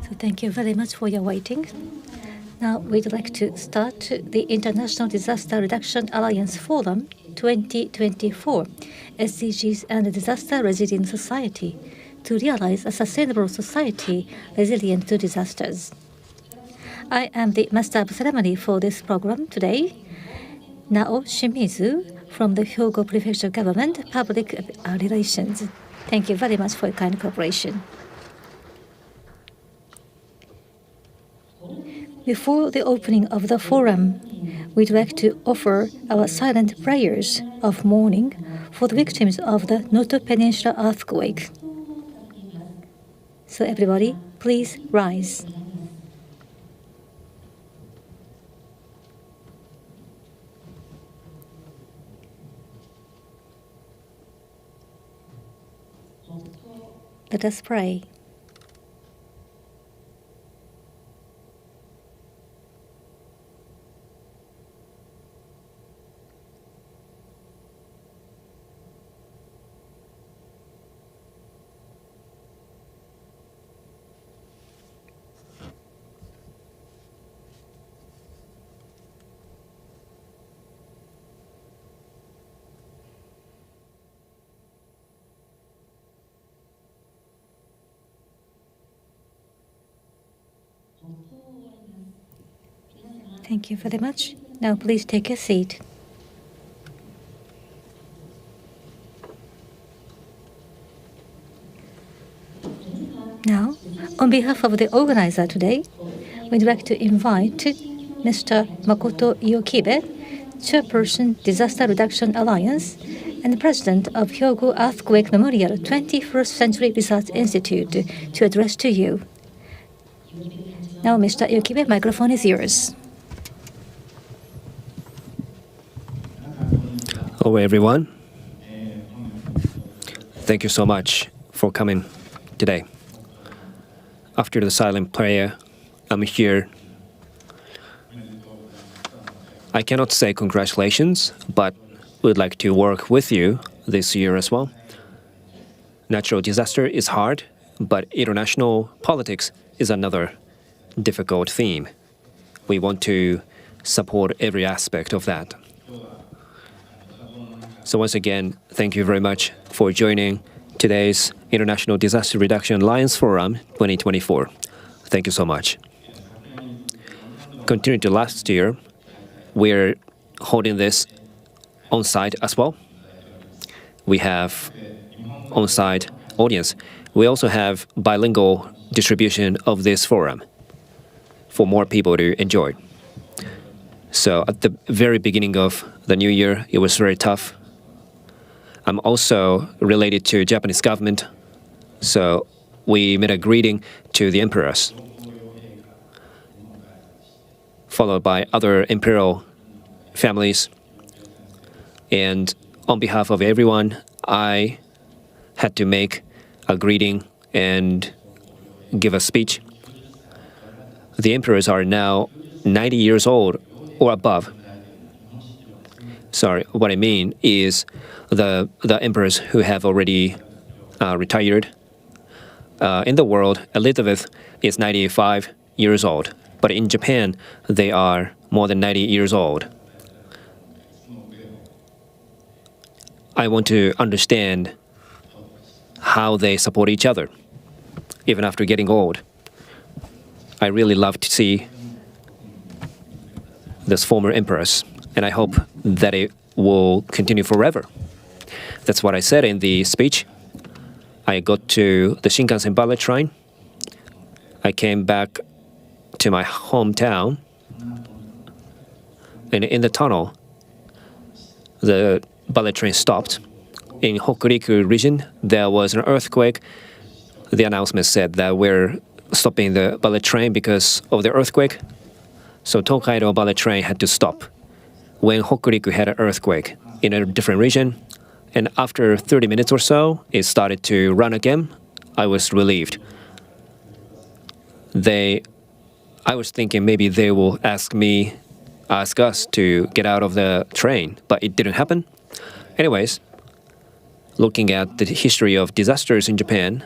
So thank you very much for your waiting. Now we'd like to start the International Disaster Reduction Alliance Forum 2024, SDGs and Disaster Resilient Society, to realize a sustainable society resilient to disasters. I am the master of ceremony for this program today, Nao Shimizu from the Hyogo Prefecture Government Public Relations. Thank you very much for your kind cooperation. Before the opening of the forum, we'd like to offer our silent prayers of mourning for the victims of the Noto Peninsula earthquake. So everybody, please rise. Let us pray. Thank you very much. Now please take a seat. Now, on behalf of the organizer today, we'd like to invite Mr. Makoto Iokibe, Chairperson, Disaster Reduction Alliance, and President of Hyogo Earthquake Memorial 21st Century Research Institute, to address to you. Now, Mr. Iokibe, microphone is yours. Hello, everyone. Thank you so much for coming today. After the silent prayer, I'm here. I cannot say congratulations, but would like to work with you this year as well. Natural disaster is hard, but international politics is another difficult theme. We want to support every aspect of that. So once again, thank you very much for joining today's International Disaster Reduction Alliance Forum 2024. Thank you so much. Continuing to last year, we're holding this on-site as well. We have on-site audience. We also have bilingual distribution of this forum for more people to enjoy. So at the very beginning of the new year, it was very tough. I'm also related to Japanese government, so we made a greeting to the emperors, followed by other imperial families. And on behalf of everyone, I had to make a greeting and give a speech. The emperors are now 90 years old or above. Sorry, what I mean is the emperors who have already retired. In the world, Elizabeth is 95 years old, but in Japan, they are more than 90 years old. I want to understand how they support each other, even after getting old. I really love to see this former empress, and I hope that it will continue forever. That's what I said in the speech. I got to the Shinkansen ballet train. I came back to my hometown, and in the tunnel, the ballet train stopped. In Hokuriku region, there was an earthquake. The announcement said that we're stopping the ballet train because of the earthquake. So Tokaido ballet train had to stop when Hokuriku had an earthquake in a different region. And after 30 minutes or so, it started to run again. I was relieved. I was thinking maybe they will ask us to get out of the train, but it didn't happen. Anyways, looking at the history of disasters in Japan,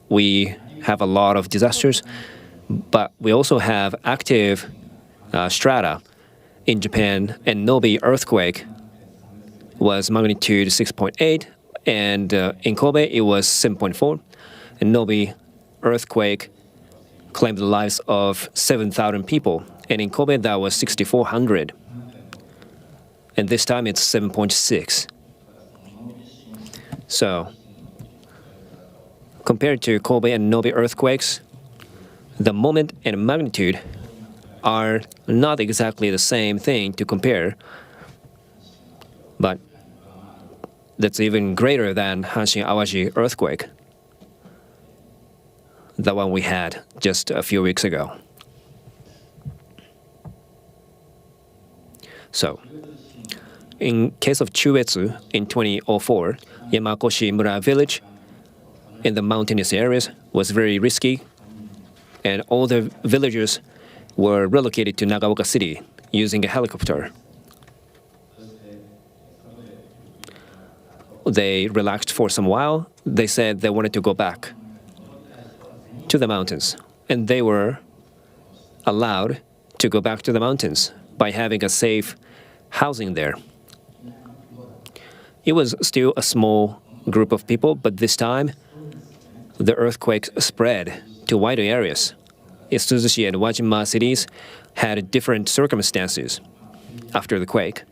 we have a lot of disasters, but we also have active strata in Japan, and Nobi earthquake was magnitude 6.8, and in Kobe it was 7.4. And Nobi earthquake claimed the lives of 7,000 people, and in Kobe that was 6,400. And this time it's 7.6. So compared to Kobe and Nobi earthquakes, the moment and magnitude are not exactly the same thing to compare, but that's even greater than Hanshin Awaji earthquake, the one we had just a few weeks ago. So, in case of Chuetsu in 2004, Yamakoshi-mura village in the mountainous areas was very risky, and all the villagers were relocated to Nagaoka City using a helicopter. They relaxed for some while. They said they wanted to go back to the mountains, and they were allowed to go back to the mountains by having a safe housing there. It was still a small group of people, but this time the earthquake spread to wider areas. Suzushi and Wajima cities had different circumstances after the quake.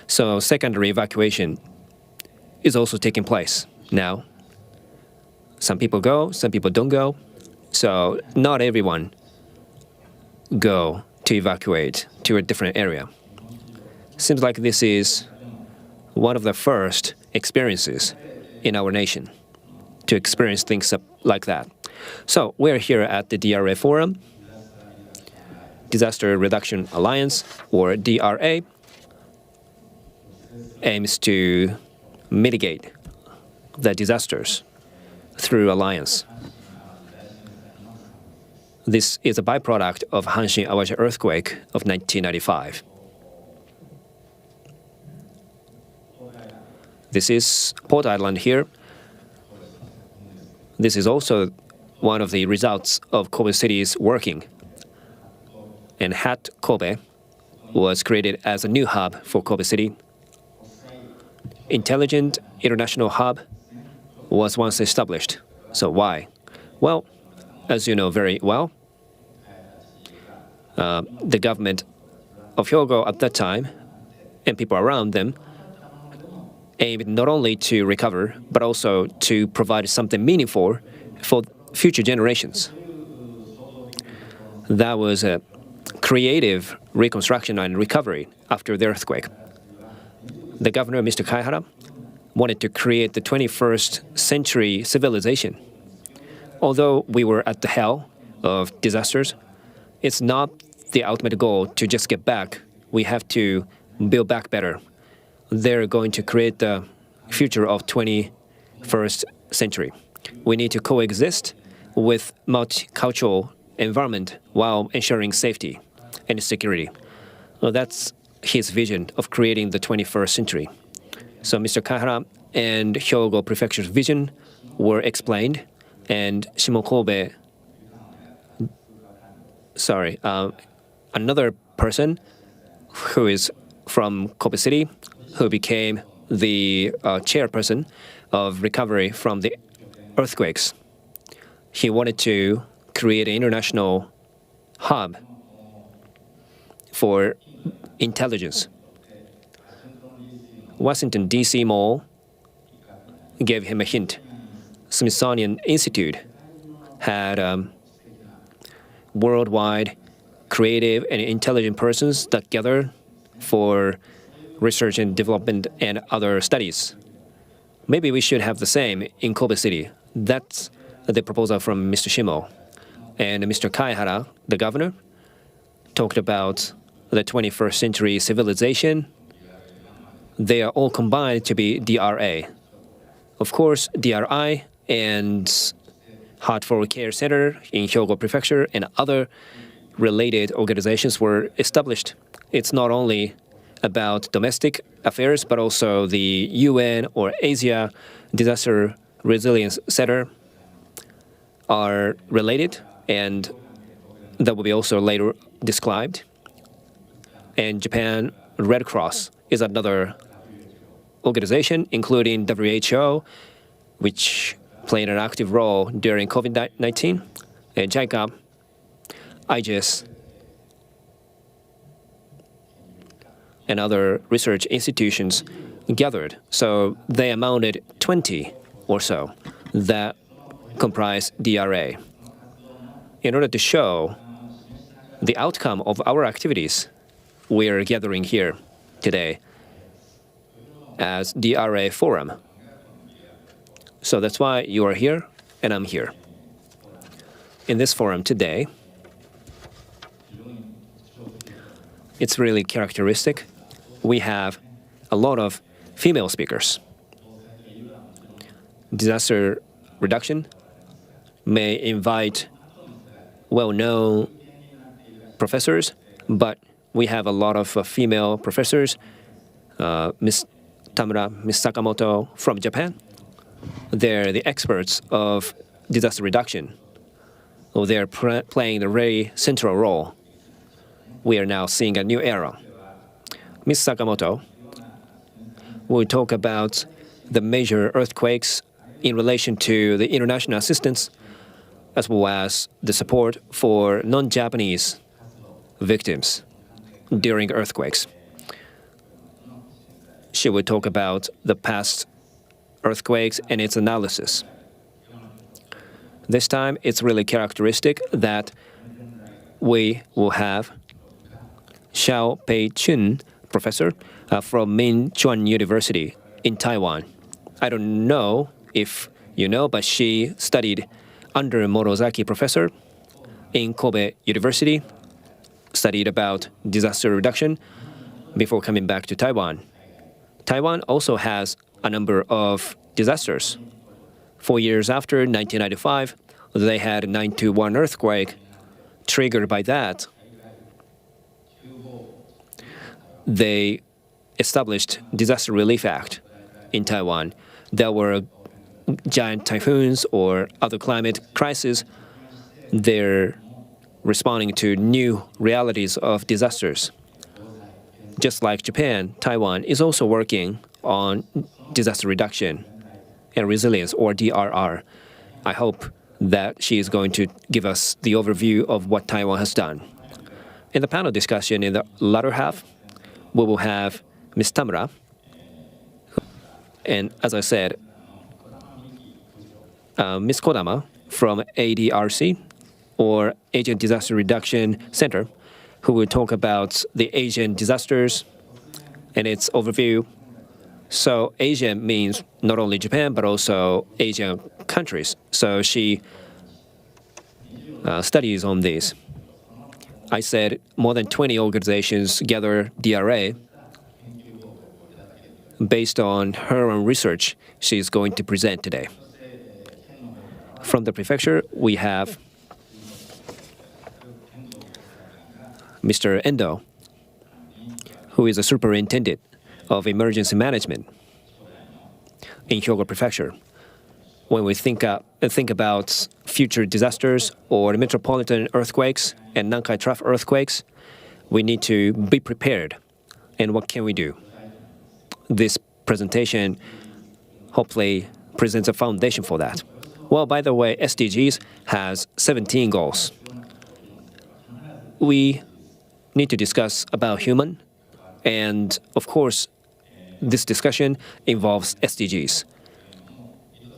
So secondary evacuation is also taking place now. Some people go, some people don't go. So not everyone go to evacuate to a different area. Seems like this is one of the first experiences in our nation to experience things like that. So we're here at the DRA Forum, Disaster Reduction Alliance, or DRA, aims to mitigate the disasters through alliance. This is a byproduct of Hanshin Awaji earthquake of 1995. This is Port Island here. This is also one of the results of Kobe City's working. And HAT Kobe was created as a new hub for Kobe City. Intelligent International Hub was once established. So why? Well, as you know very well, the government of Hyogo at that time and people around them aimed not only to recover, but also to provide something meaningful for future generations. That was a creative reconstruction and recovery after the earthquake. The governor, Mr. Kaihara, wanted to create the 21st century civilization. Although we were at the hell of disasters, it's not the ultimate goal to just get back. We have to build back better. They're going to create the future of 21st century. We need to coexist with multicultural environment while ensuring safety and security. Well, that's his vision of creating the 21st century. So Mr. Kaihara and Hyogo Prefecture's vision were explained, and Shimokobe, another person who is from Kobe City, who became the chairperson of recovery from the earthquakes. He wanted to create an international hub for intelligence. Washington, D.C. Mall gave him a hint. Smithsonian Institute had worldwide creative and intelligent persons that gather for research and development and other studies. Maybe we should have the same in Kobe City. That's the proposal from Mr. Shimo. And Mr. Kaihara, the governor, talked about the 21st century civilization. They are all combined to be DRA. Of course, DRI and Heart for Care Center in Hyogo Prefecture and other related organizations were established. It's not only about domestic affairs, but also the UN or Asia Disaster Resilience Center are related, and that will be also later described. And Japan Red Cross is another organization, including WHO, which played an active role during COVID-19, and JICA, IGES, and other research institutions gathered. So they amounted 20 or so that comprise DRA. In order to show the outcome of our activities, we are gathering here today as DRA Forum. So that's why you are here and I'm here. In this forum today, it's really characteristic. We have a lot of female speakers. Disaster reduction may invite well-known professors, but we have a lot of female professors. Ms. Tamura, Ms. Sakamoto from Japan. They're the experts of disaster reduction. They're playing a very central role. We are now seeing a new era. Ms. Sakamoto will talk about the major earthquakes in relation to the international assistance, as well as the support for non-Japanese victims during earthquakes. She will talk about the past earthquakes and its analysis. This time, it's really characteristic that we will have Xiao Pei-chun, professor from Min Chuan University in Taiwan. I don't know if you know, but she studied under Morozaki professor in Kobe University, studied about disaster reduction before coming back to Taiwan. Taiwan also has a number of disasters. 4 years after 1995, they had a 9/1 earthquake. Triggered by that, they established Disaster Relief Act in Taiwan. There were giant typhoons or other climate crises. They're responding to new realities of disasters. Just like Japan, Taiwan is also working on disaster reduction and resilience, or DRR. I hope that she is going to give us the overview of what Taiwan has done. In the panel discussion in the latter half, we will have Ms. Tamura. And as I said, Ms. Kodama from ADRC, or Asian Disaster Reduction Center, who will talk about the Asian disasters and its overview. So Asian means not only Japan, but also Asian countries. So she studies on these. I said more than 20 organizations gather DRA. Based on her own research, she's going to present today. From the prefecture, we have Mr. Endo, who is a superintendent of emergency management in Hyogo Prefecture. When we think about future disasters or metropolitan earthquakes and Nankai Trough earthquakes, we need to be prepared. And what can we do? This presentation hopefully presents a foundation for that. Well, by the way, SDGs has 17 goals. We need to discuss about human, and of course, this discussion involves SDGs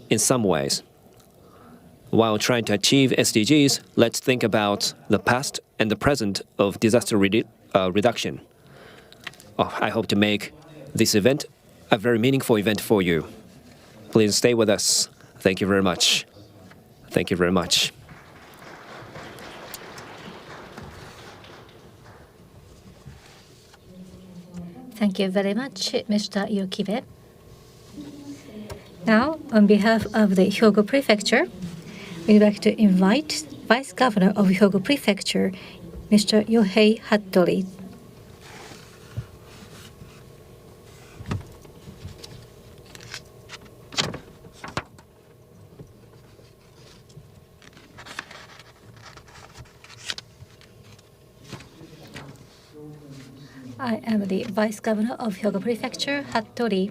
in some ways. While trying to achieve SDGs, let's think about the past and the present of disaster reduction. I hope to make this event a very meaningful event for you. Please stay with us. Thank you very much. Thank you very much. Thank you very much, Mr. Yokibe. Now, on behalf of the Hyogo Prefecture, we'd like to invite Vice Governor of Hyogo Prefecture, Mr. Yohei Hattori. I am the Vice Governor of Hyogo Prefecture, Hattori.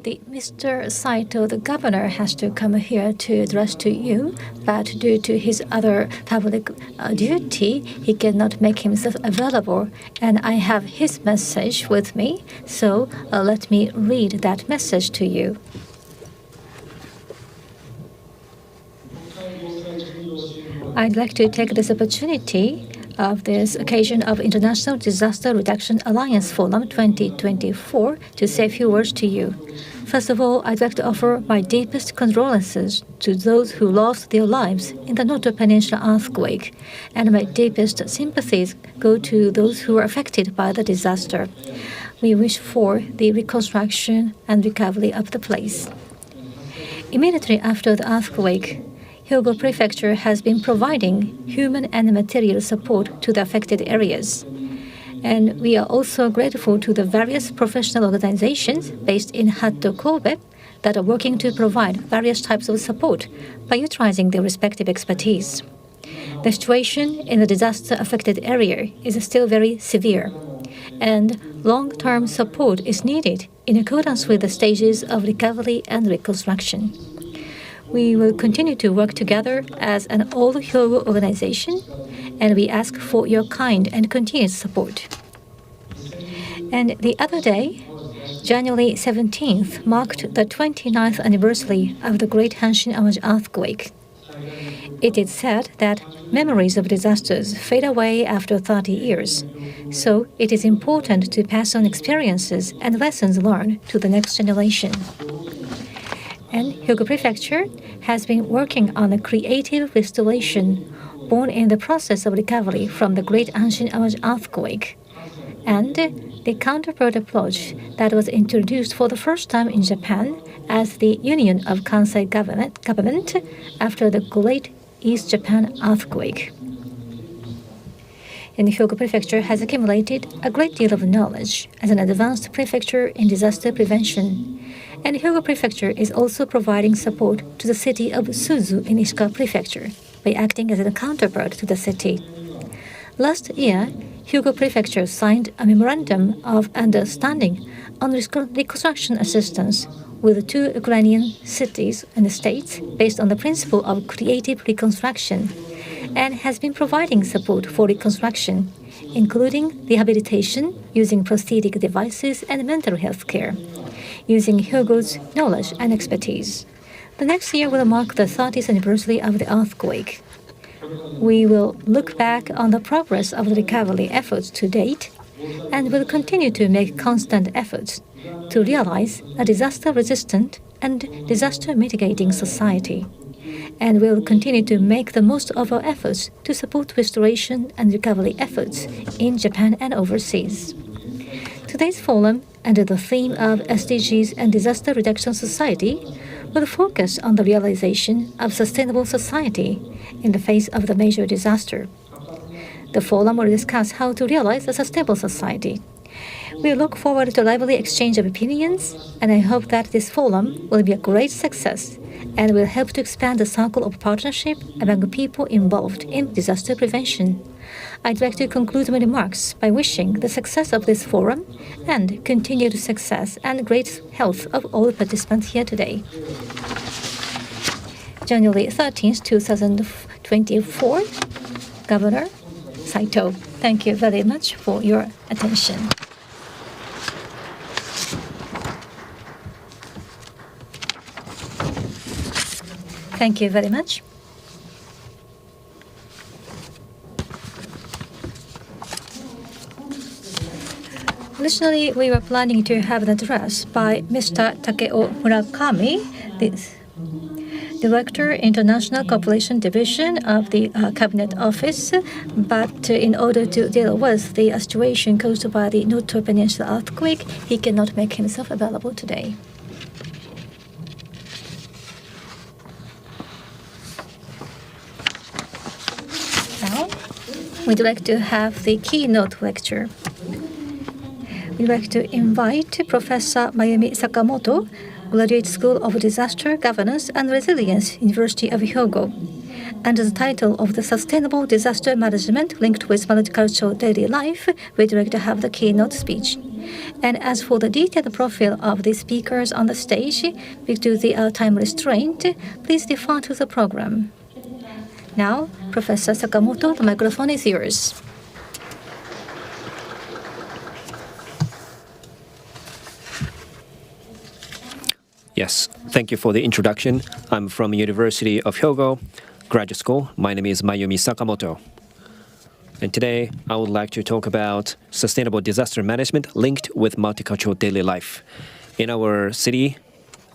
Mr. Saito, the governor, has to come here to address to you, but due to his other public duty, he cannot make himself available. And I have his message with me, so let me read that message to you. I'd like to take this opportunity of this occasion of International Disaster Reduction Alliance Forum 2024 to say a few words to you. First of all, I'd like to offer my deepest condolences to those who lost their lives in the Noto Peninsula earthquake, and my deepest sympathies go to those who were affected by the disaster. We wish for the reconstruction and recovery of the place. Immediately after the earthquake, Hyogo Prefecture has been providing human and material support to the affected areas. And we are also grateful to the various professional organizations based in Hatto, Kobe, that are working to provide various types of support by utilizing their respective expertise. The situation in the disaster-affected area is still very severe, and long-term support is needed in accordance with the stages of recovery and reconstruction. We will continue to work together as an all-Hyogo organization, and we ask for your kind and continued support. And the other day, January 17th, marked the 29th anniversary of the Great Hanshin-Amaji earthquake. It is said that memories of disasters fade away after 30 years, so it is important to pass on experiences and lessons learned to the next generation. And Hyogo Prefecture has been working on a creative restoration born in the process of recovery from the Great Hanshin-Amaji earthquake, and the counterpart approach that was introduced for the first time in Japan as the Union of Kansai government after the Great East Japan earthquake. And Hyogo Prefecture has accumulated a great deal of knowledge as an advanced prefecture in disaster prevention. And Hyogo Prefecture is also providing support to the city of Suzu in Ishikawa Prefecture by acting as a counterpart to the city. Last year, Hyogo Prefecture signed a memorandum of understanding on reconstruction assistance with 2 Ukrainian cities and states based on the principle of creative reconstruction, and has been providing support for reconstruction, including rehabilitation using prosthetic devices and mental health care, using Hyogo's knowledge and expertise. The next year will mark the 30th anniversary of the earthquake. We will look back on the progress of the recovery efforts to date and will continue to make constant efforts to realize a disaster-resistant and disaster-mitigating society. And we will continue to make the most of our efforts to support restoration and recovery efforts in Japan and overseas. Today's forum, under the theme of SDGs and Disaster Reduction Society, will focus on the realization of sustainable society in the face of the major disaster. The forum will discuss how to realize a sustainable society. We look forward to a lively exchange of opinions, and I hope that this forum will be a great success and will help to expand the circle of partnership among people involved in disaster prevention. I'd like to conclude my remarks by wishing the success of this forum and continued success and great health of all participants here today. January 13th, 2024, Governor Saito. Thank you very much for your attention. Thank you very much. Originally, we were planning to have an address by Mr. Takeo Murakami, the Director, International Cooperation Division of the Cabinet Office, but in order to deal with the situation caused by the Noto Peninsula earthquake, he cannot make himself available today. Now, we'd like to have the keynote lecture. We'd like to invite Professor Mayumi Sakamoto, Graduate School of Disaster Governance and Resilience, University of Hyogo. Under the title of the Sustainable Disaster Management linked with multicultural daily life, we'd like to have the keynote speech. And as for the detailed profile of the speakers on the stage, due to the time restraint, please defer to the program. Now, Professor Sakamoto, the microphone is yours. Yes, thank you for the introduction. I'm from University of Hyogo Graduate School. My name is Mayumi Sakamoto. And today, I would like to talk about sustainable disaster management linked with multicultural daily life. In our city,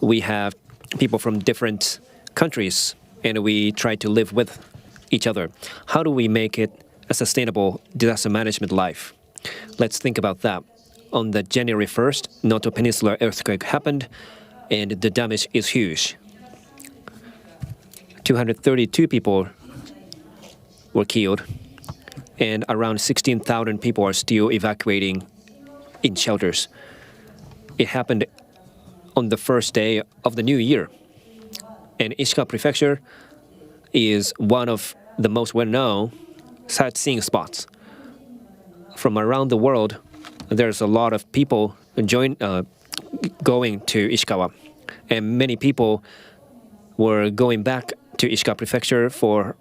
we have people from different countries, and we try to live with each other. How do we make it a sustainable disaster management life? Let's think about that. On the January 1st, Noto Peninsula earthquake happened, and the damage is huge. 232 people were killed, and around 16,000 people are still evacuating in shelters. It happened on the first day of the new year. And Ishikawa Prefecture is one of the most well-known sightseeing spots. From around the world, there's a lot of people going to Ishikawa, and many people were going back to Ishikawa Prefecture for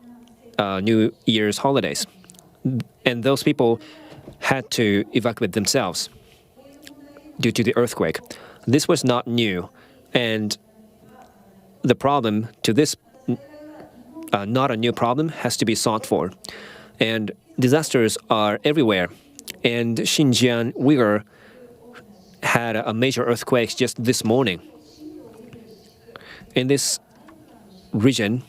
New Year's holidays. And those people had to evacuate themselves due to the earthquake. This was not new, and the problem to this, not a new problem, has to be sought for. And disasters are everywhere, and Xinjiang Uyghur had a major earthquake just this morning. In this region,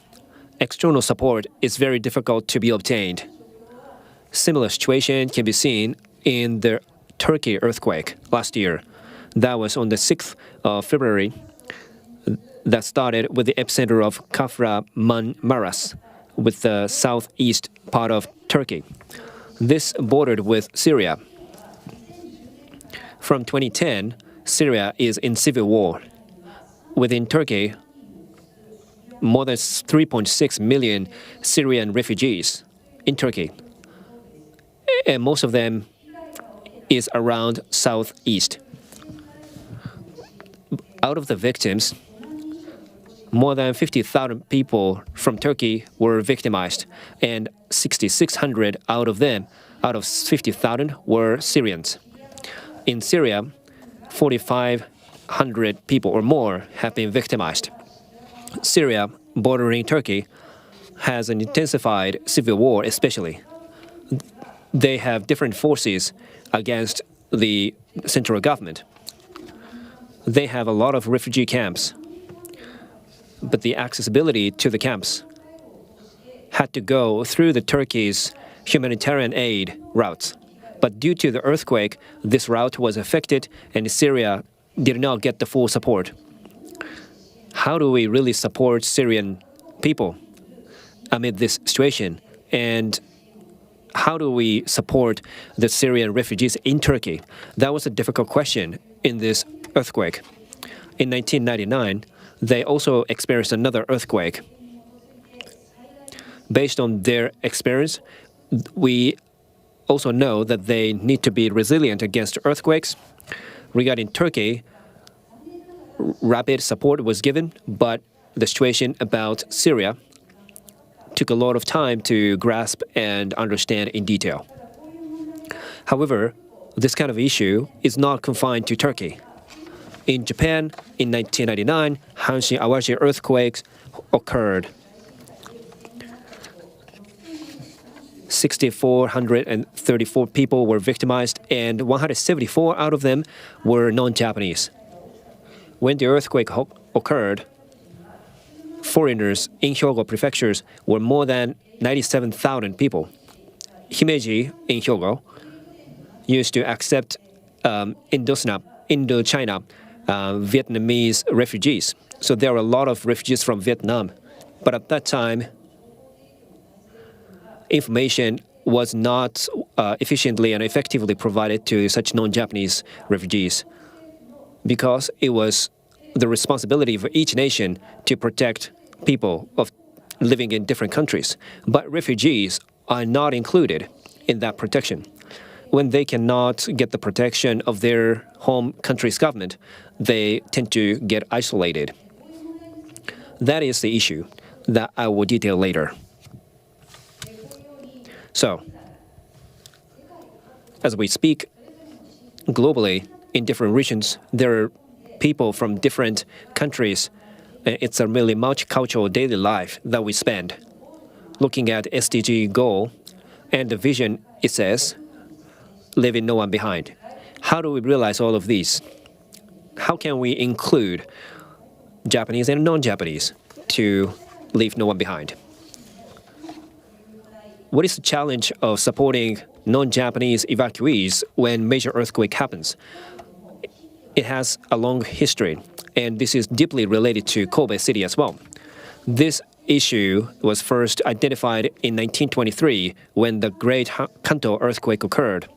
external support is very difficult to be obtained. Similar situation can be seen in the Turkey earthquake last year. That was on the 6th of February. That started with the epicenter of Kahramanmaraş, with the southeast part of Turkey. This bordered with Syria. From 2010, Syria is in civil war. Within Turkey, more than 3.6 million Syrian refugees in Turkey. And most of them is around southeast. Out of the victims, more than 50,000 people from Turkey were victimized, and 6,600 out of them, out of 50,000, were Syrians. In Syria, 4,500 people or more have been victimized. Syria, bordering Turkey, has an intensified civil war especially. They have different forces against the central government. They have a lot of refugee camps, but the accessibility to the camps had to go through the Turkey's humanitarian aid routes. But due to the earthquake, this route was affected, and Syria did not get the full support. How do we really support Syrian people amid this situation? And how do we support the Syrian refugees in Turkey? That was a difficult question in this earthquake. In 1999, they also experienced another earthquake. Based on their experience, we also know that they need to be resilient against earthquakes. Regarding Turkey, rapid support was given, but the situation about Syria took a lot of time to grasp and understand in detail. However, this kind of issue is not confined to Turkey. In Japan, in 1999, Hanshin Awaji earthquakes occurred. 6,434 people were victimized, and 174 out of them were non-Japanese. When the earthquake occurred, foreigners in Hyogo prefectures were more than 97,000 people. Himeji in Hyogo used to accept Indochina Vietnamese refugees. So there were a lot of refugees from Vietnam. But at that time, information was not efficiently and effectively provided to such non-Japanese refugees, because it was the responsibility of each nation to protect people of living in different countries. But refugees are not included in that protection. When they cannot get the protection of their home country's government, they tend to get isolated. That is the issue that I will detail later. So, as we speak, globally, in different regions, there are people from different countries. It's a really multicultural daily life that we spend. Looking at SDG goal and the vision, it says, leaving no one behind. How do we realize all of these? How can we include Japanese and non-Japanese to leave no one behind? What is the challenge of supporting non-Japanese evacuees when major earthquake happens? It has a long history, and this is deeply related to Kobe City as well. This issue was first identified in 1923 when the Great Kanto earthquake occurred.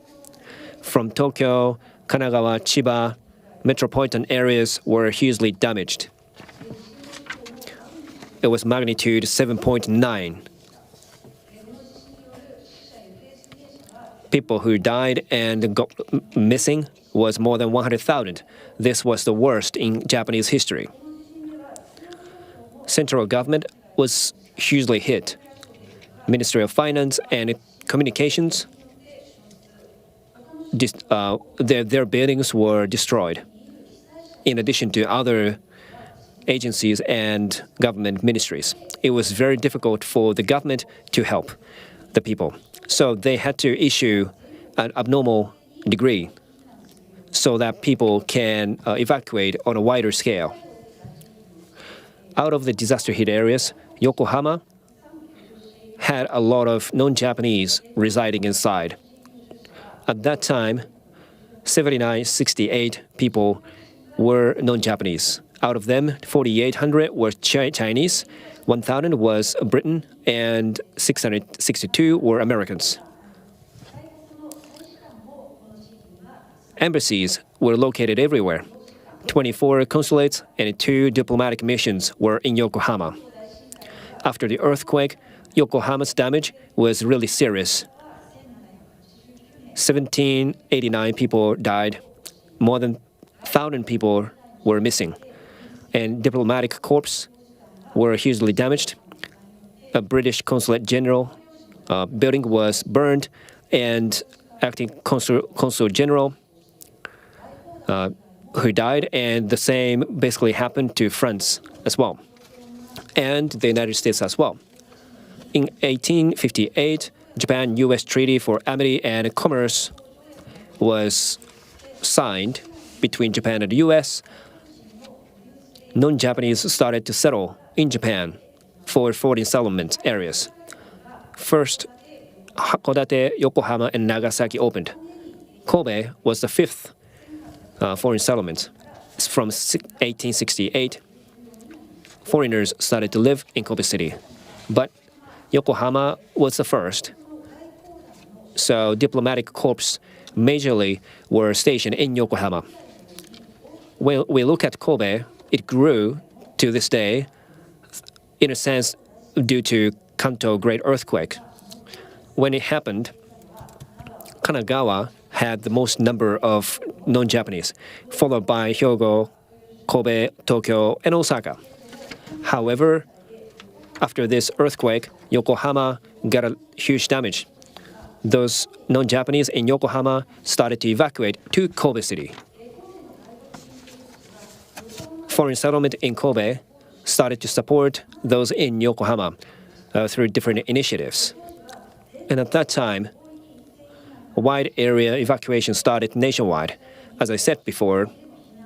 From Tokyo, Kanagawa, Chiba, metropolitan areas were hugely damaged. It was magnitude 7.9. People who died and got missing was more than 100,000. This was the worst in Japanese history. Central government was hugely hit. Ministry of Finance and Communications, their buildings were destroyed, in addition to other agencies and government ministries. It was very difficult for the government to help the people. So they had to issue an abnormal decree so that people can evacuate on a wider scale. Out of the disaster-hit areas, Yokohama had a lot of non-Japanese residing inside. At that time, 6968 people were non-Japanese. Out of them, 4,800 were Chinese, 1,000 was Britain, and 662 were Americans. Embassies were located everywhere. 24 consulates and 2 diplomatic missions were in Yokohama. After the earthquake, Yokohama's damage was really serious. 1,789 people died. More than 1,000 people were missing. And diplomatic corps were hugely damaged. A British consulate general building was burned, and acting consul general who died, and the same basically happened to France as well, and the United States as well. In 1858, Japan-U.S. Treaty for Amity and Commerce was signed between Japan and the U.S. Non-Japanese started to settle in Japan for foreign settlement areas. First, Hakodate, Yokohama, and Nagasaki opened. Kobe was the 5th foreign settlement. From 1868, foreigners started to live in Kobe City. But Yokohama was the first. So diplomatic corps majorly were stationed in Yokohama. When we look at Kobe, it grew to this day, in a sense, due to Kanto Great Earthquake. When it happened, Kanagawa had the most number of non-Japanese, followed by Hyogo, Kobe, Tokyo, and Osaka. However, after this earthquake, Yokohama got a huge damage. Those non-Japanese in Yokohama started to evacuate to Kobe City. Foreign settlement in Kobe started to support those in Yokohama through different initiatives. And at that time, a wide area evacuation started nationwide. As I said before,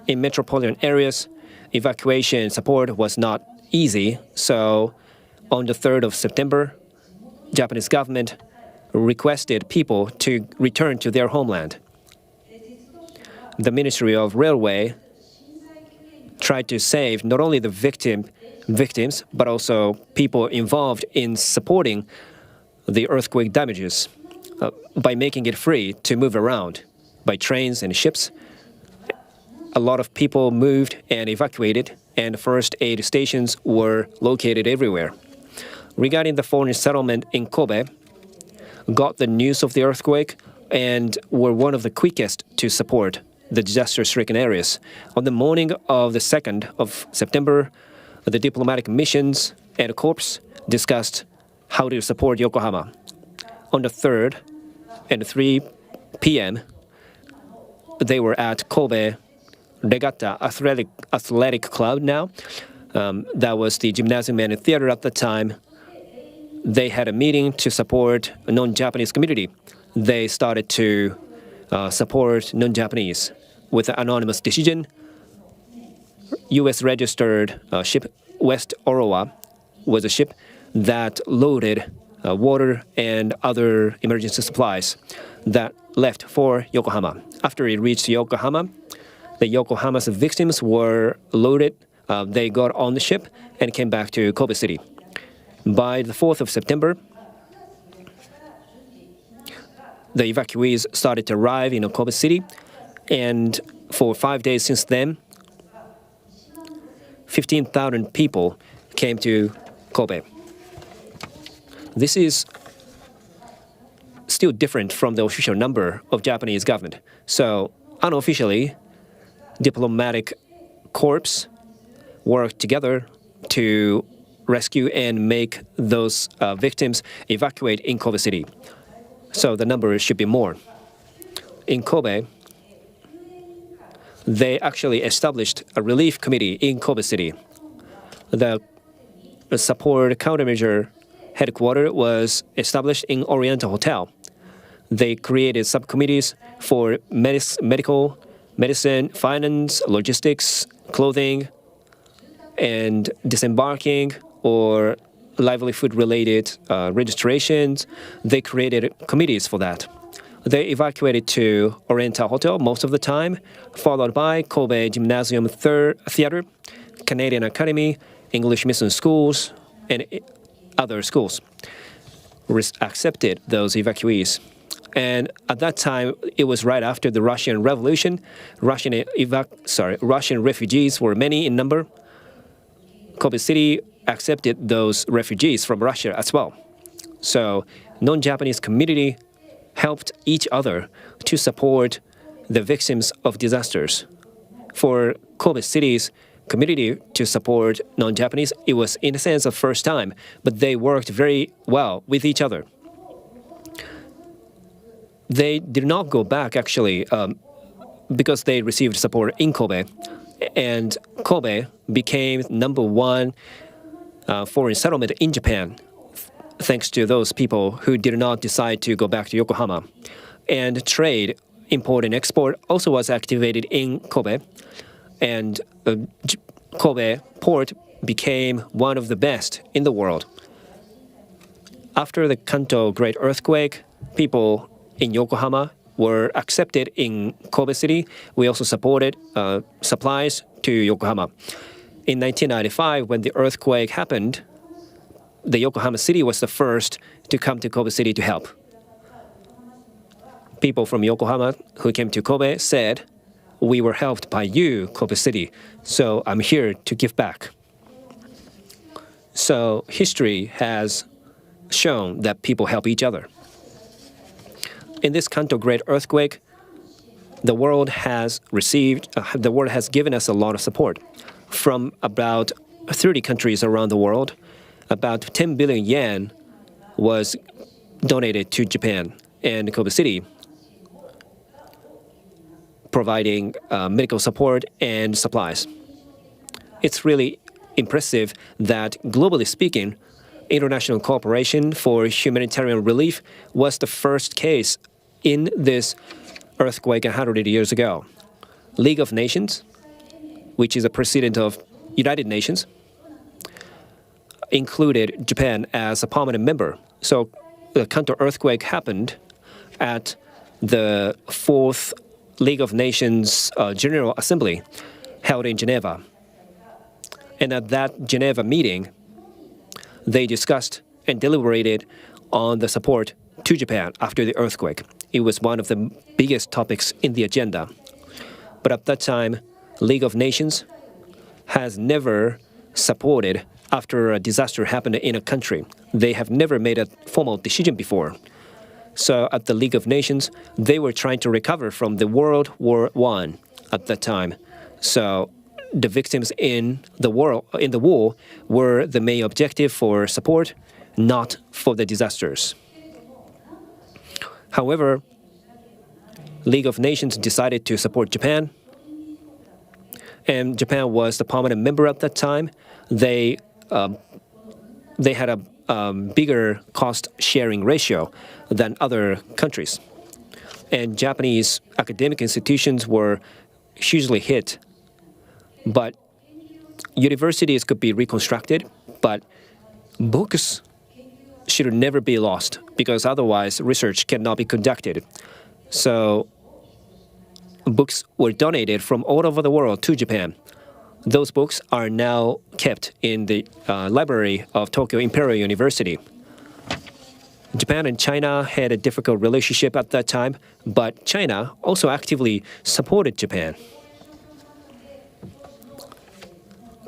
in metropolitan areas, evacuation support was not easy. So on the 3rd of September, Japanese government requested people to return to their homeland. The Ministry of Railway tried to save not only the victims, but also people involved in supporting the earthquake damages by making it free to move around by trains and ships. A lot of people moved and evacuated, and first aid stations were located everywhere. regarding the foreign settlement in Kobe, got the news of the earthquake and were one of the quickest to support the disaster-stricken areas. On the morning of the 2nd of September, the diplomatic missions and corps discussed how to support Yokohama. On the 3rd and 3 p.m., they were at Kobe Regatta Athletic Club now. That was the gymnasium and theater at the time. They had a meeting to support a non-Japanese community. They started to support non-Japanese with an anonymous decision. U.S.-registered ship West Orowa was a ship that loaded water and other emergency supplies that left for Yokohama. After it reached Yokohama, the Yokohama's victims were loaded. They got on the ship and came back to Kobe City. By the 4th of September, the evacuees started to arrive in Kobe City, and for 5 days since then, 15,000 people came to Kobe. This is still different from the official number of Japanese government. So unofficially, diplomatic corps worked together to rescue and make those victims evacuate in Kobe City. So the number should be more. In Kobe, they actually established a relief committee in Kobe City. The support countermeasure headquarters was established in Oriental Hotel. They created subcommittees for medical, medicine, finance, logistics, clothing, and disembarking or livelihood-related registrations. They created committees for that. They evacuated to Oriental Hotel most of the time, followed by Kobe Gymnasium Theater, Canadian Academy, English Mission Schools, and other schools accepted those evacuees. And at that time, it was right after the Russian Revolution. Russian refugees were many in number. Kobe City accepted those refugees from Russia as well. So non-Japanese community helped each other to support the victims of disasters. For Kobe City's community to support non-Japanese, it was in a sense the first time, but they worked very well with each other. They did not go back actually because they received support in Kobe, and Kobe became #1 foreign settlement in Japan, thanks to those people who did not decide to go back to Yokohama. And trade, import and export also was activated in Kobe, and Kobe port became one of the best in the world. After the Kanto Great Earthquake, people in Yokohama were accepted in Kobe City. We also supported supplies to Yokohama. In 1995, when the earthquake happened, the Yokohama City was the first to come to Kobe City to help. People from Yokohama who came to Kobe said, "We were helped by you, Kobe City, so I'm here to give back." So history has shown that people help each other. In this Kanto Great Earthquake, the world has given us a lot of support. From about 30 countries around the world, about 10 billion yen was donated to Japan and Kobe City, providing medical support and supplies. It's really impressive that, globally speaking, international cooperation for humanitarian relief was the first case in this earthquake 100 years ago. League of Nations, which is a precedent of United Nations, included Japan as a permanent member. So the Kanto earthquake happened at the 4th League of Nations General Assembly held in Geneva. And at that Geneva meeting, they discussed and deliberated on the support to Japan after the earthquake. It was one of the biggest topics in the agenda. But at that time, League of Nations has never supported after a disaster happened in a country. They have never made a formal decision before. So at the League of Nations, they were trying to recover from the World War I at that time. So the victims in the war were the main objective for support, not for the disasters. However, League of Nations decided to support Japan, and Japan was the permanent member at that time. They had a bigger cost-sharing ratio than other countries, and Japanese academic institutions were hugely hit. But universities could be reconstructed, but books should never be lost, because otherwise research cannot be conducted. So books were donated from all over the world to Japan. Those books are now kept in the library of Tokyo Imperial University. Japan and China had a difficult relationship at that time, but China also actively supported Japan.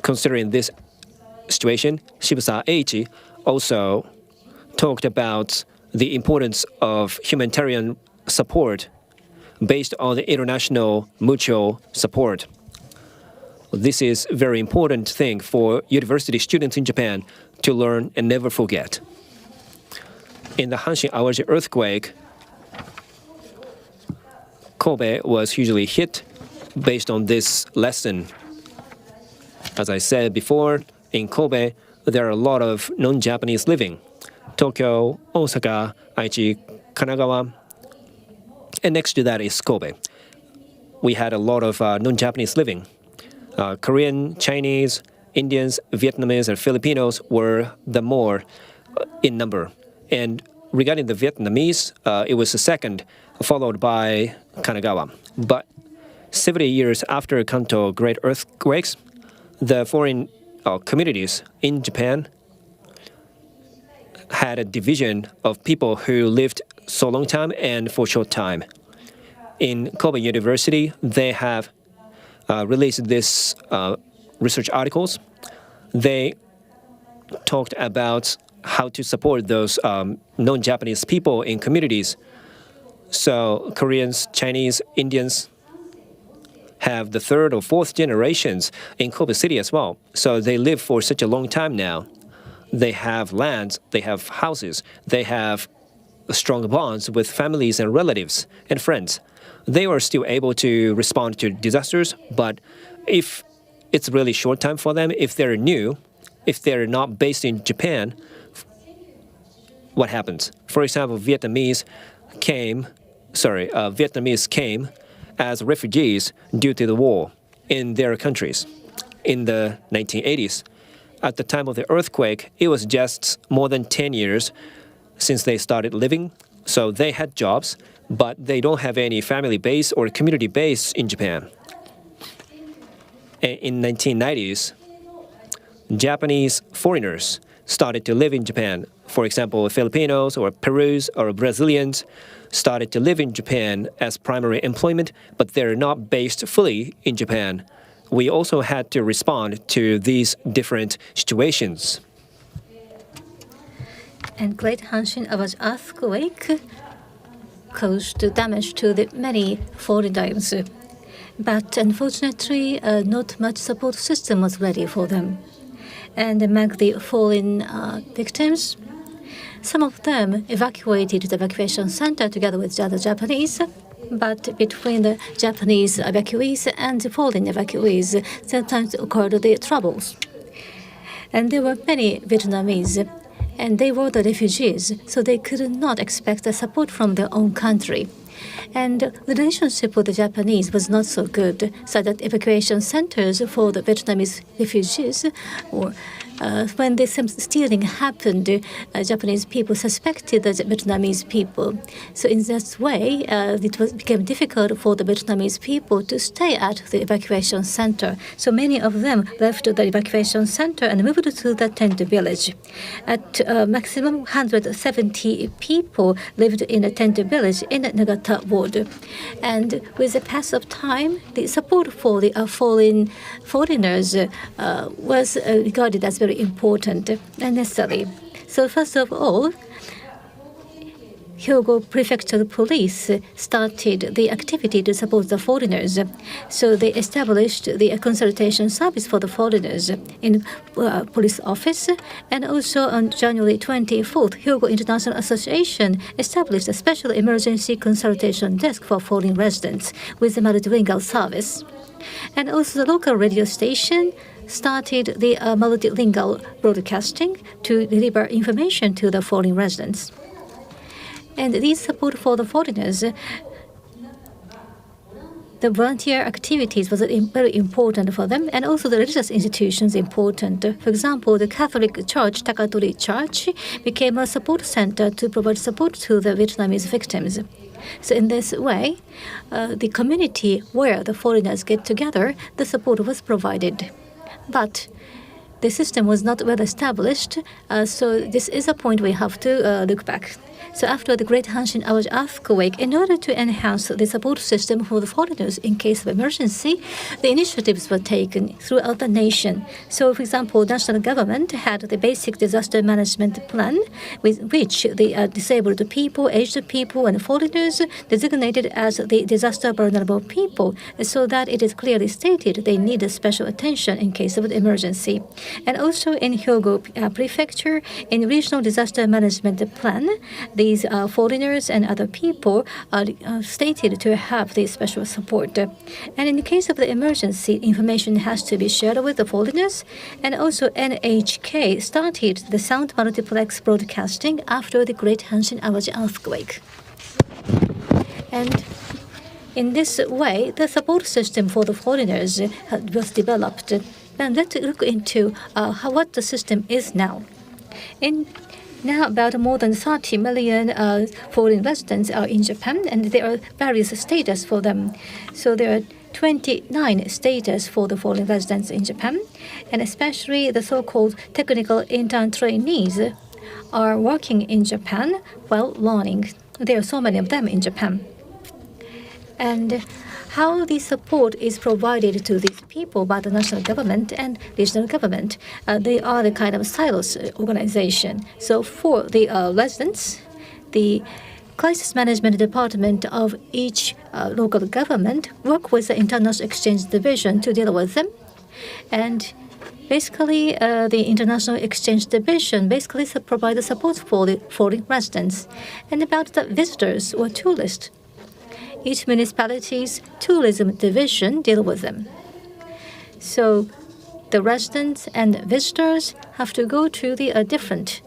Considering this situation, Shibusa Eiichi also talked about the importance of humanitarian support based on the international mutual support. This is a very important thing for university students in Japan to learn and never forget. In the Hanshin Awaji earthquake, Kobe was hugely hit based on this lesson. As I said before, in Kobe, there are a lot of non-Japanese living. Tokyo, Osaka, Aichi, Kanagawa, and next to that is Kobe. We had a lot of non-Japanese living. Korean, Chinese, Indians, Vietnamese, and Filipinos were the more in number. And regarding the Vietnamese, it was the second, followed by Kanagawa. But 70 years after Kanto great earthquakes, the foreign communities in Japan had a division of people who lived so long time and for short time. In Kobe University, they have released this research articles. They talked about how to support those non-Japanese people in communities. So Koreans, Chinese, Indians have the third or fourth generations in Kobe City as well. So they live for such a long time now. They have lands, they have houses, they have strong bonds with families and relatives and friends. They are still able to respond to disasters, but if it's really short time for them, if they're new, if they're not based in Japan, what happens? For example, Vietnamese came as refugees due to the war in their countries in the 1980s. At the time of the earthquake, it was just more than 10 years since they started living, so they had jobs, but they don't have any family base or community base in Japan. In 1990s, Japanese foreigners started to live in Japan. For example, Filipinos or Perus or Brazilians started to live in Japan as primary employment, but they're not based fully in Japan. We also had to respond to these different situations. And Great Hanshin Awaji earthquake caused damage to the many foreign homes. But unfortunately, not much support system was ready for them. And among the fallen victims, some of them evacuated to the evacuation center together with the other Japanese. But between the Japanese evacuees and the fallen evacuees, sometimes occurred the troubles. And there were many Vietnamese, and they were the refugees, so they could not expect the support from their own country. And the relationship with the Japanese was not so good, so that evacuation centers for the Vietnamese refugees, or when this stealing happened, Japanese people suspected the Vietnamese people. So in that way, became difficult for the Vietnamese people to stay at the evacuation center. So many of them left the evacuation center and moved to the tent village. At maximum 170 people lived in a tent village in Nagata ward. And with the pass of time, the support for the foreigners was regarded as very very important and necessary. So first of all, Hyogo Prefecture Police started the activity to support the foreigners. So they established the consultation service for the foreigners in police office. And also on January 24th, Hyogo International Association established a special emergency consultation desk for foreign residents with a multilingual service. And also the local radio station started the multilingual broadcasting to deliver information to the foreign residents. And this support for the foreigners, the volunteer activities was very important for them, and also the religious institutions important. For example, the Catholic Church, Takatori Church, became a support center to provide support to the Vietnamese victims. So in this way, the community where the foreigners get together, the support was provided. But the system was not well established, so this is a point we have to look back. So after the Great Hanshin Awaji earthquake, in order to enhance the support system for the foreigners in case of emergency, the initiatives were taken throughout the nation. So, for example, the national government had the basic disaster management plan, with which the disabled people, aged people, and foreigners designated as the disaster vulnerable people, so that it is clearly stated they need special attention in case of an emergency. And also in Hyogo Prefecture, in regional disaster management plan, these foreigners and other people are stated to have the special support. And in the case of the emergency, information has to be shared with the foreigners. And also NHK started the sound multiplex broadcasting after the Great Hanshin Awaji earthquake. And in this way, the support system for the foreigners was developed. And let's look into what the system is now. Now, about more than 30 million foreign residents are in Japan, and there are various status for them. So there are 29 status for the foreign residents in Japan, and especially the so-called technical intern trainees are working in Japan while learning. There are so many of them in Japan. And how the support is provided to these people by the national government and regional government, they are the kind of silos organization. So for the residents, the crisis management department of each local government work with the international exchange division to deal with them. And basically, the international exchange division basically provides support for the foreign residents. And about the visitors or tourists, each municipality's tourism division deal with them. So the residents and visitors have to go to the different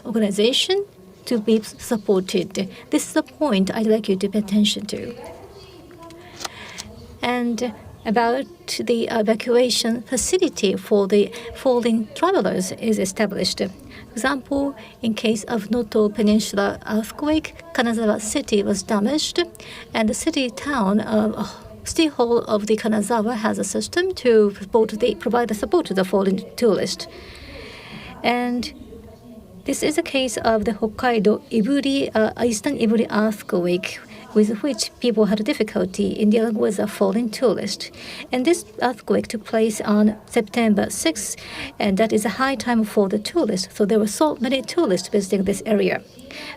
organization to be supported. This is the point I'd like you to pay attention to. And about the evacuation facility for the foreign travelers is established. For example, in case of Noto Peninsula earthquake, Kanazawa City was damaged, and the city hall of the Kanazawa has a system to provide the support to the foreign tourists. And this is a case of the Hokkaido Eastern Iburi earthquake, with which people had difficulty in dealing with a foreign tourist. And this earthquake took place on September 6th, and that is a high time for the tourists. So there were so many tourists visiting this area.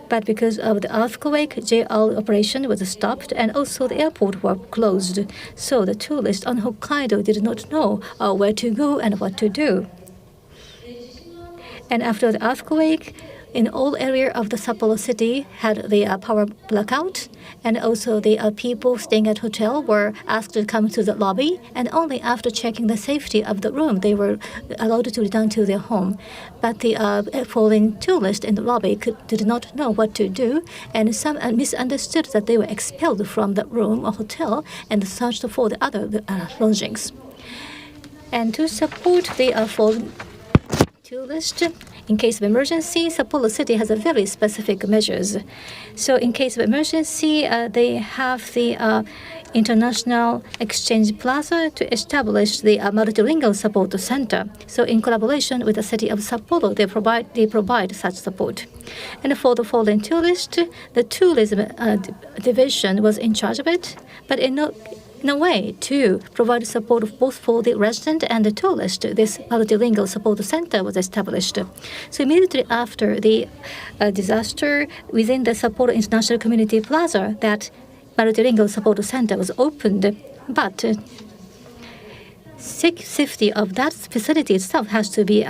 But because of the earthquake, JR operation was stopped, and also the airport was closed. So the tourists on Hokkaido did not know where to go and what to do. And after the earthquake, in all area of the Sapporo city had the power blackout, and also the people staying at hotel were asked to come to the lobby, and only after checking the safety of the room they were allowed to return to their home. But the foreign tourists in the lobby did not know what to do, and some misunderstood that they were expelled from the room or hotel and searched for the other lodgings. And to support the foreign tourists, in case of emergency, Sapporo City has a very specific measures. So in case of emergency, they have the International Exchange Plaza to establish the multilingual support center. So in collaboration with the city of Sapporo, they provide such support. And for the foreign tourists, the tourism division was in charge of it. But in in a way to provide support both for the resident and the tourist. This multilingual support center was established. So immediately after the disaster, within the Sapporo International Community Plaza, that multilingual support center was opened, but safety of that facility itself has to be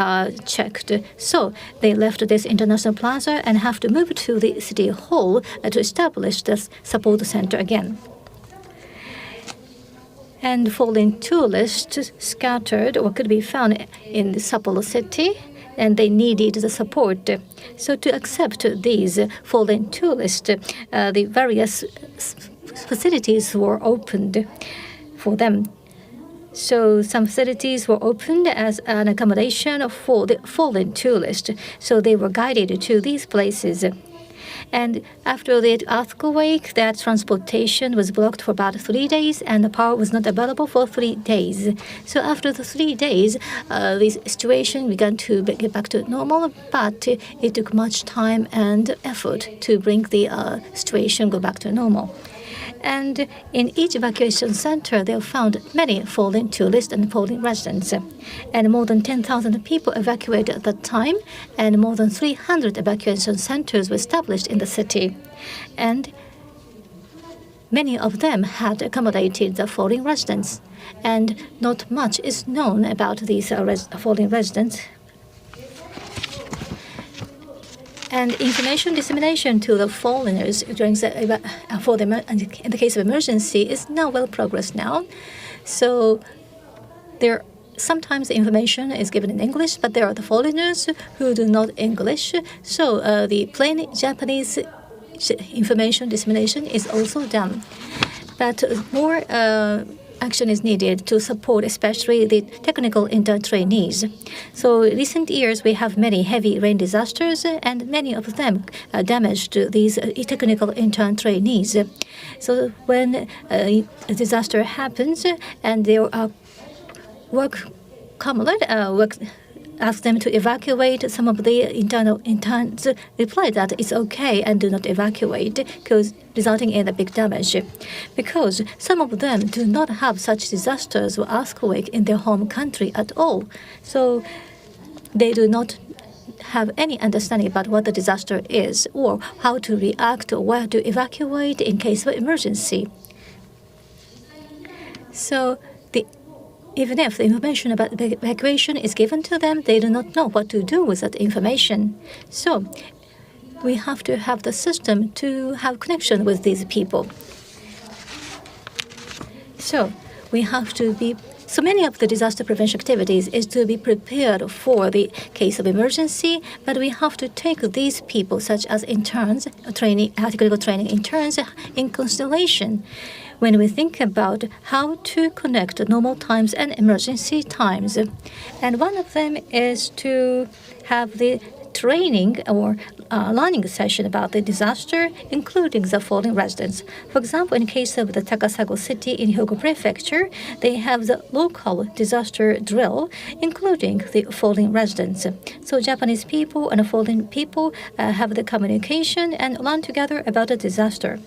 checked. So they left this international plaza and have to move to the city hall to establish this support center again. And foreign tourists scattered or could be found in the Sapporo city, and they needed the support. So to accept these foreign tourists, the various facilities were opened for them. So some facilities were opened as an accommodation for the foreign tourists. So they were guided to these places. And after the earthquake, that transportation was blocked for about 3 days, and the power was not available for 3 days. So after the 3 days, the situation began to get back to normal, but it took much time and effort to bring the situation go back to normal. And in each evacuation center, they found many foreign tourists and foreign residents. And more than 10,000 people evacuated at that time, and more than 300 evacuation centers were established in the city. And many of them had accommodated the foreign residents. And not much is known about these foreign residents. And information dissemination to the foreigners during in the case of emergency is now well progressed now. So sometimes the information is given in English, but there are the foreigners who do not English. So the plain Japanese information dissemination is also done. But more action is needed to support especially the technical intern trainees. So in recent years, we have many heavy rain disasters, and many of them damaged these technical intern trainees. So when a disaster happens and their work ask them to evacuate, some of the interns reply that it's okay and do not evacuate, because resulting in a big damage. Because some of them do not have such disasters or earthquake in their home country at all. So they do not have any understanding about what the disaster is, or how to react, or where to evacuate in case of emergency. So even if the information about evacuation is given to them, they do not know what to do with that information. So we have to have the system to have connection with these people. So we have to be. So many of the disaster prevention activities is to be prepared for the case of emergency, but we have to take these people, such as interns, technical training interns, in consideration when we think about how to connect normal times and emergency times. And one of them is to have the training or learning session about the disaster, including the foreign residents. For example, in case of the Takasago City in Hyogo Prefecture, they have the local disaster drill, including the foreign residents. So Japanese people and foreign people have the communication and learn together about the disaster.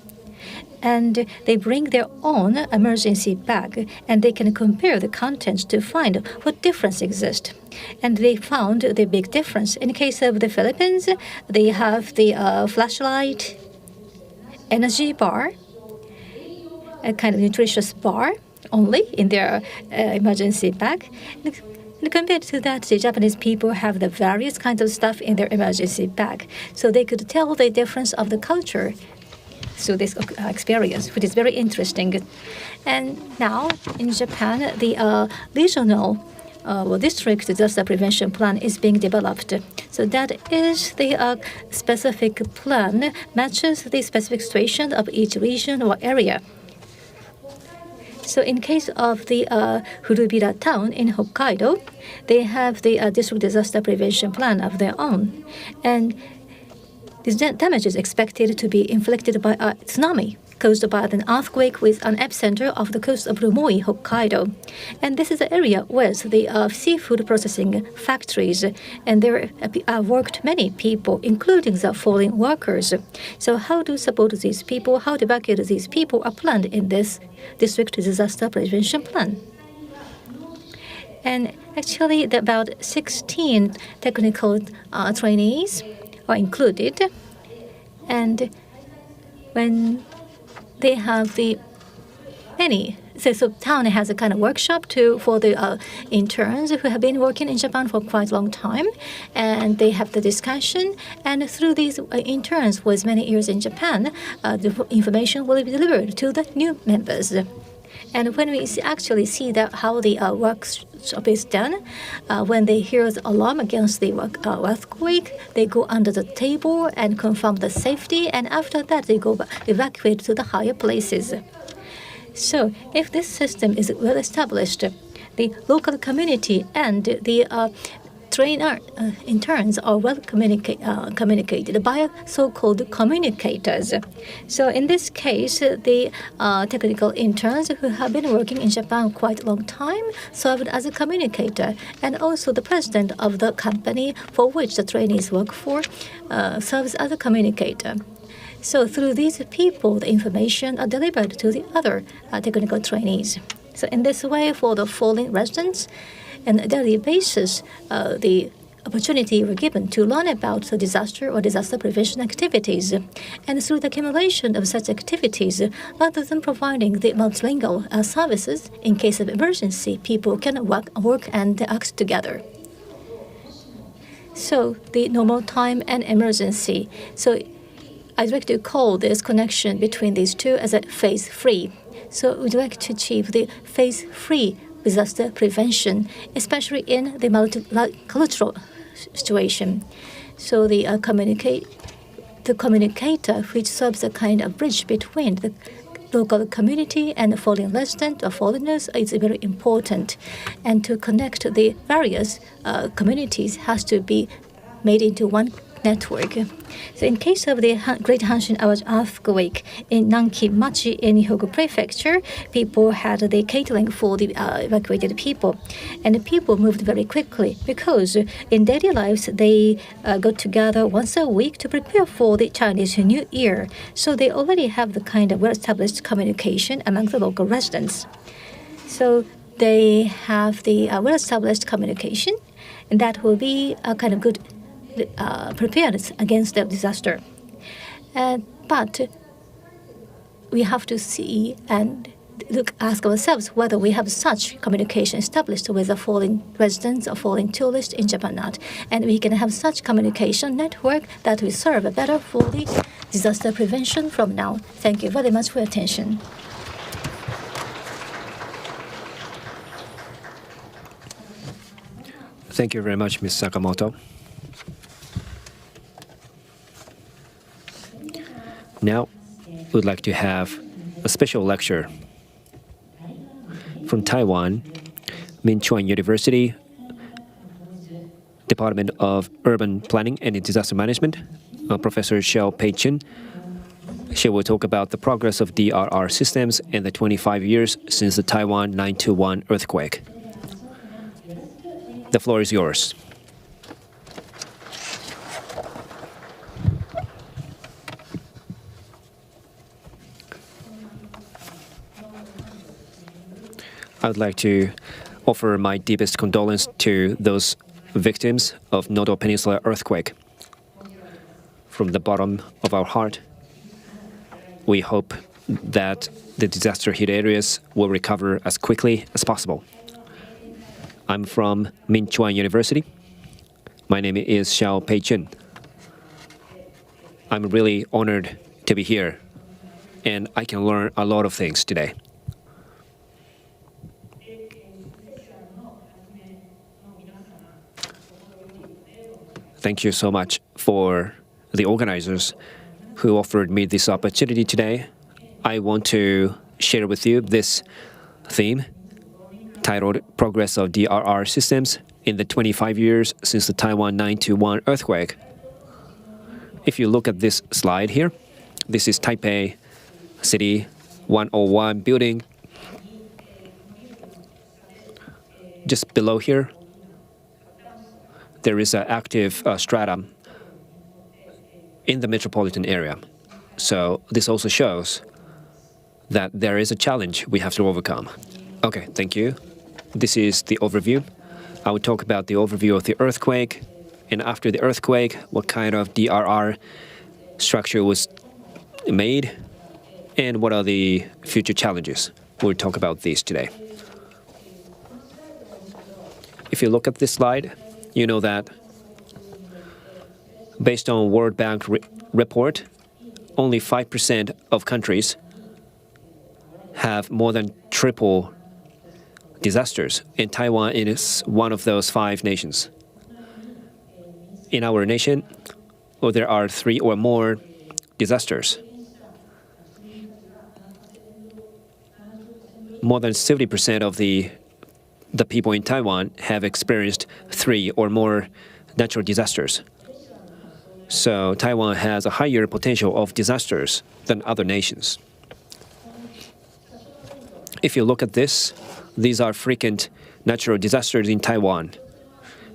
And they bring their own emergency bag, and they can compare the contents to find what difference exists. And they found the big difference. In the case of the Philippines, they have the flashlight, energy bar, a kind of nutritious bar only in their emergency bag. And compared to that, the Japanese people have the various kinds of stuff in their emergency bag. So they could tell the difference of the culture through this experience, which is very interesting. And now in Japan, the regional district disaster prevention plan is being developed. So that is the specific plan, matches the specific situation of each region or area. So in case of the Furubira town in Hokkaido, they have the district disaster prevention plan of their own. And this damage is expected to be inflicted by a tsunami caused by an earthquake with an epicenter off the coast of Rumoi, Hokkaido. And this is the area where the seafood processing factories, and there worked many people, including the foreign workers. So how to support these people, how to evacuate these people are planned in this district disaster prevention plan. And actually, about 16 technical trainees are included. And when they have the many, so town has a kind of workshop for the interns who have been working in Japan for quite a long time, and they have the discussion. And through these interns with many years in Japan, the information will be delivered to the new members. And when we actually see that how the workshop is done, when they hear the alarm against the earthquake, they go under the table and confirm the safety, and after that they go evacuate to the higher places. So if this system is well established, the local community and the trainer interns are well communicated by so-called communicators. So in this case, the technical interns who have been working in Japan quite a long time served as a communicator, and also the president of the company for which the trainees work for serves as a communicator. So through these people, the information are delivered to the other technical trainees. So in this way, for the foreign residents, on a daily basis, the opportunity were given to learn about the disaster or disaster prevention activities. And through the accumulation of such activities, rather than providing the multilingual services, in case of emergency, people can work and act together. So the normal time and emergency. So I'd like to call this connection between these two as a phase-free. So we'd like to achieve the phase-free disaster prevention, especially in the multicultural situation. So the communicator, which serves a kind of bridge between the local community and the foreign resident or foreigners, is very important. And to connect the various communities has to be made into one network. So in case of the Great Hanshin earthquake in Nankin-machi in Hyogo Prefecture, people had the catering for the evacuated people. And the people moved very quickly because in daily lives they got together once a week to prepare for the Chinese New Year. So they already have the kind of well-established communication among the local residents. So they have the well-established communication, and that will be a kind of good preparedness against the disaster. But we have to see and ask ourselves whether we have such communication established with the foreign residents or foreign tourists in Japan or not. And we can have such communication network that will serve better for the disaster prevention from now. Thank you very much for your attention. Thank you very much, Ms. Sakamoto. Now, we'd like to have a special lecture from Taiwan, Min Chuan University, Department of Urban Planning and Disaster Management, Professor Xiao Pei-Chin. She will talk about the progress of DRR systems in the 25 years since the Taiwan 921 earthquake. The floor is yours. I would like to offer my deepest condolence to those victims of Noto Peninsula earthquake. From the bottom of our heart, we hope that the disaster-hit areas will recover as quickly as possible. I'm from Min Chuan University. My name is Xiao Pei-Chin. I'm really honored to be here, and I can learn a lot of things today. Thank you so much for the organizers who offered me this opportunity today. I want to share with you this theme titled Progress of DRR Systems in the 25 years since the Taiwan 921 earthquake. If you look at this slide here, this is Taipei City 101 building. Just below here, there is an active stratum in the metropolitan area. So this also shows that there is a challenge we have to overcome. Okay, thank you. This is the overview. I will talk about the overview of the earthquake, and after the earthquake, what kind of DRR structure was made, and what are the future challenges. We'll talk about these today. If you look at this slide, you know that based on World Bank report, only 5% of countries have more than triple disasters, and Taiwan is one of those 5 nations. In our nation, there are 3 or more disasters. More than 70% of the people in Taiwan have experienced 3 or more natural disasters. So Taiwan has a higher potential of disasters than other nations. If you look at this, these are frequent natural disasters in Taiwan.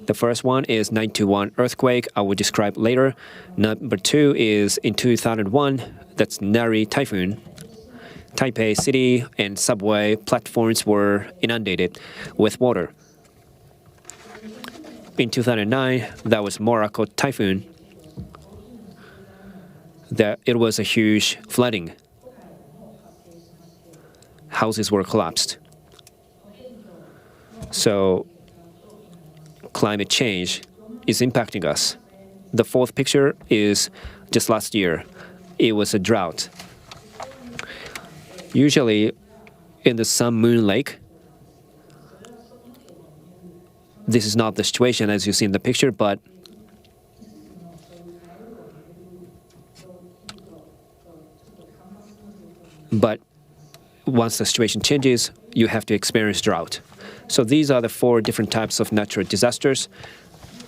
The first one is 921 earthquake, I will describe later. Number 2 is in 2001, that's Nari typhoon. Taipei City and subway platforms were inundated with water. In 2009, that was Morocco typhoon. It was a huge flooding. Houses were collapsed. So climate change is impacting us. The 4th picture is just last year. It was a drought. Usually in the Sun Moon Lake, this is not the situation as you see in the picture, but once the situation changes, you have to experience drought. So these are the 4 different types of natural disasters,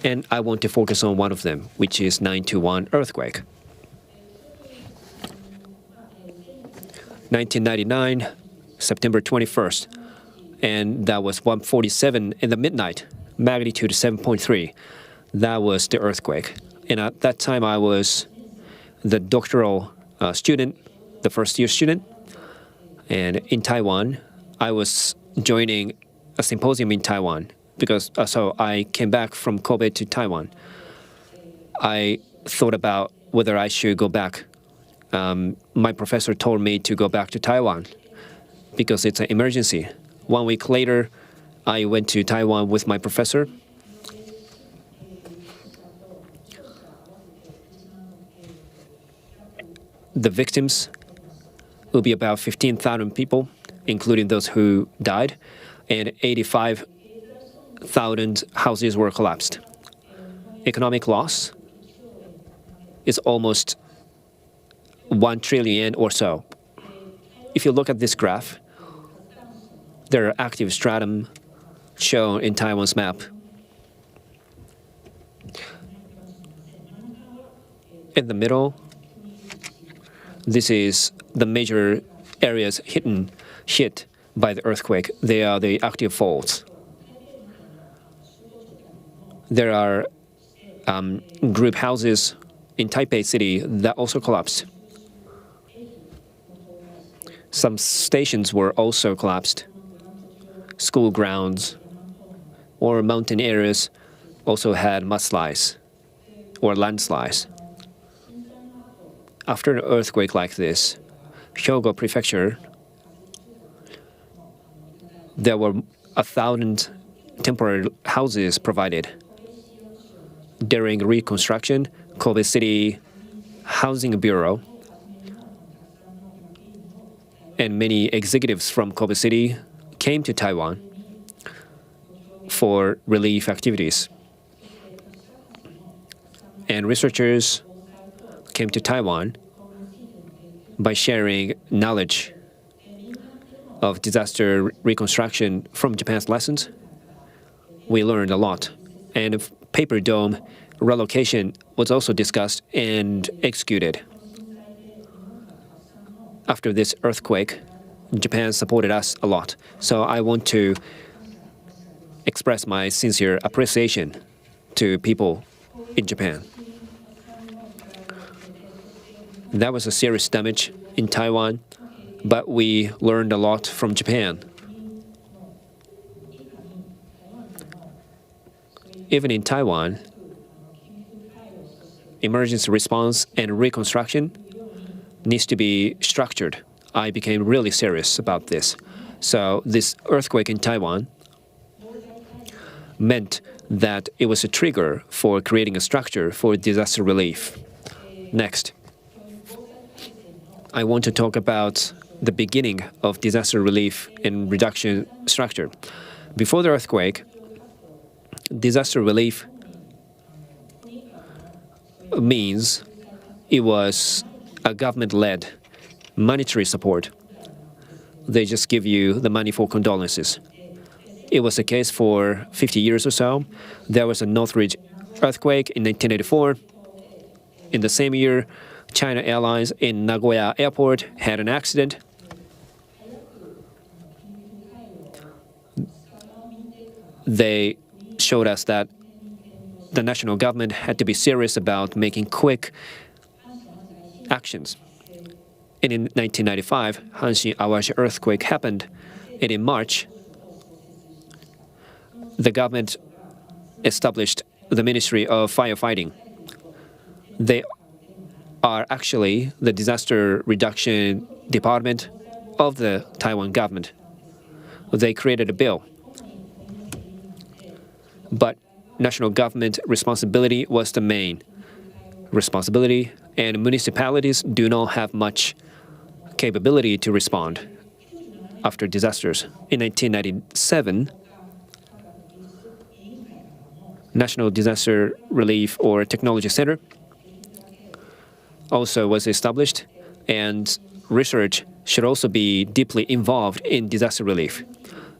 and I want to focus on one of them, which is 921 earthquake. 1999, September 21st, and that was 1:47 in the midnight, magnitude 7.3. That was the earthquake. And at that time, I was the doctoral student, the first-year student. And in Taiwan, I was joining a symposium in Taiwan because so I came back from Kobe to Taiwan. I thought about whether I should go back. My professor told me to go back to Taiwan because it's an emergency. 1 week later, I went to Taiwan with my professor. The victims will be about 15,000 people, including those who died, and 85,000 houses were collapsed. Economic loss is almost 1 trillion or so. If you look at this graph, there are active stratum shown in Taiwan's map. In the middle, this is the major areas hit by the earthquake. They are the active faults. There are group houses in Taipei City that also collapsed. Some stations were also collapsed. School grounds or mountain areas also had mudslides or landslides. After an earthquake like this, Hyogo Prefecture, there were 1,000 temporary houses provided. During reconstruction, Kobe City Housing Bureau and many executives from Kobe City came to Taiwan for relief activities. And researchers came to Taiwan by sharing knowledge of disaster reconstruction from Japan's lessons. We learned a lot. And paper dome relocation was also discussed and executed. after this earthquake, Japan supported us a lot. So I want to express my sincere appreciation to people in Japan. That was a serious damage in Taiwan, but we learned a lot from Japan. Even in Taiwan, emergency response and reconstruction needs to be structured. I became really serious about this. So this earthquake in Taiwan meant that it was a trigger for creating a structure for disaster relief. Next, I want to talk about the beginning of disaster relief and reduction structure. Before the earthquake, disaster relief means it was a government-led monetary support. They just give you the money for condolences. It was the case for 50 years or so. There was a Northridge earthquake in 1984. In the same year, China Airlines in Nagoya Airport had an accident. They showed us that the national government had to be serious about making quick actions. And in 1995, Hanshin Awashi earthquake happened, and in March, the government established the Ministry of Firefighting. They are actually the disaster reduction department of the Taiwan government. They created a bill, but national government responsibility was the main responsibility, and municipalities do not have much capability to respond after disasters. In 1997, National Disaster Relief or Technology Center also was established, and research should also be deeply involved in disaster relief.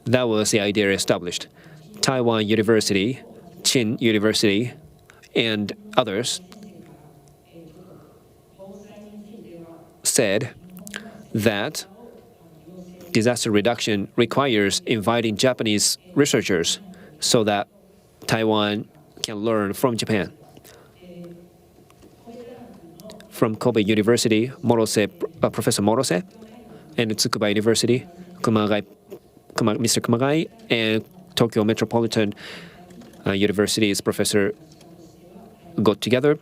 That was the idea established. Taiwan University, Chin University, and others said that disaster reduction requires inviting Japanese researchers so that Taiwan can learn from Japan. From Kobe University, Professor Morose, and Tsukuba University, Mr. Kumagai, and Tokyo Metropolitan University's professor got together,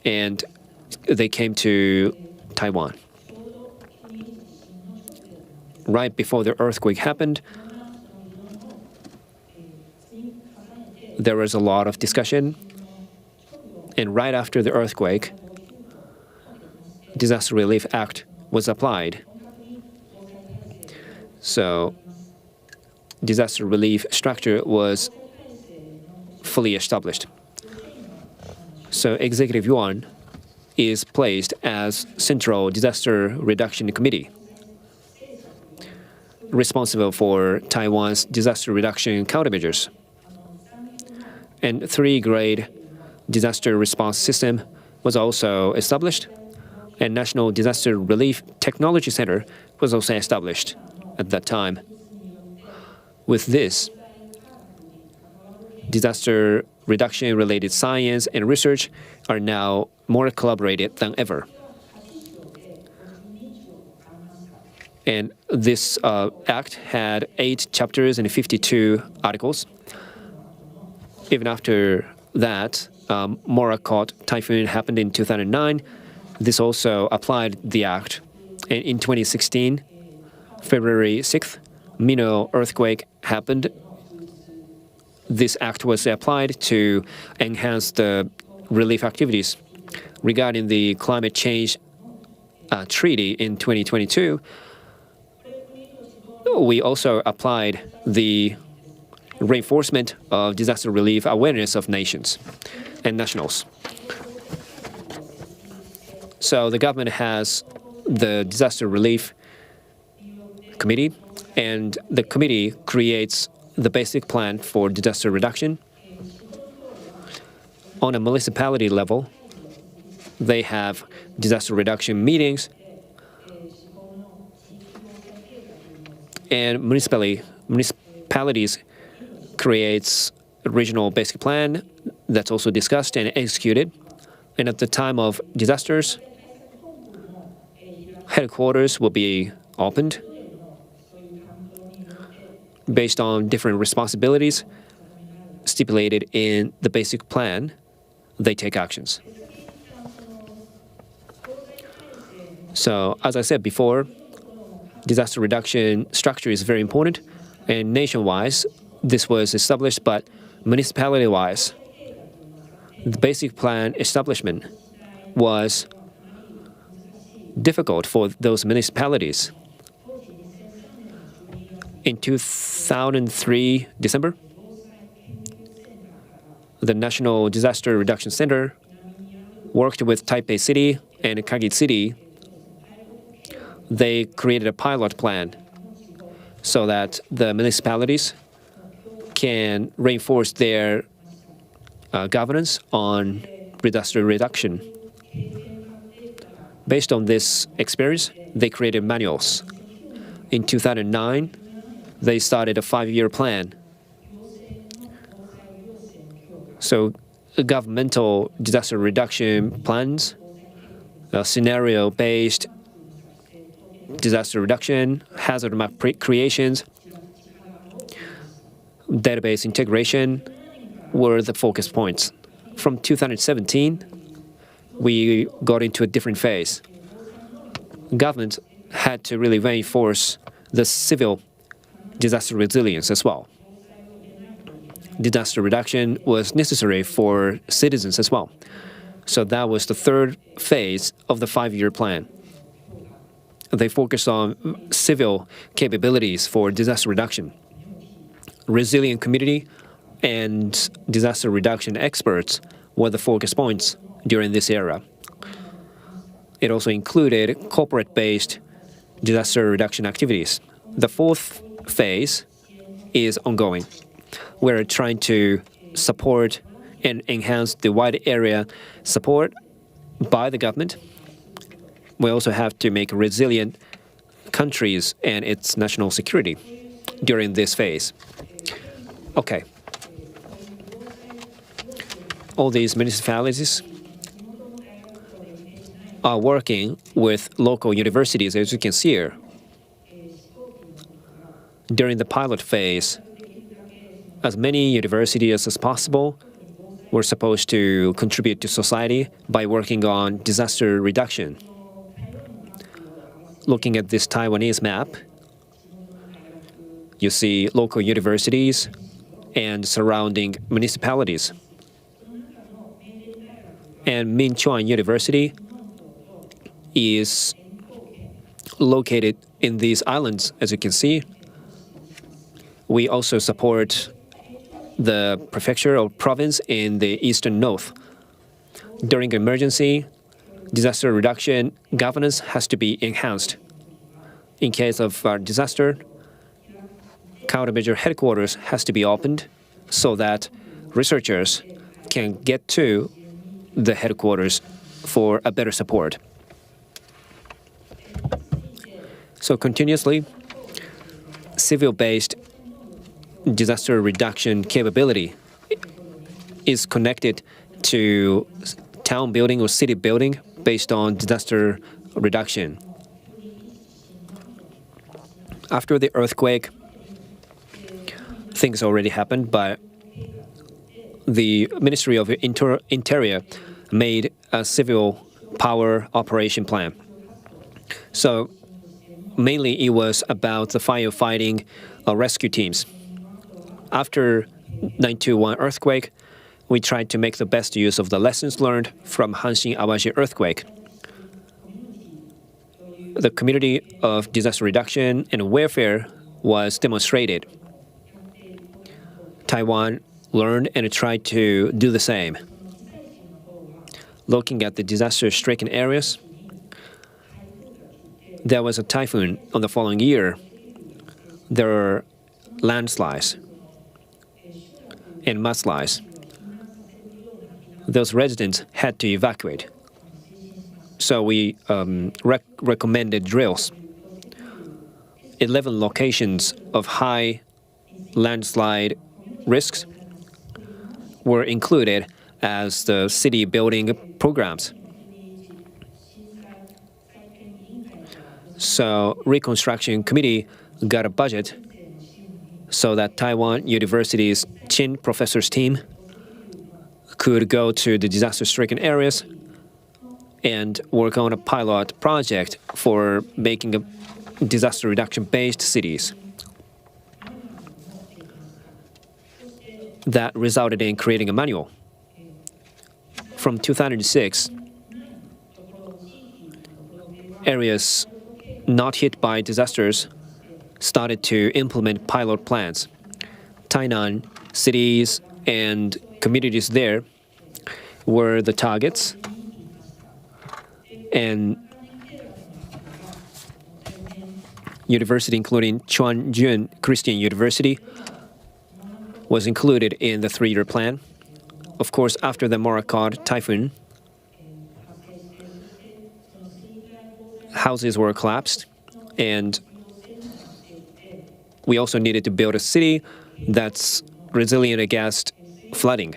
and they came to Taiwan. Right before the earthquake happened, there was a lot of discussion, and right after the earthquake, Disaster Relief Act was applied. So disaster relief structure was fully established. So Executive Yuan is placed as Central Disaster Reduction Committee, responsible for Taiwan's disaster reduction countermeasures. And 3-grade disaster response system was also established, and National Disaster Relief Technology Center was also established at that time. With this, disaster reduction-related science and research are now more collaborated than ever. And this act had 8 chapters and 52 articles. Even after that, Morakot typhoon happened in 2009. This also applied the act. And in 2016, February 6th, Mino earthquake happened. This act was applied to enhance the relief activities. Regarding the climate change treaty in 2022, we also applied the reinforcement of disaster relief awareness of nations and nationals. So the government has the Disaster Relief Committee, and the committee creates the basic plan for disaster reduction. On a municipality level, they have disaster reduction meetings, and municipalities creates a regional basic plan that's also discussed and executed. And at the time of disasters, headquarters will be opened based on different responsibilities stipulated in the basic plan. They take actions. So, as I said before, disaster reduction structure is very important, and nationwide, this was established, but municipality-wise, the basic plan establishment was difficult for those municipalities. In 2003, December, the National Disaster Reduction Center worked with Taipei City and Kagi City. They created a pilot plan so that the municipalities can reinforce their governance on disaster reduction. Based on this experience, they created manuals. In 2009, they started a 5-year plan. So governmental disaster reduction plans, scenario-based disaster reduction, hazard map creations, database integration were the focus points. From 2017, we got into a different phase. Government had to really reinforce the civil disaster resilience as well. Disaster reduction was necessary for citizens as well. So that was the third phase of the 5-year plan. They focused on civil capabilities for disaster reduction. Resilient community and disaster reduction experts were the focus points during this era. It also included corporate-based disaster reduction activities. The fourth phase is ongoing. We're trying to support and enhance the wide area support by the government. We also have to make resilient countries and its national security during this phase. Okay. All these municipalities are working with local universities, as you can see here. During the pilot phase, as many universities as possible were supposed to contribute to society by working on disaster reduction. Looking at this Taiwanese map, you see local universities and surrounding municipalities. And Minchuan University is located in these islands, as you can see. We also support the prefecture or province in the eastern north. During emergency, disaster reduction governance has to be enhanced. In case of disaster, countermeasure headquarters has to be opened so that researchers can get to the headquarters for a better support. So continuously, civil-based disaster reduction capability is connected to town building or city building based on disaster reduction. After the earthquake, things already happened, but the Ministry of Interior made a civil power operation plan. So mainly it was about the firefighting rescue teams. After 9/21 earthquake, we tried to make the best use of the lessons learned from Hanshin Awaji earthquake. The community of disaster reduction and welfare was demonstrated. Taiwan learned and tried to do the same. Looking at the disaster-stricken areas, there was a typhoon on the following year. There were landslides and mudslides. Those residents had to evacuate. So we recommended drills. 11 locations of high landslide risks were included as the city building programs. So Reconstruction Committee got a budget so that Taiwan University's Chin professors team could go to the disaster-stricken areas and work on a pilot project for making a disaster reduction-based cities. That resulted in creating a manual. From 2006, areas not hit by disasters started to implement pilot plans. Tainan, cities, and communities there were the targets, and university, including Chuanjun Christian University, was included in the 3-year plan. Of course, after the Morakot typhoon, houses were collapsed, and we also needed to build a city that's resilient against flooding.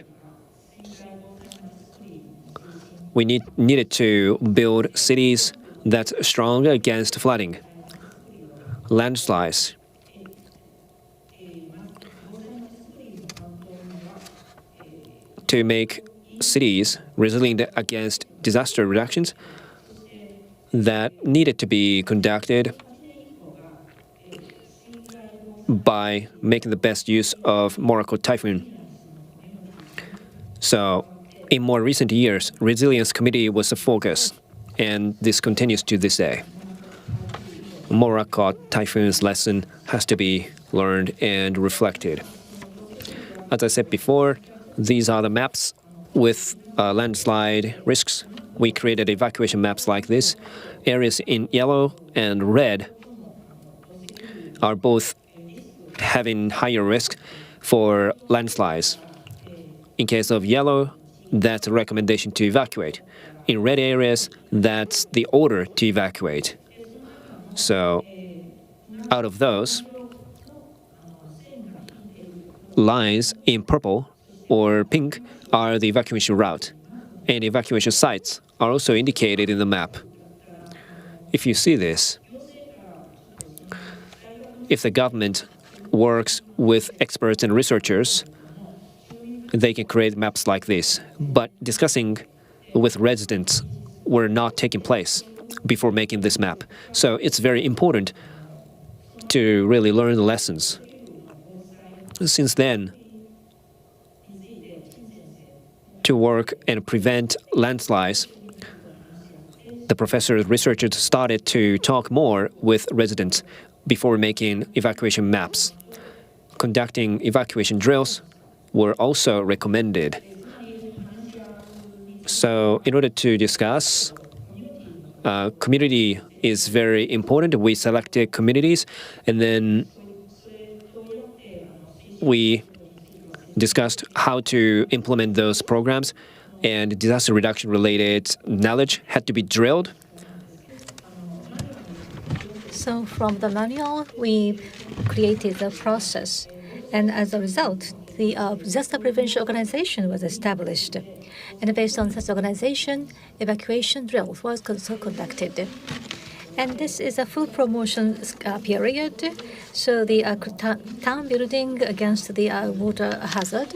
We needed to build cities that's strong against flooding, landslides. To make cities resilient against disaster reductions that needed to be conducted by making the best use of Morakot typhoon. So, in more recent years, Resilience Committee was a focus, and this continues to this day. Morakot typhoon's lesson has to be learned and reflected. As I said before, these are the maps with landslide risks. We created evacuation maps like this. Areas in yellow and red are both having higher risk for landslides. In case of yellow, that's a recommendation to evacuate. In red areas, that's the order to evacuate. So, out of those, lines in purple or pink are the evacuation route, and evacuation sites are also indicated in the map. If you see this, if the government works with experts and researchers, they can create maps like this. But discussing with residents were not taking place before making this map. So it's very important to really learn the lessons. Since then, to work and prevent landslides, the professors, researchers started to talk more with residents before making evacuation maps. Conducting evacuation drills were also recommended. So in order to discuss, community is very important. We selected communities, and then we discussed how to implement those programs, and disaster reduction related knowledge had to be drilled. So from the manual, we created the process, and as a result, the disaster prevention organization was established. And based on such organization, evacuation drills was also conducted. And this is a full promotion period. So the town building against the water hazard.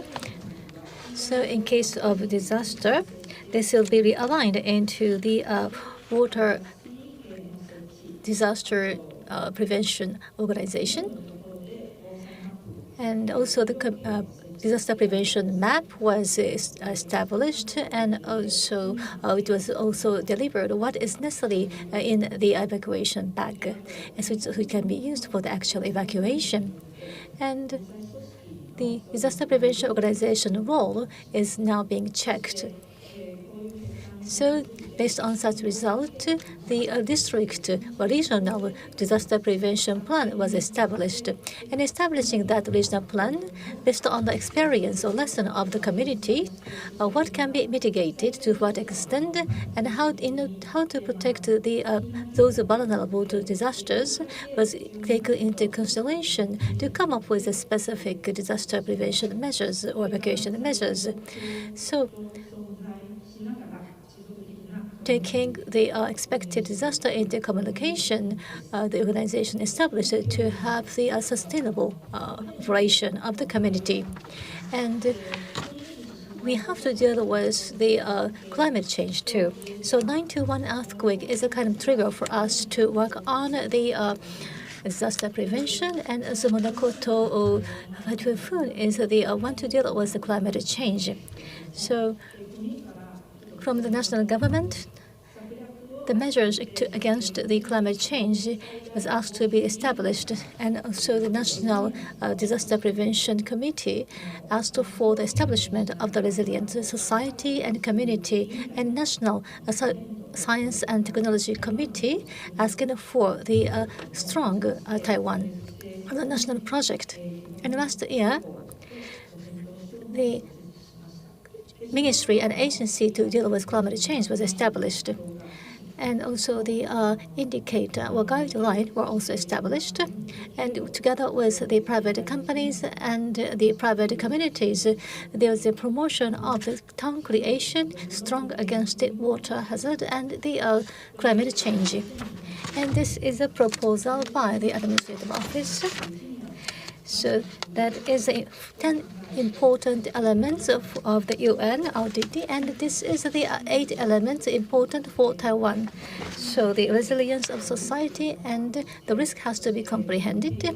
So in case of disaster, this will be realigned into the water disaster prevention organization. And also the disaster prevention map was established, and also it was also delivered what is necessary in the evacuation bag, and so it can be used for the actual evacuation. And the disaster prevention organization role is now being checked. So Based on such result, the district or regional disaster prevention plan was established. And establishing that regional plan, based on the experience or lesson of the community, what can be mitigated, to what extent, and how to protect those vulnerable to disasters was taken into consideration to come up with a specific disaster prevention measures or evacuation measures. So, taking the expected disaster into communication, the organization established to have the sustainable operation of the community. And we have to deal with the climate change too. So 9/11 earthquake is a kind of trigger for us to work on the disaster prevention, and Sumonakoto Typhoon is the one to deal with the climate change. So from the national government, the measures against the climate change was asked to be established, and also the National Disaster Prevention Committee asked for the establishment of the resilient society and community, and National Science and Technology Committee asking for the strong Taiwan, the national project. And last year, the ministry and agency to deal with climate change was established. And also the indicator or guideline were also established. And together with the private companies and the private communities, there was a promotion of the town creation, strong against the water hazard and the climate change. And this is a proposal by the administrative office. So that is 10 important elements of the UN RDD, and this is the 8 elements important for Taiwan. So the resilience of society and the risk has to be comprehended,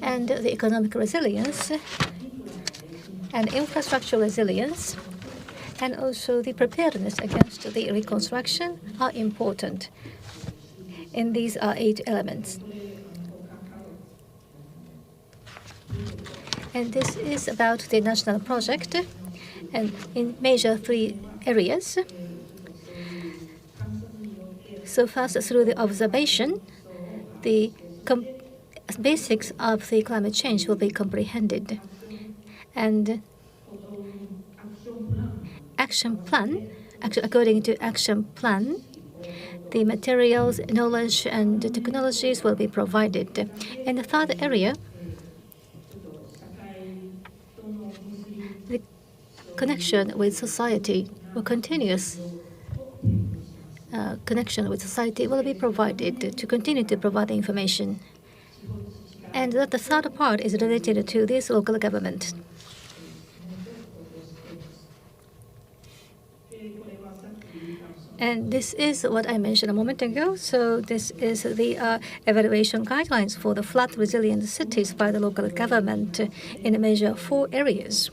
and the economic resilience and infrastructure resilience, and also the preparedness against the reconstruction are important. And these are 8 elements. And this is about the national project, and in major 3 areas. So first, through the observation, the basics of the climate change will be comprehended. And action plan, according to action plan, the materials, knowledge, and the technologies will be provided. In the third area, the connection with society or continuous connection with society will be provided to continue to provide the information. And that the third part is related to this local government. And this is what I mentioned a moment ago. So this is the evaluation guidelines for the flood resilient cities by the local government in a major 4 areas.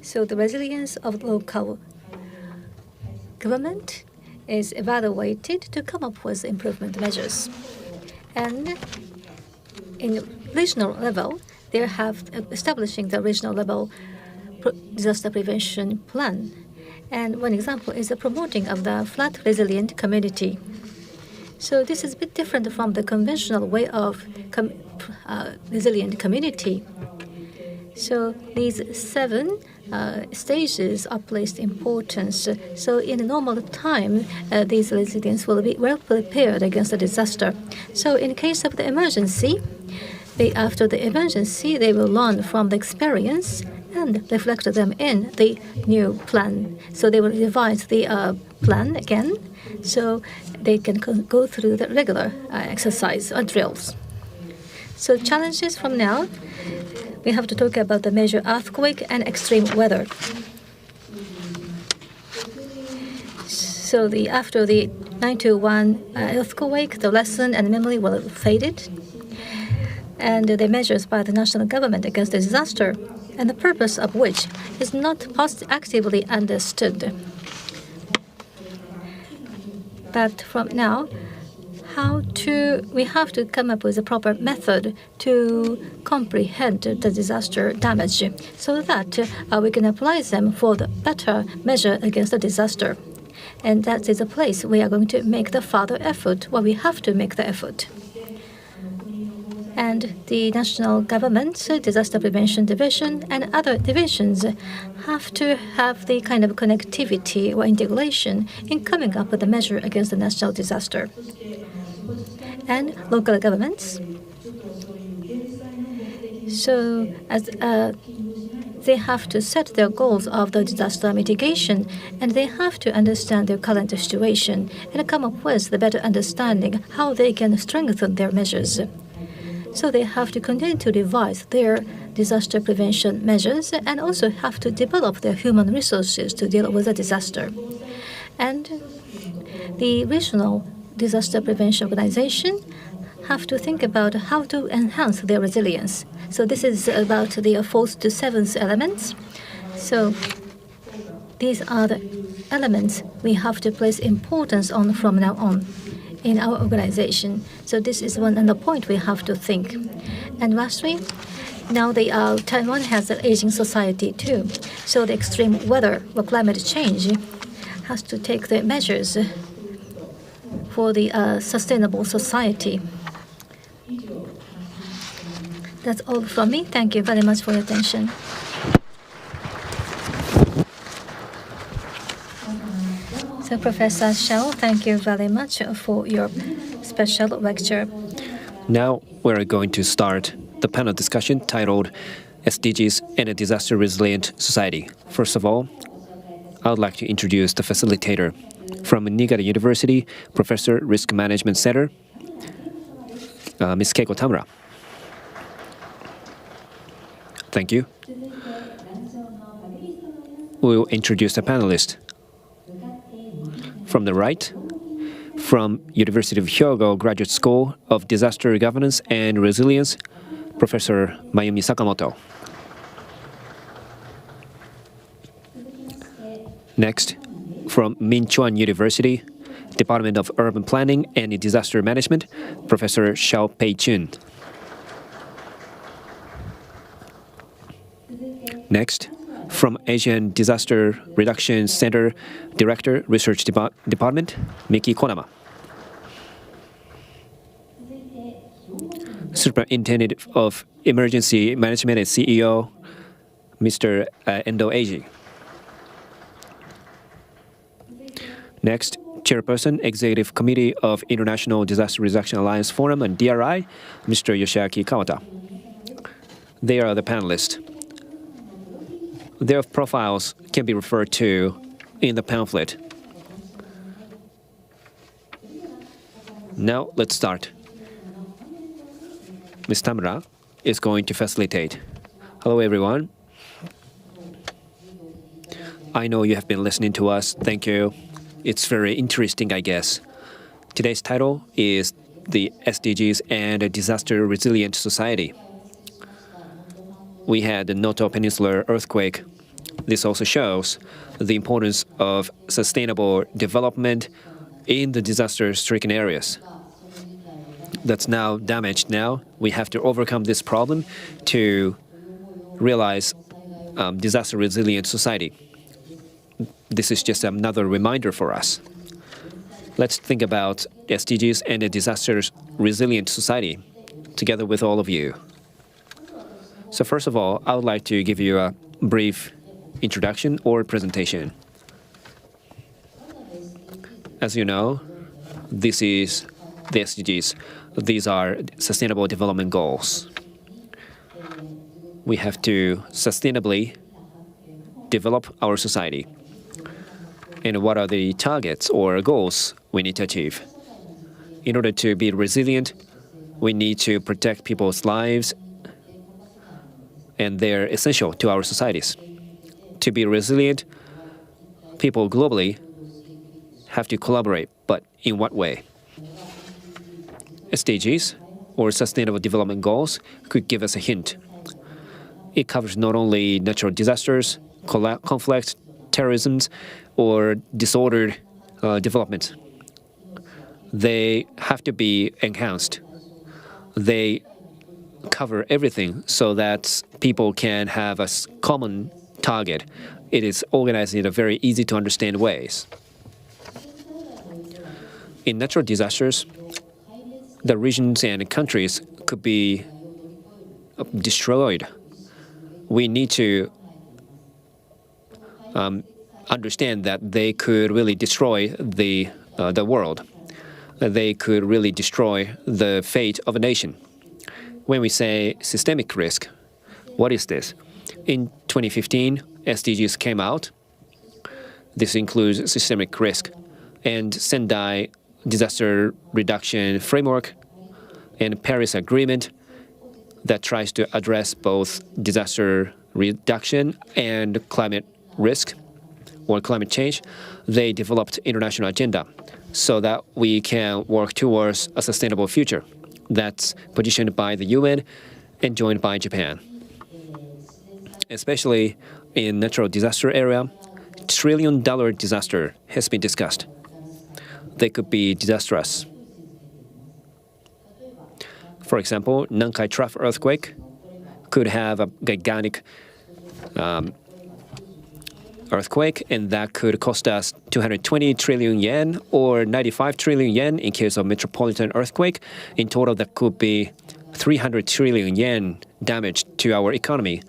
So the resilience of local government is evaluated to come up with improvement measures. And in regional level, they have establishing the regional level disaster prevention plan. And one example is the promoting of the flood resilient community. So this is a bit different from the conventional way of resilient community. So these 7 stages are placed importance. So in a normal time, these residents will be well prepared against a disaster. So in case of the emergency, after the emergency, they will learn from the experience and reflect them in the new plan. So they will revise the plan again, so they can go through the regular exercise or drills. So challenges from now, we have to talk about the major earthquake and extreme weather. So after the 9/11 earthquake, the lesson and memory will have faded, and the measures by the national government against the disaster, and the purpose of which is not actively understood. But from now, we have to come up with a proper method to comprehend the disaster damage so that we can apply them for the better measure against the disaster. And that is a place we are going to make the further effort, we have to make the effort. And the national government, disaster prevention division, and other divisions have to have the kind of connectivity or integration in coming up with a measure against the national disaster. And local governments. So as they have to set their goals of the disaster mitigation, and they have to understand their current situation and come up with the better understanding how they can strengthen their measures. So they have to continue to revise their disaster prevention measures and also have to develop their human resources to deal with a disaster. And the regional disaster prevention organization have to think about how to enhance their resilience. So this is about the fourth to seventh elements. So these are the elements we have to place importance on from now on in our organization. So this is one other point we have to think. And lastly, now Taiwan has an aging society too. So the extreme weather or climate change has to take the measures for the sustainable society. That's all from me. Thank you very much for your attention. So Professor Shao, thank you very much for your special lecture. Now we're going to start the panel discussion titled SDGs and a Disaster Resilient Society. First of all, I would like to introduce the facilitator from Niigata University, Professor Risk Management Center, Ms. Keiko Tamura. Thank you. We will introduce the panelists. From the right, from University of Hyogo Graduate School of Disaster Governance and Resilience, Professor Mayumi Sakamoto. Next, from Minchuan University, Department of Urban Planning and Disaster Management, Professor Xiao Pei-chun. Next, from Asian Disaster Reduction Center Director, Research Department, Miki Konama. Superintendent of Emergency Management and CEO, Mr. Endo Eiji. Next, Chairperson, Executive Committee of International Disaster Reduction Alliance Forum and DRI, Mr. Yoshiaki Kawata. They are the panelists. Their profiles can be referred to in the pamphlet. Now, let's start. Ms. Tamura is going to facilitate. Hello, everyone. I know you have been listening to us. Thank you. It's very interesting, I guess. Today's title is the SDGs and a Disaster Resilient Society. We had the Noto Peninsular earthquake. This also shows the importance of sustainable development in the disaster-stricken areas. That's now damaged now. We have to overcome this problem to realize disaster resilient society. This is just another reminder for us. Let's think about SDGs and a disaster resilient society together with all of you. So first of all, I would like to give you a brief introduction or presentation. As you know, this is the SDGs. These are Sustainable Development Goals. We have to sustainably develop our society. And what are the targets or goals we need to achieve? In order to be resilient, we need to protect people's lives, and they're essential to our societies. To be resilient, people globally have to collaborate, but in what way? SDGs, or Sustainable Development Goals, could give us a hint. It covers not only natural disasters, conflict, terrorism, or disordered development. they have to be enhanced. They cover everything so that people can have a common target. It is organized in a very easy to understand ways. In natural disasters, the regions and countries could be destroyed. We need to understand that they could really destroy the world. They could really destroy the fate of a nation. When we say systemic risk, what is this? In 2015, SDGs came out. This includes systemic risk and Sendai Disaster Reduction Framework and Paris Agreement that tries to address both disaster reduction and climate risk or climate change. They developed international agenda so that we can work towards a sustainable future. That's positioned by the UN and joined by Japan. Especially in natural disaster area, trillion-dollar disaster has been discussed. They could be disastrous. For example, Nankai Trough earthquake could have a gigantic earthquake, and that could cost us 220 trillion yen or 95 trillion yen in case of metropolitan earthquake. In total, that could be 300 trillion yen damage to our economy.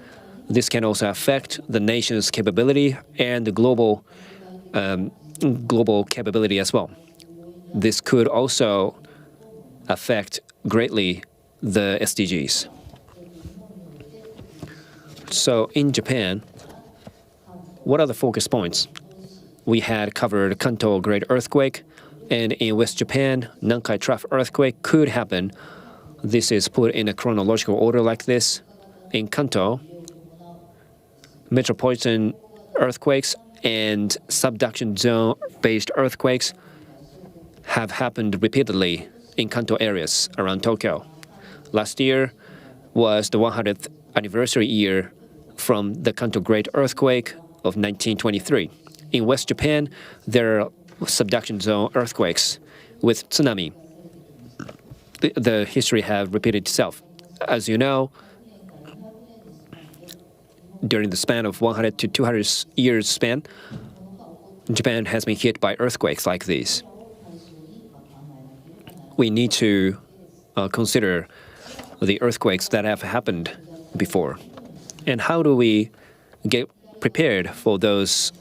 This can also affect the nation's capability and the global capability as well. This could also affect greatly the SDGs. So in Japan, what are the focus points? We had covered Kanto Great Earthquake, and in West Japan, Nankai Trough earthquake could happen. This is put in a chronological order like this. In Kanto, metropolitan earthquakes and subduction zone-based earthquakes have happened repeatedly in Kanto areas around Tokyo. Last year was the 100th anniversary year from the Kanto Great Earthquake of 1923. In West Japan, there are subduction zone earthquakes with tsunami. The history have repeated itself. As you know, during the span of 100 to 200 years span, Japan has been hit by earthquakes like these. We need to consider the earthquakes that have happened before. And how do we get prepared for those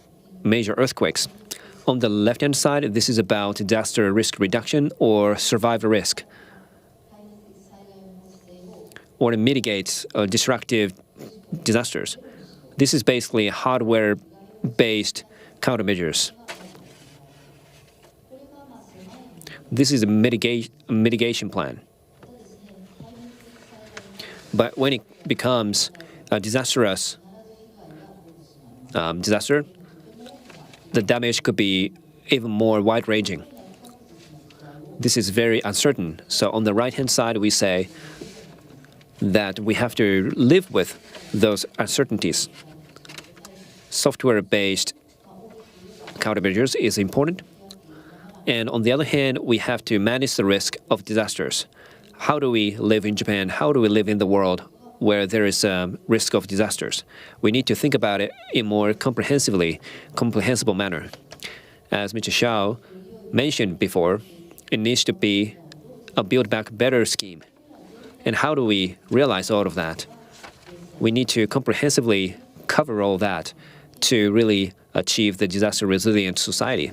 major earthquakes? On the left-hand side, this is about disaster risk reduction or survival risk, or to mitigate destructive disasters. This is basically hardware-based countermeasures. This is a mitigation plan. But when it becomes a disastrous disaster, the damage could be even more wide-ranging. This is very uncertain. So on the right-hand side, we say that we have to live with those uncertainties. Software-based countermeasures is important. And on the other hand, we have to manage the risk of disasters. How do we live in Japan? How do we live in the world where there is a risk of disasters? We need to think about it in more comprehensible manner. As Mr. Shao mentioned before, it needs to be a Build Back Better scheme. And how do we realize all of that? We need to comprehensively cover all that to really achieve the disaster-resilient society.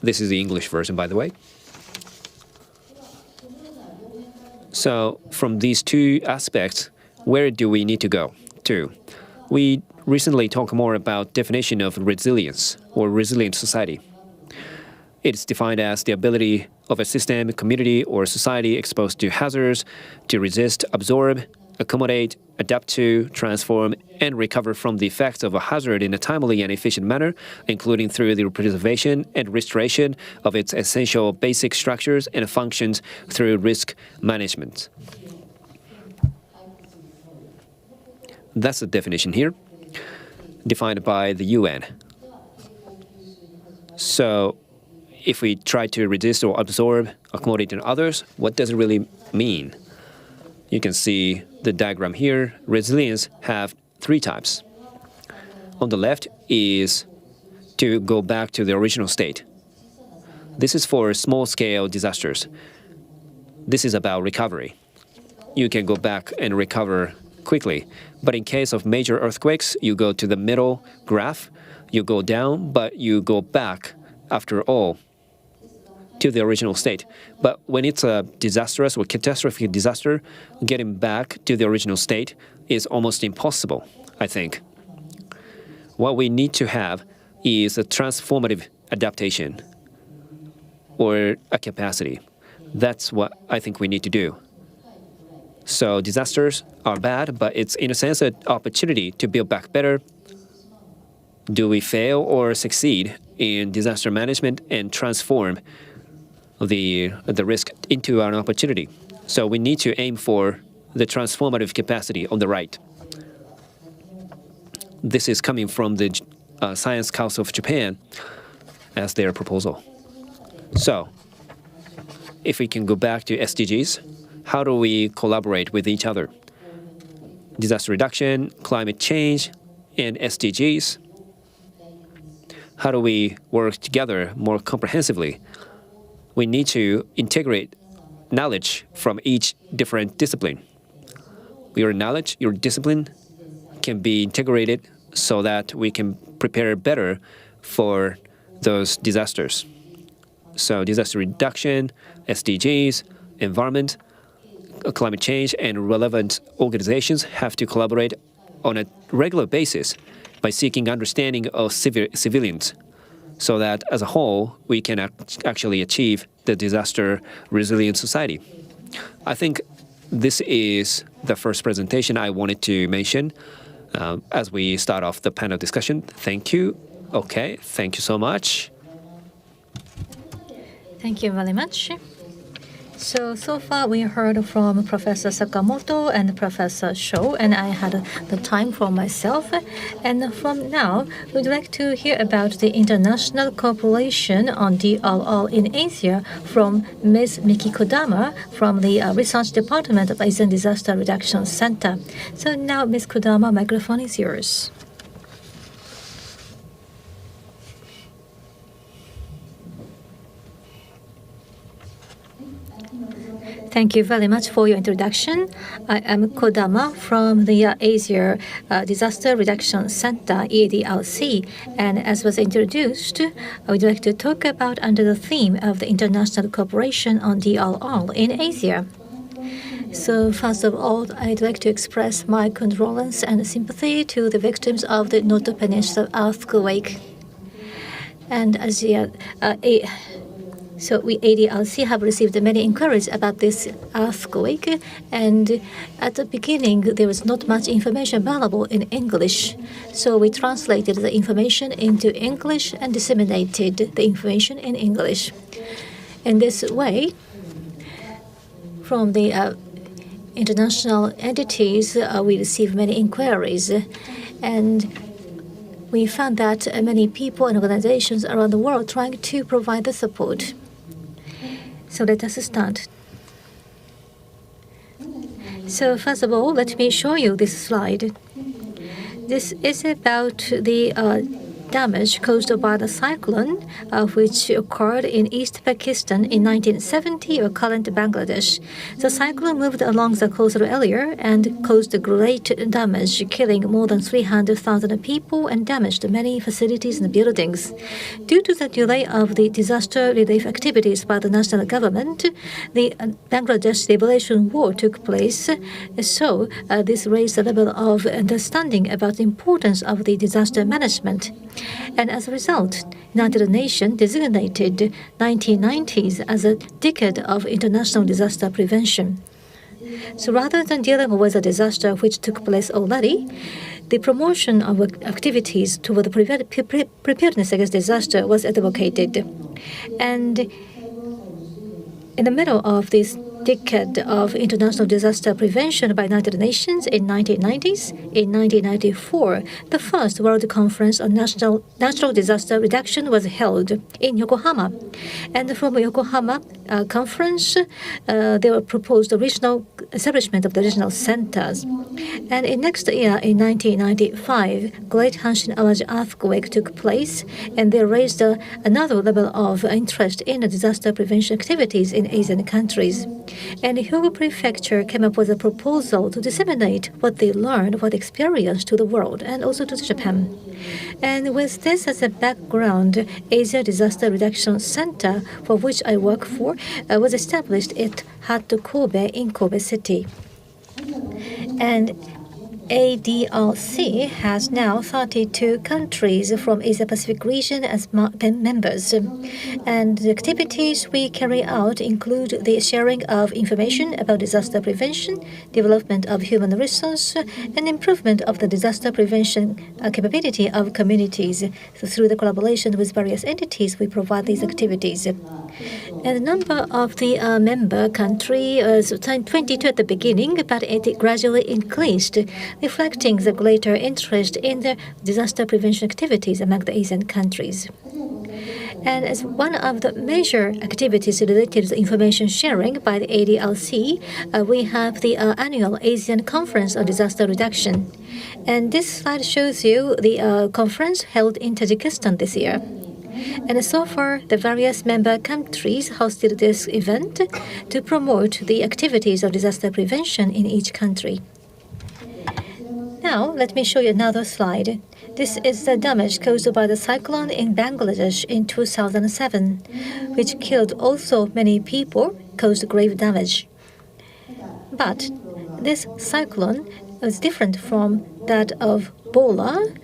This is the English version, by the way. So from these two aspects, where do we need to go to? We recently talked more about definition of resilience or resilient society. It's defined as the ability of a system, community, or society exposed to hazards to resist, absorb, accommodate, adapt to, transform, and recover from the effects of a hazard in a timely and efficient manner, including through the preservation and restoration of its essential basic structures and functions through risk management. That's the definition here, defined by the UN. So if we try to resist or absorb, accommodate in others, what does it really mean? You can see the diagram here. Resilience have 3 types. On the left is to go back to the original state. This is for small-scale disasters. This is about recovery. You can go back and recover quickly. But in case of major earthquakes, you go to the middle graph. You go down, but you go back after all to the original state. But when it's a disastrous or catastrophic disaster, getting back to the original state is almost impossible, I think. What we need to have is a transformative adaptation or a capacity. That's what I think we need to do. So disasters are bad, but it's in a sense an opportunity to build back better. Do we fail or succeed in disaster management and transform the risk into an opportunity? So we need to aim for the transformative capacity on the right. This is coming from the Science Council of Japan as their proposal. So if we can go back to SDGs, how do we collaborate with each other? Disaster reduction, climate change, and SDGs. How do we work together more comprehensively? We need to integrate knowledge from each different discipline. Your knowledge, your discipline can be integrated so that we can prepare better for those disasters. So disaster reduction, SDGs, environment, climate change, and relevant organizations have to collaborate on a regular basis by seeking understanding of civilians so that as a whole we can actually achieve the disaster resilient society. I think this is the first presentation I wanted to mention as we start off the panel discussion. Thank you. Okay, thank you so much. Thank you very much. So far we heard from Professor Sakamoto and Professor Sho, and I had the time for myself. And from now, we'd like to hear about the international cooperation on DRR in Asia from Ms. Miki Kodama from the Research Department of Asian Disaster Reduction Center. So now, Ms. Kodama, microphone is yours. Thank you very much for your introduction. I am Kodama from the Asia Disaster Reduction Center, EADRC, and as was introduced, I would like to talk about under the theme of the international cooperation on DRR in Asia. So first of all, I'd like to express my condolence and sympathy to the victims of the Noto Peninsula earthquake. And as so we ADRC have received many inquiries about this earthquake, and at the beginning there was not much information available in English. So we translated the information into English and disseminated the information in English. In this way, from the international entities, we received many inquiries, and we found that many people and organizations around the world trying to provide the support. So let us start. So first of all, let me show you this slide. This is about the damage caused by the cyclone, which occurred in East Pakistan in 1970 or current Bangladesh. The cyclone moved along the coastal area and caused great damage, killing more than 300,000 people and damaged many facilities and buildings. Due to the delay of the disaster relief activities by the national government, the Bangladesh Liberation War took place. So this raised the level of understanding about the importance of the disaster management. And as a result, United Nations designated 1990s as a decade of international disaster prevention. So rather than dealing with a disaster which took place already, the promotion of activities toward the preparedness against disaster was advocated. And in the middle of this decade of international disaster prevention by United Nations in 1990s. In 1994, the first World Conference on Natural Disaster Reduction was held in Yokohama. And from Yokohama conference, they were proposed the regional establishment of the regional centers. And in next year, in 1995, Great Hanshin Awaji earthquake took place, and they raised another level of interest in the disaster prevention activities in Asian countries. And Hyogo Prefecture came up with a proposal to disseminate what they learned, what experienced to the world and also to Japan. And with this as a background, Asia Disaster Reduction Center, for which I work for, was established at Hatto Kobe in Kobe City. And ADRC has now 32 countries from Asia Pacific region as members. And the activities we carry out include the sharing of information about disaster prevention, development of human resource, and improvement of the disaster prevention capability of communities. So through the collaboration with various entities, we provide these activities. And the number of the member country was 22 at the beginning, but it gradually increased, reflecting the greater interest in the disaster prevention activities among the Asian countries. And as one of the major activities related to information sharing by the ADRC, we have the annual Asian Conference on Disaster Reduction. And this slide shows you the conference held in Tajikistan this year. And so far, the various member countries hosted this event to promote the activities of disaster prevention in each country. Now, let me show you another slide. This is the damage caused by the cyclone in Bangladesh in 2007, which killed also many people, caused grave damage. But this cyclone was different from that of Bola,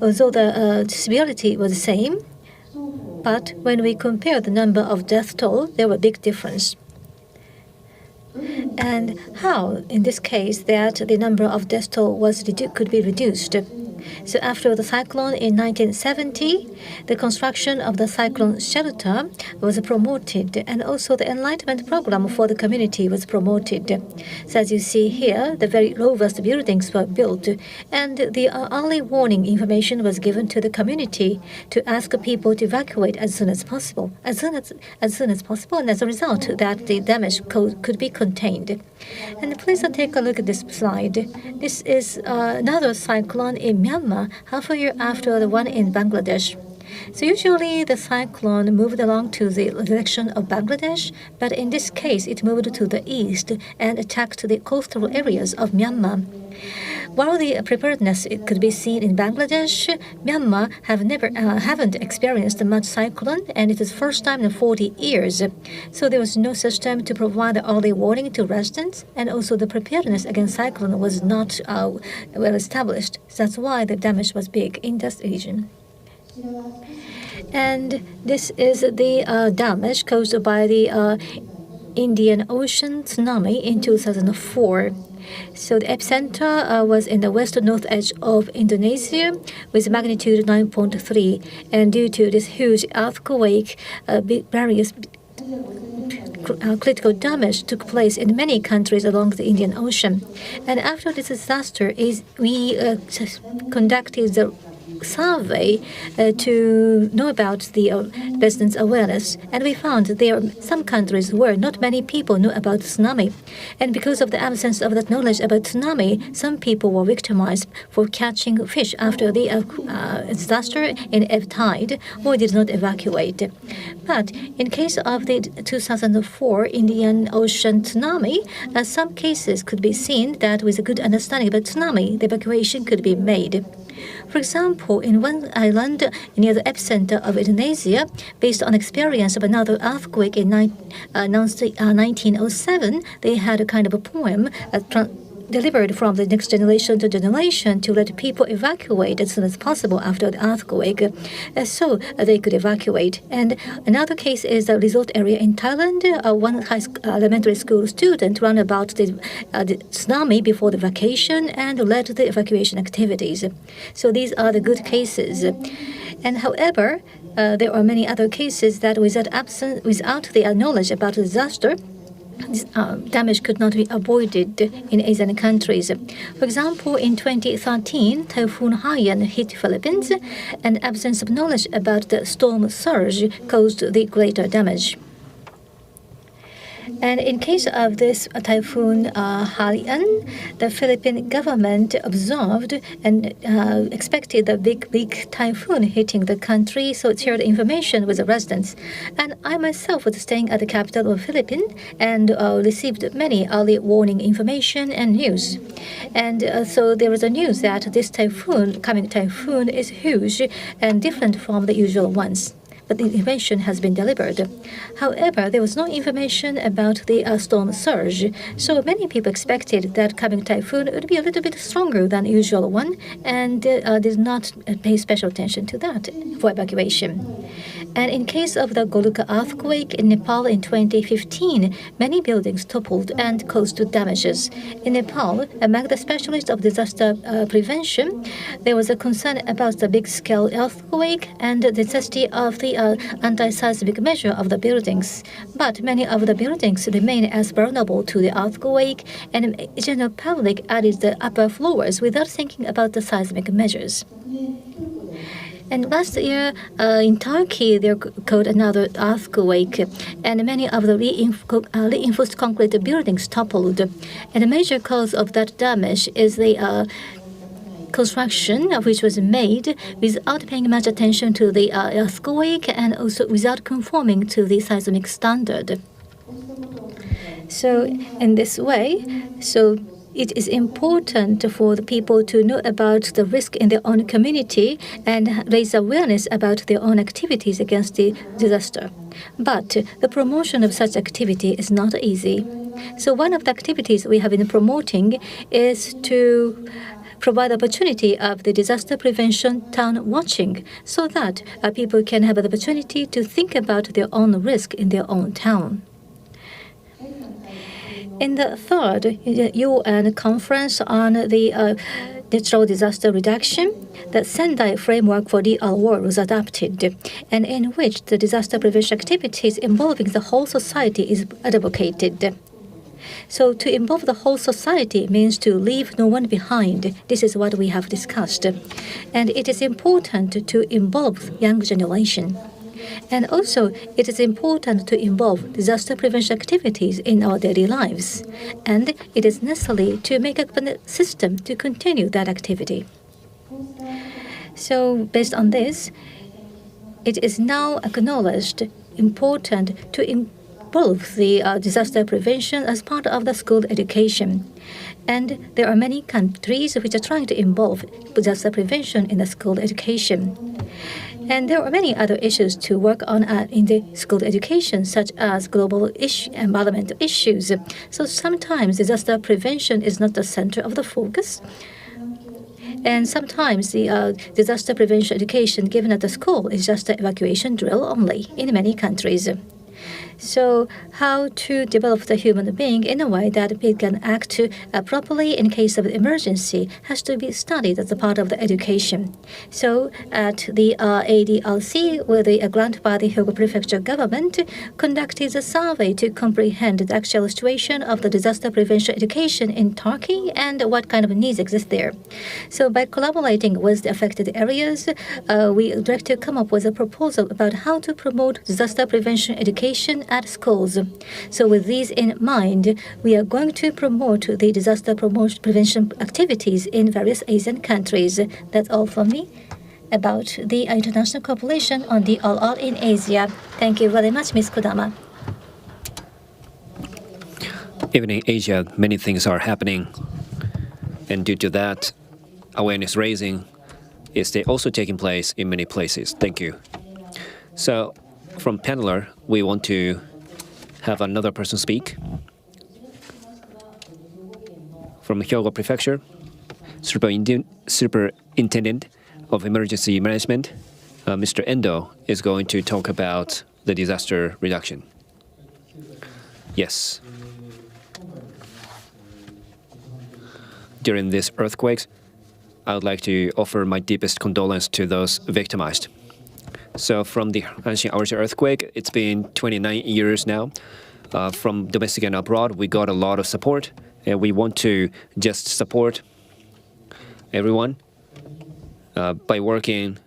although the severity was the same. But when we compare the number of death toll, there were big difference. And how, in this case, that the number of death toll could be reduced? So after the cyclone in 1970, the construction of the cyclone shelter was promoted, and also the enlightenment program for the community was promoted. So as you see here, the very robust buildings were built, and the early warning information was given to the community to ask people to evacuate as soon as possible, and as a result, that the damage could be contained. And please take a look at this slide. This is another cyclone in Myanmar, half a year after the one in Bangladesh. So usually the cyclone moved along to the direction of Bangladesh, but in this case it moved to the east and attacked the coastal areas of Myanmar. While the preparedness could be seen in Bangladesh, Myanmar haven't experienced much cyclone, and it is first time in 40 years. So there was no system to provide early warning to residents, and also the preparedness against cyclone was not well established. That's why the damage was big in this region. And this is the damage caused by the Indian Ocean tsunami in 2004. So the epicenter was in the west-north edge of Indonesia with magnitude 9.3. And due to this huge earthquake, various critical damage took place in many countries along the Indian Ocean. And after this disaster, we conducted the survey to know about the residents' awareness, and we found there are some countries where not many people knew about tsunami, and because of the absence of that knowledge about tsunami, some people were victimized for catching fish after the disaster in ebb tide or did not evacuate. But in case of the 2004 Indian Ocean tsunami, some cases could be seen that with a good understanding about tsunami, the evacuation could be made. For example, in one island near the epicenter of Indonesia, based on experience of another earthquake in 1907, they had a kind of a poem delivered from the next generation to generation to let people evacuate as soon as possible after the earthquake, so they could evacuate. And another case is the resort area in Thailand. One elementary school student ran about the tsunami before the vacation and led the evacuation activities. So these are the good cases. And however, there are many other cases that without the knowledge about the disaster, damage could not be avoided in Asian countries. For example, in 2013, Typhoon Haiyan hit Philippines, and absence of knowledge about the storm surge caused the greater damage. And in case of this Typhoon Haiyan, the Philippine government observed and expected a big typhoon hitting the country, so it shared information with the residents. And I myself was staying at the capital of Philippines and received many early warning information and news. And so there was a news that this coming typhoon is huge and different from the usual ones. But the information has been delivered. However, there was no information about the storm surge, so many people expected that coming typhoon would be a little bit stronger than the usual one, and did not pay special attention to that for evacuation. And in case of the Goluka earthquake in Nepal in 2015, many buildings toppled and caused damages. In Nepal, among the specialists of disaster prevention, there was a concern about the big-scale earthquake and the necessity of the anti-seismic measure of the buildings. But many of the buildings remain as vulnerable to the earthquake, and the general public added the upper floors without thinking about the seismic measures. And last year in Turkey, there occurred another earthquake, and many of the reinforced concrete buildings toppled. And the major cause of that damage is the construction which was made without paying much attention to the earthquake and also without conforming to the seismic standard. So in this way, it is important for the people to know about the risk in their own community and raise awareness about their own activities against the disaster. But the promotion of such activity is not easy. So one of the activities we have been promoting is to provide opportunity of the disaster prevention town watching, so that people can have the opportunity to think about their own risk in their own town. In the third UN conference on the natural disaster reduction, the Sendai framework for DRA was adopted, and in which the disaster prevention activities involving the whole society is advocated. So to involve the whole society means to leave no one behind. This is what we have discussed. And it is important to involve young generation. And also, it is important to involve disaster prevention activities in our daily lives. And it is necessary to make up a system to continue that activity. So, based on this, it is now acknowledged important to involve the disaster prevention as part of the school education. And there are many countries which are trying to involve disaster prevention in the school education. And there are many other issues to work on in the school education, such as global environmental issues. So sometimes disaster prevention is not the center of the focus. And sometimes the disaster prevention education given at the school is just an evacuation drill only in many countries. So how to develop the human being in a way that it can act properly in case of emergency has to be studied as a part of the education. So at the ADRC, with a grant by the Hyogo Prefecture government, conducted a survey to comprehend the actual situation of the disaster prevention education in Turkey and what kind of needs exist there. So by collaborating with the affected areas, we would like to come up with a proposal about how to promote disaster prevention education at schools. So with these in mind, we are going to promote the disaster prevention activities in various Asian countries. That's all from me about the international cooperation on DRR in Asia. Thank you very much, Ms. Kodama. Even in Asia, many things are happening. And due to that, awareness raising is also taking place in many places. Thank you. So from paneler, we want to have another person speak. From Hyogo Prefecture, Superintendent of Emergency Management, Mr. Endo is going to talk about the disaster reduction. Yes. During these earthquakes, I would like to offer my deepest condolence to those victimized. So from the Hanshin Awaji earthquake, it's been 29 years now. from domestic and abroad. We got a lot of support, and we want to just support everyone by working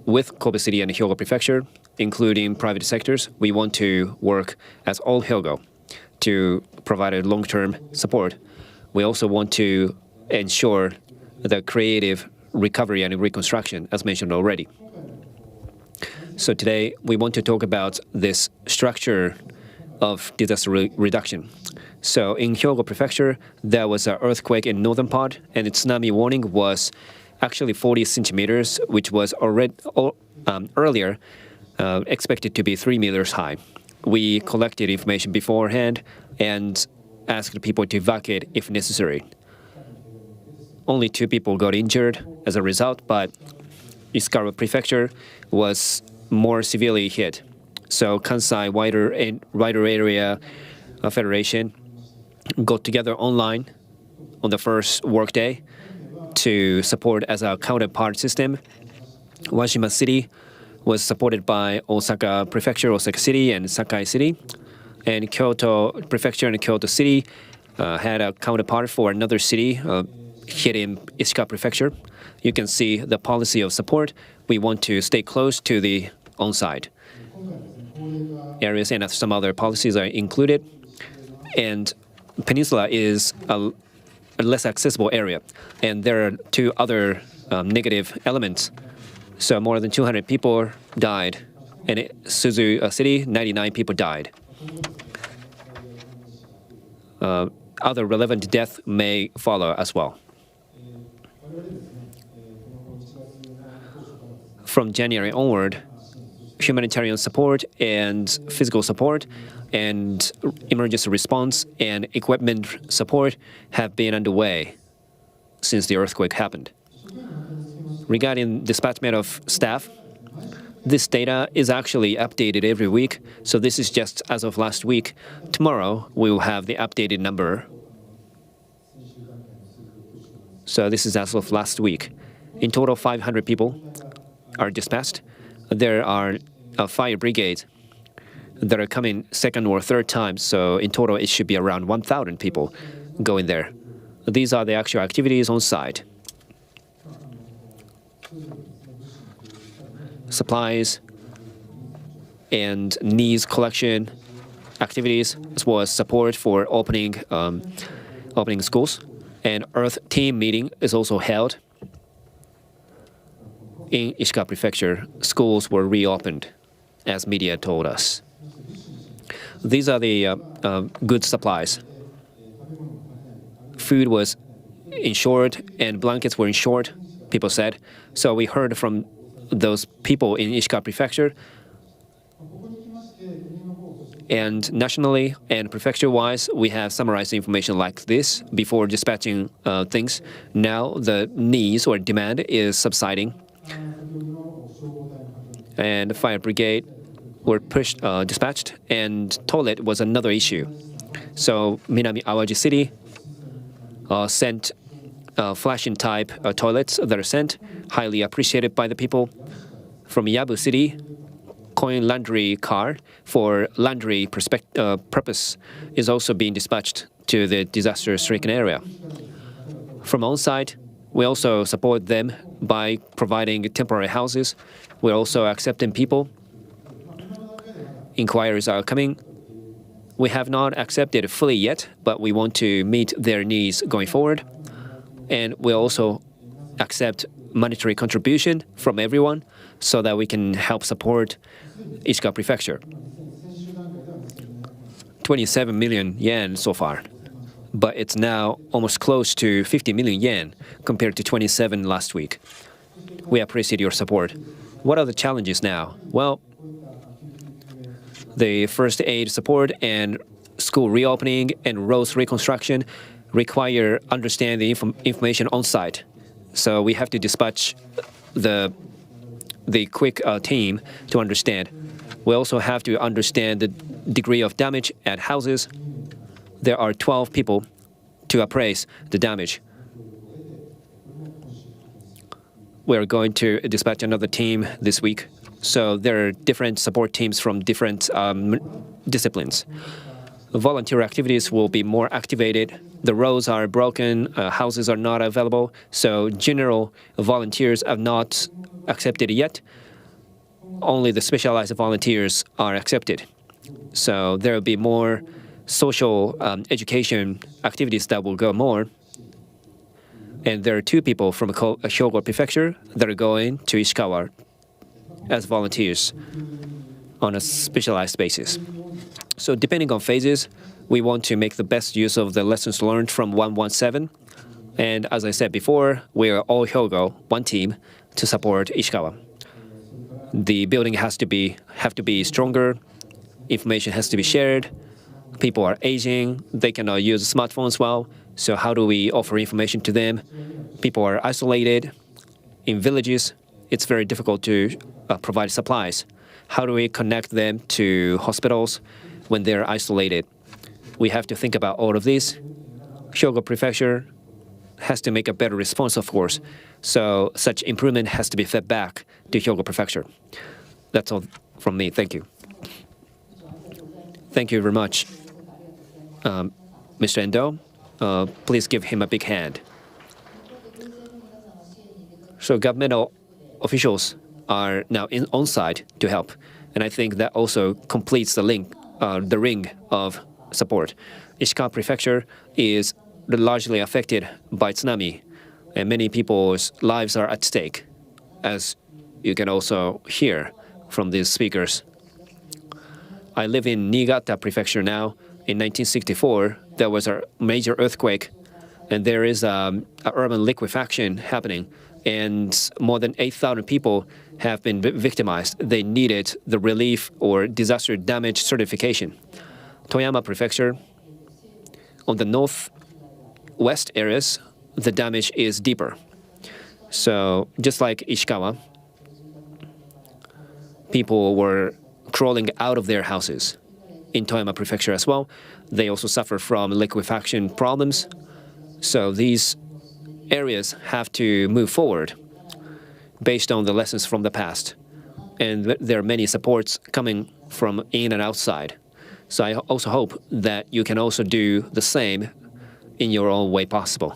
with Kobe City and Hyogo Prefecture, including private sectors. We want to work as all Hyogo to provide a long-term support. We also want to ensure the creative recovery and reconstruction, as mentioned already. So today, we want to talk about this structure of disaster reduction. So in Hyogo Prefecture, there was an earthquake in northern part, and its tsunami warning was actually 40 centimeters, which was already earlier expected to be 3 meters high. We collected information beforehand and asked people to evacuate if necessary. Only 2 people got injured as a result, but Ishikawa Prefecture was more severely hit. So Kansai Wider Area Federation got together online on the first workday to support as a counterpart system. Washima City was supported by Osaka Prefecture, Osaka City, and Sakai City. And Kyoto Prefecture and Kyoto City had a counterpart for another city hit in Ishikawa Prefecture. You can see the policy of support. We want to stay close to the on-site areas, and some other policies are included. And Peninsula is a less accessible area, and there are 2 other negative elements. So more than 200 people died, and Suzu City, 99 people died. Other relevant deaths may follow as well. From January onward, humanitarian support and physical support and emergency response and equipment support have been underway since the earthquake happened. Regarding dispatchment of staff, this data is actually updated every week, so this is just as of last week. Tomorrow, we will have the updated number. So this is as of last week. In total, 500 people are dispatched. There are fire brigades that are coming second or third time, so in total it should be around 1,000 people going there. These are the actual activities on site. Supplies and needs collection activities, as well as support for opening schools. And Earth team meeting is also held. In Ishikawa Prefecture, schools were reopened, as media told us. These are the good supplies. Food was in short, and blankets were in short, people said. So we heard from those people in Ishikawa Prefecture. And nationally and prefecture-wise, we have summarized information like this before dispatching things. Now the needs or demand is subsiding. And fire brigade were dispatched, and toilet was another issue. So Minami Awaji City sent flashing type toilets that are sent, highly appreciated by the people. From Yabu City, coin laundry car for laundry purpose is also being dispatched to the disaster-stricken area. From on-site, we also support them by providing temporary houses. We're also accepting people. Inquiries are coming. We have not accepted fully yet, but we want to meet their needs going forward. And we'll also accept monetary contribution from everyone so that we can help support Ishikawa Prefecture. 27 million yen so far, but it's now almost close to 50 million yen compared to 27 last week. We appreciate your support. What are the challenges now? Well, the first aid support and school reopening and roads reconstruction require understanding the information on site. So we have to dispatch the quick team to understand. We also have to understand the degree of damage at houses. There are 12 people to appraise the damage. We're going to dispatch another team this week. So there are different support teams from different disciplines. volunteer activities will be more activated. The roads are broken, houses are not available, so general volunteers are not accepted yet. Only the specialized volunteers are accepted. So there will be more social education activities that will go more. And there are 2 people from Hyogo Prefecture that are going to Ishikawa as volunteers on a specialized basis. So depending on phases, we want to make the best use of the lessons learned from 117. And as I said before, we are all Hyogo, one team, to support Ishikawa. The building have to be stronger. Information has to be shared. People are aging. They cannot use smartphones well. So how do we offer information to them? People are isolated. In villages, it's very difficult to provide supplies. How do we connect them to hospitals when they're isolated? We have to think about all of this. Hyogo Prefecture has to make a better response, of course. So such improvement has to be fed back to Hyogo Prefecture. That's all from me. Thank you. Thank you very much, Mr. Endo. Please give him a big hand. So governmental officials are now on site to help, and I think that also completes the ring of support. Ishikawa Prefecture is largely affected by tsunami, and many people's lives are at stake, as you can also hear from these speakers. I live in Niigata Prefecture now. In 1964, there was a major earthquake, and there is an urban liquefaction happening, and more than 8,000 people have been victimized. They needed the relief or disaster damage certification. Toyama Prefecture, on the northwest areas, the damage is deeper. So just like Ishikawa, people were crawling out of their houses. In Toyama Prefecture as well, they also suffer from liquefaction problems. So these areas have to move forward based on the lessons from the past. And there are many supports coming from in and outside. So I also hope that you can also do the same in your own way possible.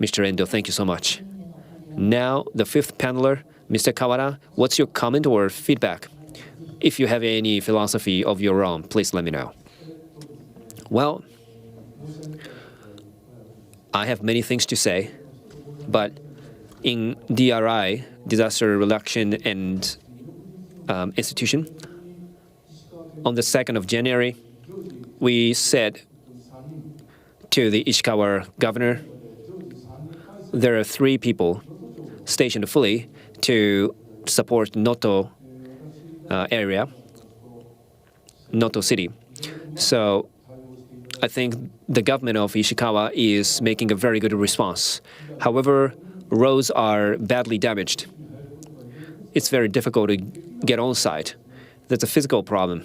Mr. Endo, thank you so much. Now, the 5th paneler, Mr. Kawada, what's your comment or feedback? If you have any philosophy of your own, please let me know. Well, I have many things to say, but in DRI, Disaster Reduction and Institution, on the 2nd of January, we said to the Ishikawa governor, there are 3 people stationed fully to support Noto area, Noto city. So I think the government of Ishikawa is making a very good response. However, roads are badly damaged. It's very difficult to get on site. That's a physical problem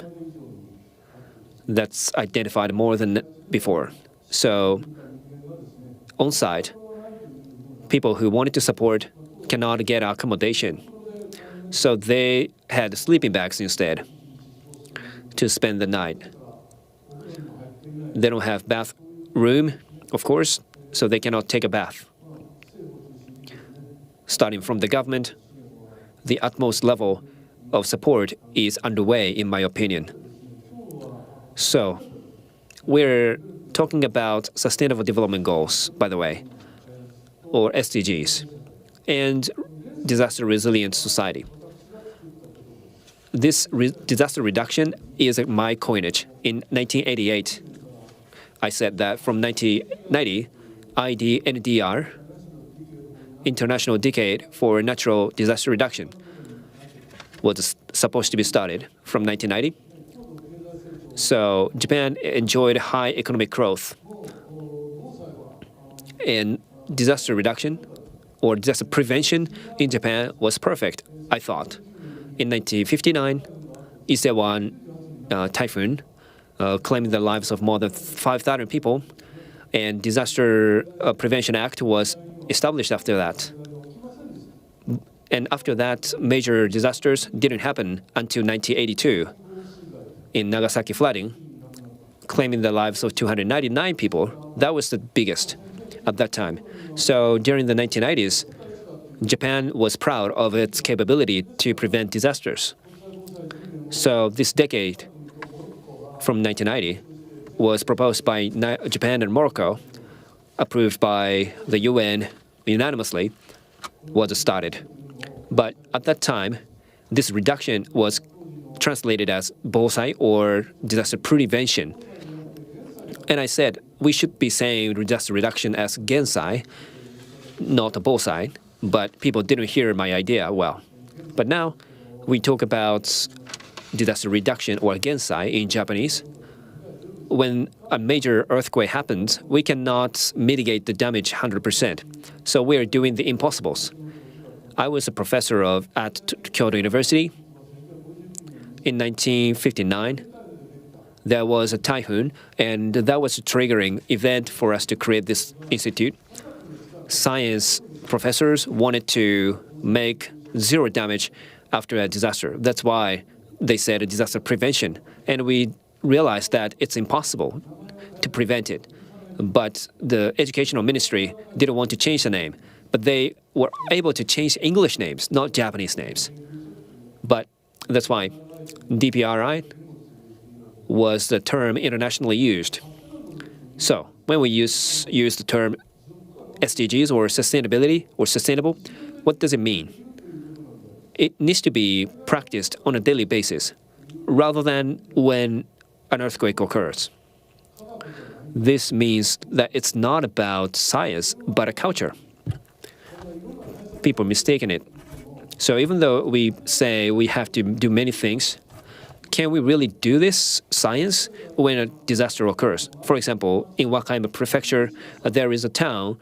that's identified more than before. So on site, people who wanted to support cannot get accommodation. So they had sleeping bags instead to spend the night. They don't have bathroom, of course, so they cannot take a bath. Starting from the government, the utmost level of support is underway, in my opinion. So we're talking about Sustainable Development Goals, by the way, or SDGs, and disaster resilient society. This disaster reduction is my coinage. In 1988, I said that from 1990, IDNDR, International Decade for Natural Disaster Reduction, was supposed to be started from 1990. So Japan enjoyed high economic growth. And disaster reduction or disaster prevention in Japan was perfect, I thought. In 1959, Ise-1 typhoon claimed the lives of more than 5,000 people, and Disaster Prevention Act was established after that. And after that, major disasters didn't happen until 1982 in Nagasaki flooding, claiming the lives of 299 people. That was the biggest at that time. So during the 1990s, Japan was proud of its capability to prevent disasters. So this decade, from 1990, was proposed by Japan and Morocco, approved by the UN unanimously, was started. But at that time, this reduction was translated as bosai or disaster prevention. And I said, we should be saying disaster reduction as gensai, not a bosai, but people didn't hear my idea well. But now we talk about disaster reduction or gensai in Japanese. When a major earthquake happens, we cannot mitigate the damage 100%. So we are doing the impossibles. I was a professor at Kyoto University. In 1959, there was a typhoon, and that was a triggering event for us to create this institute. Science professors wanted to make zero damage after a disaster. That's why they said disaster prevention. And we realized that it's impossible to prevent it. But the educational ministry didn't want to change the name. But they were able to change English names, not Japanese names. But that's why DRA was the term internationally used. So when we use the term SDGs or sustainability or sustainable, what does it mean? It needs to be practiced on a daily basis rather than when an earthquake occurs. This means that it's not about science, but a culture. People mistaken it. So even though we say we have to do many things, can we really do this science when a disaster occurs? For example, in Wakayama Prefecture, there is a town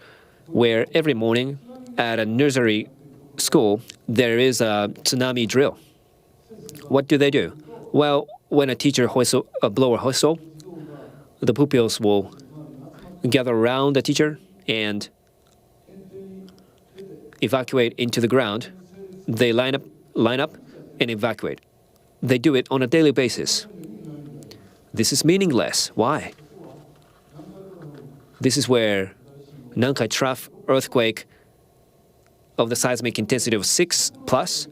where every morning at a nursery school, there is a tsunami drill. What do? Well, when a teacher blow a whistle, the pupils will gather around the teacher and evacuate into the ground. They line up and evacuate. They do it on a daily basis. This is meaningless. Why? This is where Nankai Trough earthquake of the seismic intensity of 6+,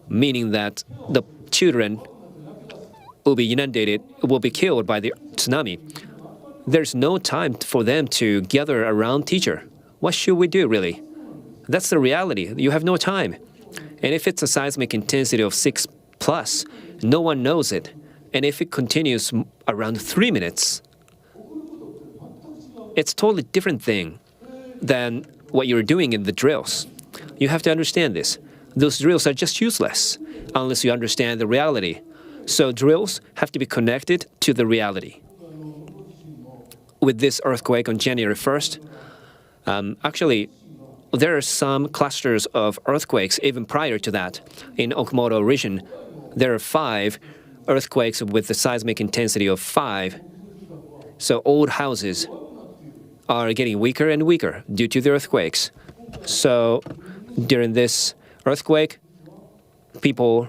meaning that the children will be inundated, will be killed by the tsunami. There's no time for them to gather around teacher. What should we do, really? That's the reality. You have no time. And if it's a seismic intensity of 6+, no one knows it. And if it continues around 3 minutes, it's a totally different thing than what you're doing in the drills. You have to understand this. Those drills are just useless unless you understand the reality. So drills have to be connected to the reality. With this earthquake on January 1st, actually, there are some clusters of earthquakes even prior to that. In Okumoto region, there are 5 earthquakes with the seismic intensity of 5. So old houses are getting weaker and weaker due to the earthquakes. So during this earthquake, people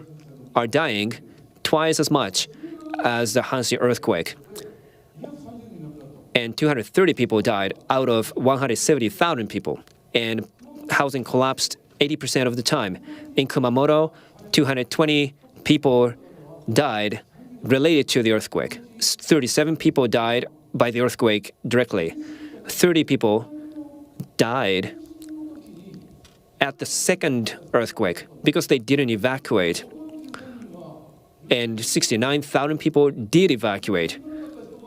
are dying twice as much as the Hanshi earthquake. And 230 people died out of 170,000 people. And housing collapsed 80% of the time. In Kumamoto, 220 people died related to the earthquake. 37 people died by the earthquake directly. 30 people died at the second earthquake because they didn't evacuate. And 69,000 people did evacuate.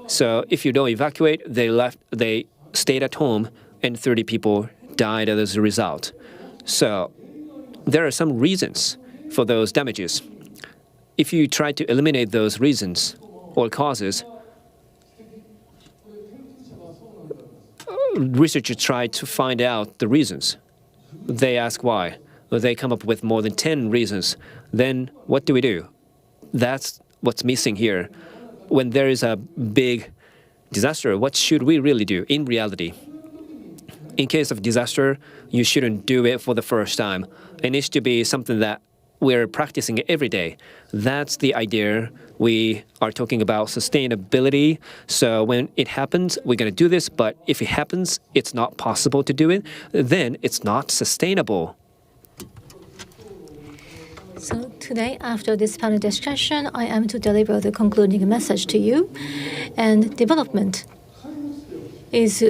So if you don't evacuate, they stayed at home, and 30 people died as a result. So there are some reasons for those damages. If you try to eliminate those reasons or causes, researchers try to find out the reasons. They ask why. They come up with more than 10 reasons. Then what do? That's what's missing here. When there is a big disaster, what should we really do in reality? In case of disaster, you shouldn't do it for the first time. It needs to be something that we're practicing it every day. That's the idea. We are talking about sustainability. So when it happens, we're going to do this. But if it happens, it's not possible to do it, then it's not sustainable. So today, after this panel discussion, I am to deliver the concluding message to you. And development is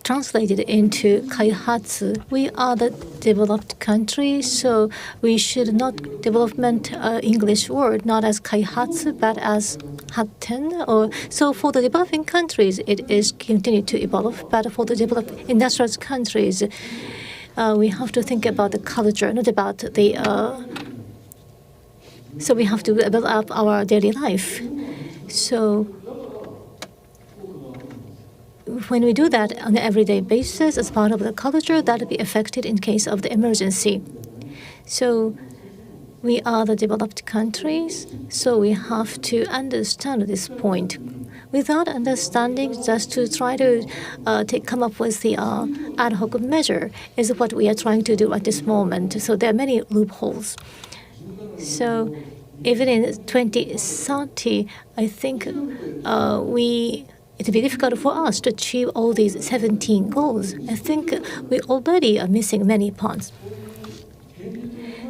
translated into kaihatsu. We are the developed country, so we should not development English word not as kaihatsu but as hatten. Or so for the developing countries, it is continue to evolve. But for the developed industrial countries, we have to think about the culture, not about the. So we have to build up our daily life. So when we do that on an everyday basis as part of the culture, that will be affected in case of the emergency. So we are the developed countries, so we have to understand this point. Without understanding, just to try to come up with the ad hoc measure is what we are trying to do at this moment. So there are many loopholes. So even in 2030, I think it'll be difficult for us to achieve all these 17 goals. I think we already are missing many parts.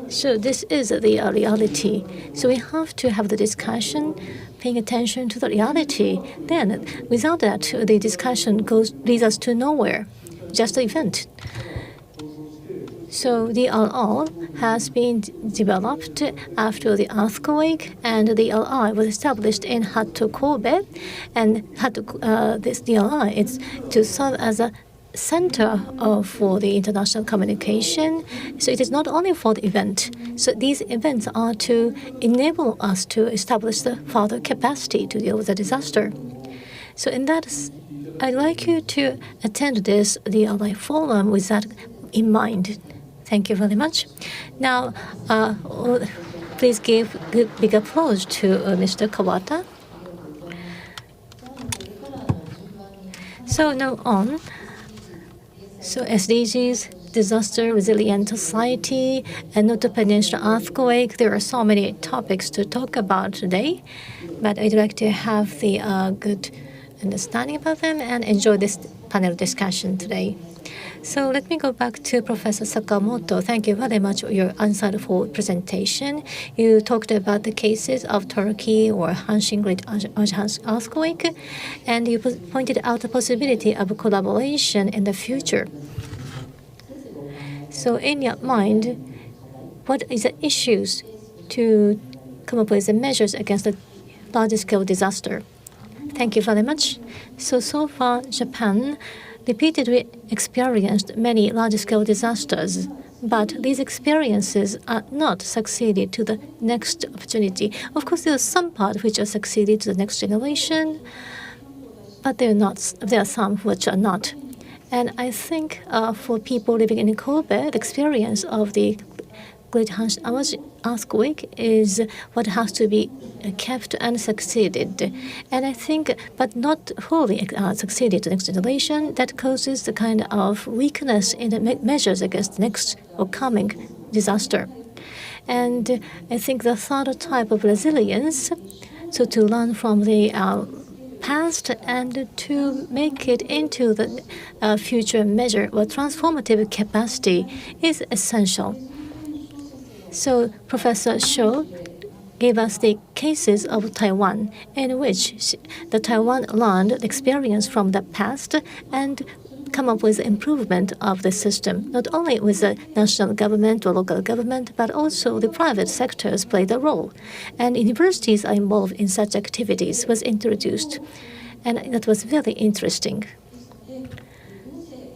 So this is the reality. So we have to have the discussion, paying attention to the reality. Then, without that, the discussion leads us to nowhere, just an event. So DRA has been developed after the earthquake, and the DRA was established in Hatto, Kobe. And this DRA is to serve as a center for the international communication. So it is not only for the event. So these events are to enable us to establish the further capacity to deal with the disaster. So in that, I'd like you to attend this DRA forum with that in mind. Thank you very much. Now, please give big applause to Mr. Kawata. So now on. So SDGs, disaster resilient society, and Noto Peninsula earthquake. There are so many topics to talk about today, but I'd like to have the good understanding about them and enjoy this panel discussion today. So let me go back to Professor Sakamoto. Thank you very much for your insightful presentation. You talked about the cases of Turkey or Hanshin Great earthquake, and you pointed out the possibility of collaboration in the future. So in your mind, what is the issues to come up with the measures against the large-scale disaster? Thank you very much. So far, Japan repeatedly experienced many large-scale disasters, but these experiences are not succeeded to the next opportunity. Of course, there are some parts which are succeeded to the next generation, but there are some which are not. And I think for people living in Kobe, the experience of the Great Hanshin earthquake is what has to be kept and succeeded. And I think, but not wholly succeeded to the next generation, that causes the kind of weakness in the measures against the next or coming disaster. And I think the third type of resilience, so to learn from the past and to make it into the future measure or transformative capacity is essential. So Professor Shou gave us the cases of Taiwan, in which the Taiwan learned the experience from the past and come up with improvement of the system. Not only with the national government or local government, but also the private sectors played a role. And universities are involved in such activities was introduced. And that was very interesting.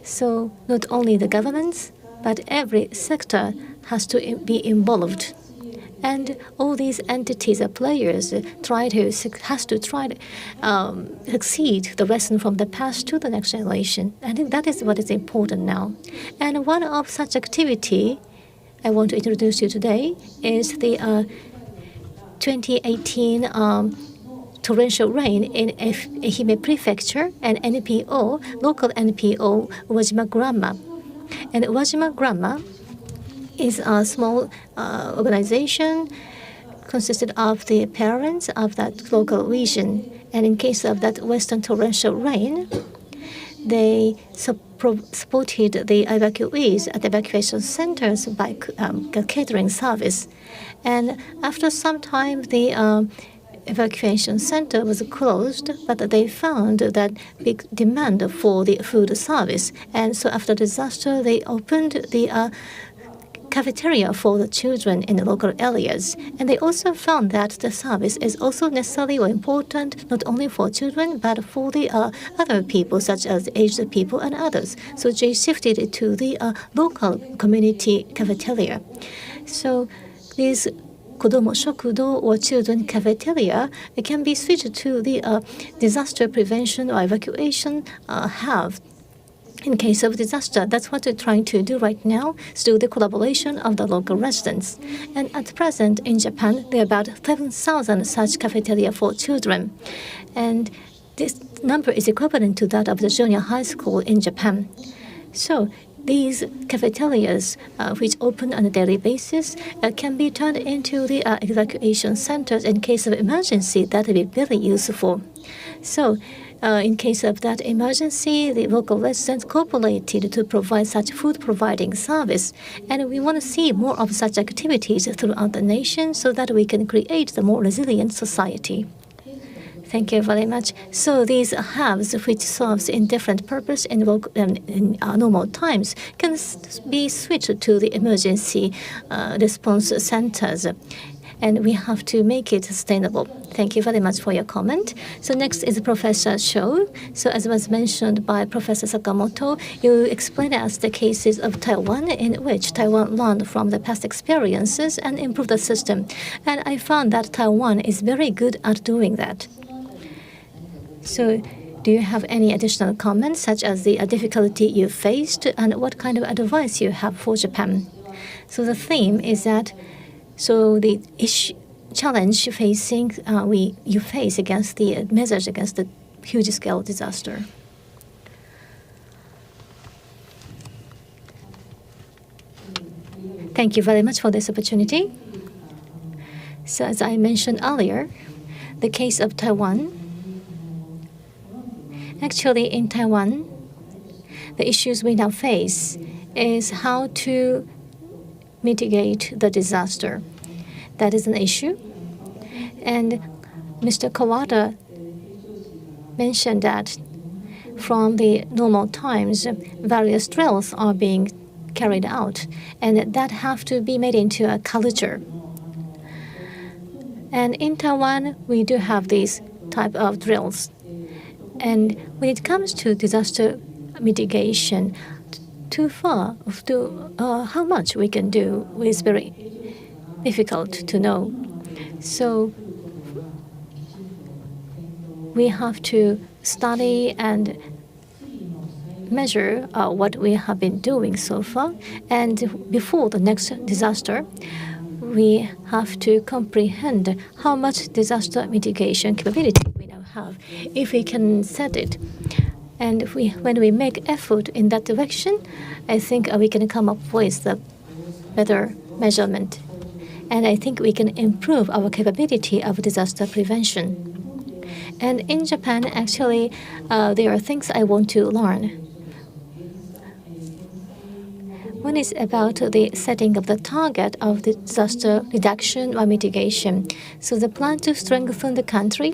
So not only the governments, but every sector has to be involved. And all these entities or players has to try to succeed the lesson from the past to the next generation. I think that is what is important now. And one of such activity I want to introduce you today is the 2018 torrential rain in Ehime Prefecture and NPO, local NPO, Uwajima Grammar. And Uwajima Grammar is a small organization consisted of the parents of that local region. And in case of that western torrential rain, they supported the evacuees at evacuation centers by catering service. And after some time, the evacuation center was closed, but they found that big demand for the food service. And so after disaster, they opened the cafeteria for the children in the local areas. And they also found that the service is also necessary or important not only for children but for the other people such as aged people and others. So they shifted it to the local community cafeteria. So these Kodomo Shokudo or children cafeteria, it can be switched to the disaster prevention or evacuation hub in case of disaster. That's what we're trying to do right now through the collaboration of the local residents. And at present in Japan, there are about 7,000 such cafeteria for children. And this number is equivalent to that of the junior high school in Japan. So these cafeterias, which open on a daily basis, can be turned into the evacuation centers in case of emergency. That would be very useful. So in case of that emergency, the local residents cooperated to provide such food providing service. And we want to see more of such activities throughout the nation so that we can create a more resilient society. Thank you very much. So these hubs, which serves in different purpose in normal times, can be switched to the emergency response centers. And we have to make it sustainable. Thank you very much for your comment. So next is Professor Shou. So as was mentioned by Professor Sakamoto, you explained us the cases of Taiwan in which Taiwan learned from the past experiences and improved the system. And I found that Taiwan is very good at doing that. So do you have any additional comments, such as the difficulty you faced and what kind of advice you have for Japan? So the theme is that the challenge facing you face against the measures against the huge scale disaster. Thank you very much for this opportunity. So as I mentioned earlier, the case of Taiwan. Actually, in Taiwan, the issues we now face is how to mitigate the disaster. That is an issue. And Mr. Kawada mentioned that from the normal times, various drills are being carried out, and that have to be made into a culture. And in Taiwan, we do have these type of drills. And when it comes to disaster mitigation, how much we can do is very difficult to know. So we have to study and measure what we have been doing so far. And before the next disaster, we have to comprehend how much disaster mitigation capability we now have. If we can set it, and when we make effort in that direction, I think we can come up with a better measurement. And I think we can improve our capability of disaster prevention. And in Japan, actually, there are things I want to learn. One is about the setting of the target of the disaster reduction or mitigation. So the plan to strengthen the country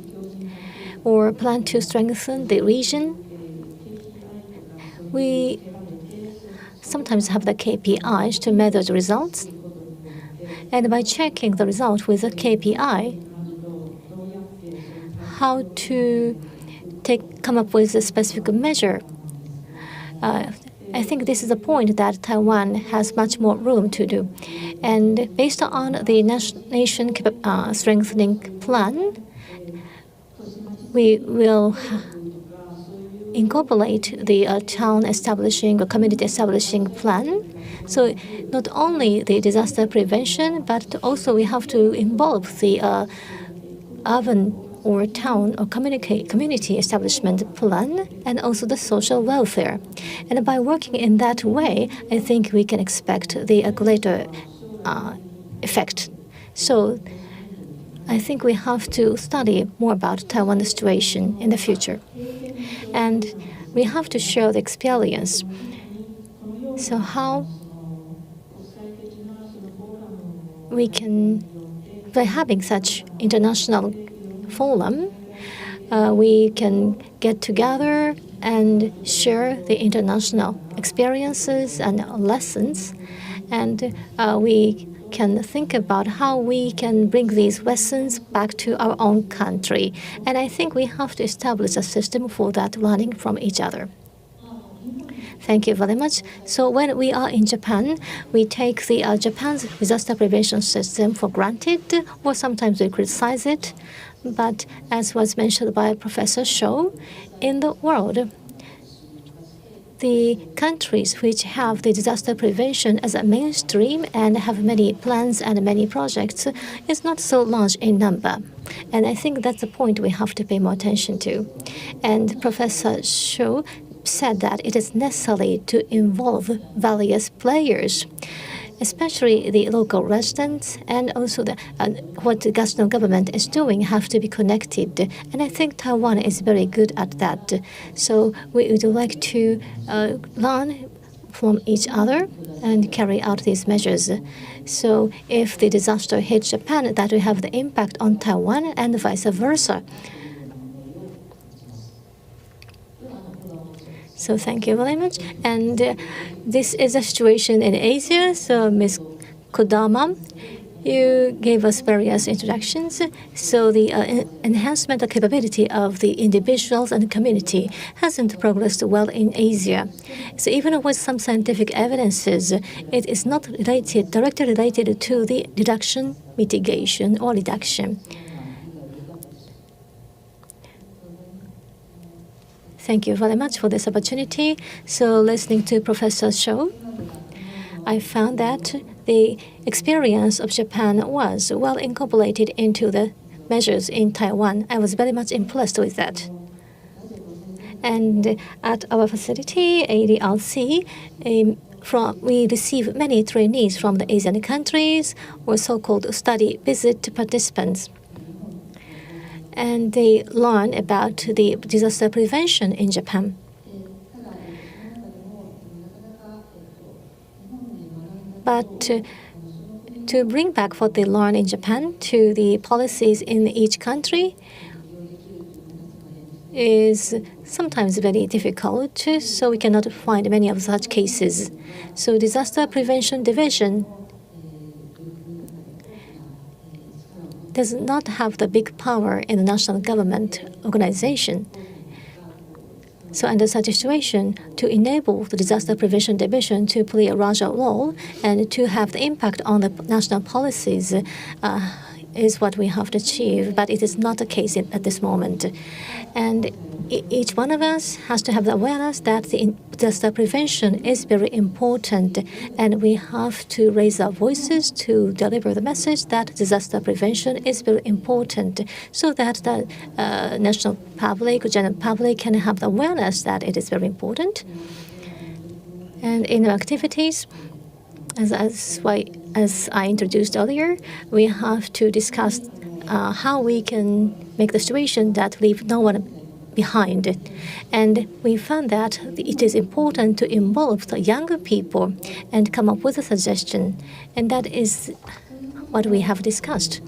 or plan to strengthen the region, we sometimes have the KPIs to measure the results. And by checking the result with a KPI, how to come up with a specific measure. I think this is a point that Taiwan has much more room to do. And based on the nation strengthening plan, we will incorporate the town establishing or community establishing plan. So not only the disaster prevention, but also we have to involve the urban or town or community establishment plan, and also the social welfare. And by working in that way, I think we can expect the greater effect. So I think we have to study more about Taiwan's situation in the future. And we have to share the experience. So how we can, by having such international forum, we can get together and share the international experiences and lessons, and we can think about how we can bring these lessons back to our own country. And I think we have to establish a system for that, learning from each other. Thank you very much. So when we are in Japan, we take the Japan's disaster prevention system for granted, or sometimes we criticize it. But as was mentioned by Professor Shou, in the world, the countries which have the disaster prevention as a mainstream and have many plans and many projects is not so large in number. And I think that's the point we have to pay more attention to. And Professor Shou said that it is necessary to involve various players, especially the local residents, and also what the national government is doing have to be connected. And I think Taiwan is very good at that. So we would like to learn from each other and carry out these measures. So if the disaster hits Japan, that will have the impact on Taiwan and vice versa. So thank you very much. And this is a situation in Asia. So Ms. Kodama, you gave us various introductions. So the enhancement of capability of the individuals and the community hasn't progressed well in Asia. So even with some scientific evidences, it is not directly related to the reduction, mitigation, or reduction. Thank you very much for this opportunity. So listening to Professor Shou, I found that the experience of Japan was well incorporated into the measures in Taiwan. I was very much impressed with that. And at our facility, ADRC, we receive many trainees from the Asian countries, or so-called study visit participants. And they learn about the disaster prevention in Japan. But to bring back what they learn in Japan to the policies in each country is sometimes very difficult, so we cannot find many of such cases. So Disaster Prevention Division does not have the big power in the national government organization. So under such a situation, to enable the Disaster Prevention Division to play a larger role and to have the impact on the national policies is what we have to achieve, but it is not the case at this moment. And each one of us has to have the awareness that the disaster prevention is very important, and we have to raise our voices to deliver the message that disaster prevention is very important, so that the national public or general public can have the awareness that it is very important. And in our activities, as I introduced earlier, we have to discuss how we can make the situation that leave no one behind. And we found that it is important to involve the younger people and come up with a suggestion. And that is what we have discussed.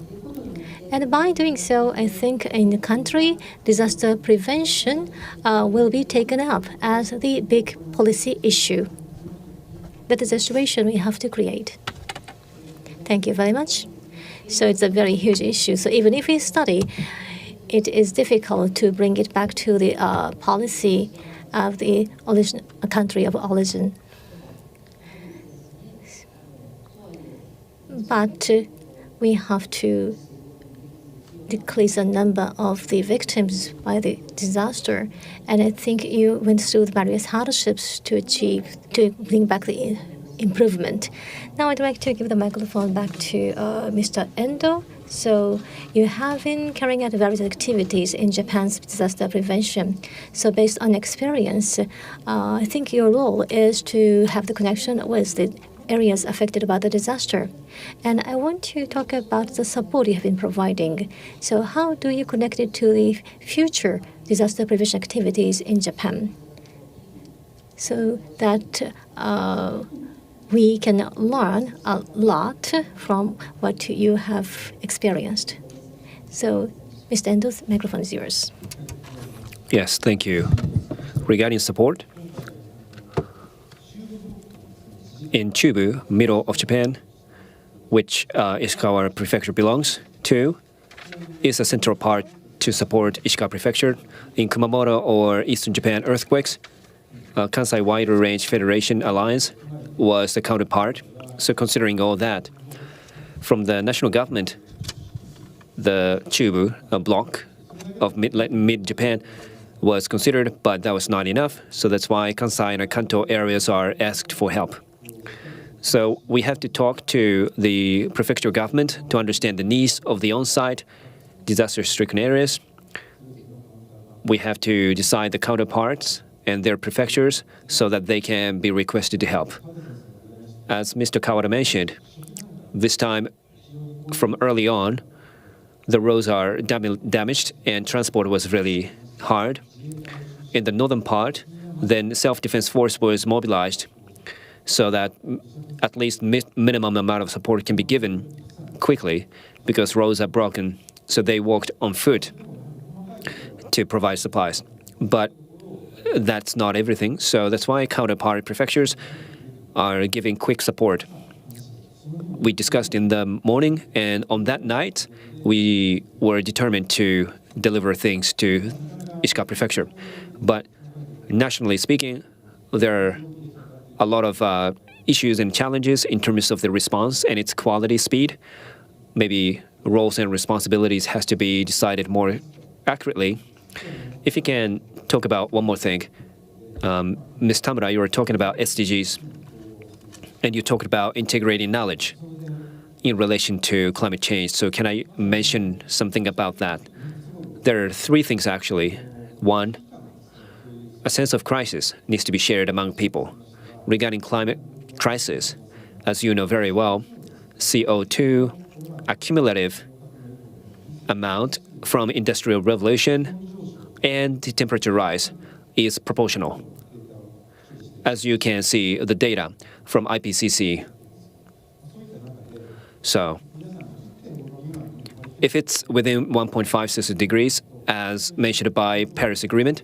And by doing so, I think in the country, disaster prevention will be taken up as the big policy issue. That is a situation we have to create. Thank you very much. So it's a very huge issue. So even if we study, it is difficult to bring it back to the policy of the country of origin. But we have to decrease the number of the victims by the disaster. And I think you went through the various hardships to bring back the improvement. Now I'd like to give the microphone back to Mr. Endo So you have been carrying out various activities in Japan's disaster prevention. So based on experience, I think your role is to have the connection with the areas affected by the disaster. And I want to talk about the support you have been providing. So how do you connect it to the future disaster prevention activities in Japan? So that we can learn a lot from what you have experienced. So, Mr. Endo, the microphone is yours. Yes, thank you. Regarding support, in Chubu, middle of Japan, which Ishikawa Prefecture belongs to, is a central part to support Ishikawa Prefecture. In Kumamoto or Eastern Japan earthquakes, Kansai Wider Range Federation Alliance was the counterpart. So considering all that, from the national government, the Chubu block of mid-Japan was considered, but that was not enough. So that's why Kansai and Kanto areas are asked for help. So we have to talk to the prefectural government to understand the needs of the on-site disaster-stricken areas. We have to decide the counterparts and their prefectures so that they can be requested to help. As Mr. Kawada mentioned, this time from early on, the roads are damaged and transport was really hard. In the northern part, then self-defense force was mobilized so that at least minimum amount of support can be given quickly because roads are broken. So they walked on foot to provide supplies. But that's not everything. So that's why counterpart prefectures are giving quick support. We discussed in the morning, and on that night, we were determined to deliver things to Ishikawa Prefecture. But nationally speaking, there are a lot of issues and challenges in terms of the response and its quality speed. Maybe roles and responsibilities has to be decided more accurately. If you can talk about one more thing, Ms. Tamura, you were talking about SDGs, and you talked about integrating knowledge in relation to climate change. So can I mention something about that? There are three things, actually. One, a sense of crisis needs to be shared among people. Regarding climate crisis, as you know very well, CO2 accumulative amount from industrial revolution and the temperature rise is proportional. As you can see, the data from IPCC. So, if it's within 1.5 Celsius degrees, as mentioned by Paris Agreement,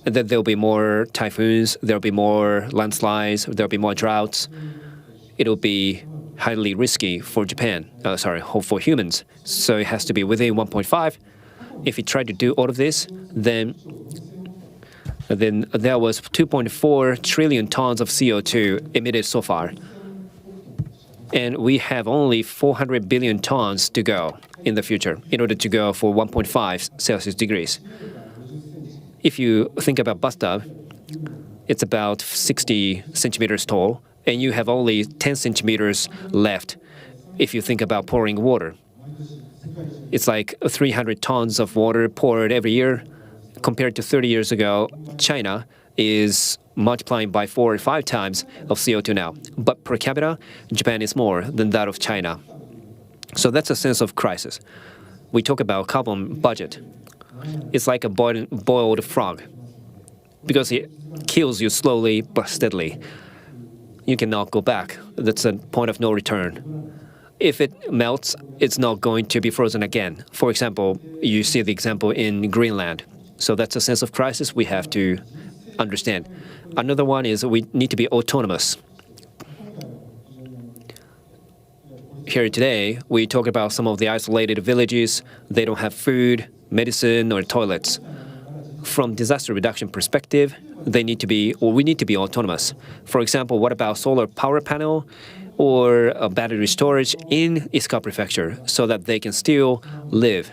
then there'll be more typhoons, there'll be more landslides, there'll be more droughts. It'll be highly risky for for humans. So it has to be within 1.5. If you try to do all of this, then there was 2.4 trillion tons of CO2 emitted so far. And we have only 400 billion tons to go in the future in order to go for 1.5 Celsius degrees. If you think about bathtub, it's about 60 centimeters tall, and you have only 10 centimeters left if you think about pouring water. It's like 300 tons of water poured every year. Compared to 30 years ago, China is multiplying by 4 or 5 times of CO2 now. But per capita, Japan is more than that of China. So that's a sense of crisis. We talk about carbon budget. It's like a boiled frog because it kills you slowly but steadily. You cannot go back. That's a point of no return. If it melts, it's not going to be frozen again. For example, you see the example in Greenland. So that's a sense of crisis we have to understand. Another one is we need to be autonomous. Here today, we talk about some of the isolated villages. They don't have food, medicine, or toilets. From disaster reduction perspective, we need to be autonomous. For example, what about solar power panel or a battery storage in Ishikawa Prefecture so that they can still live?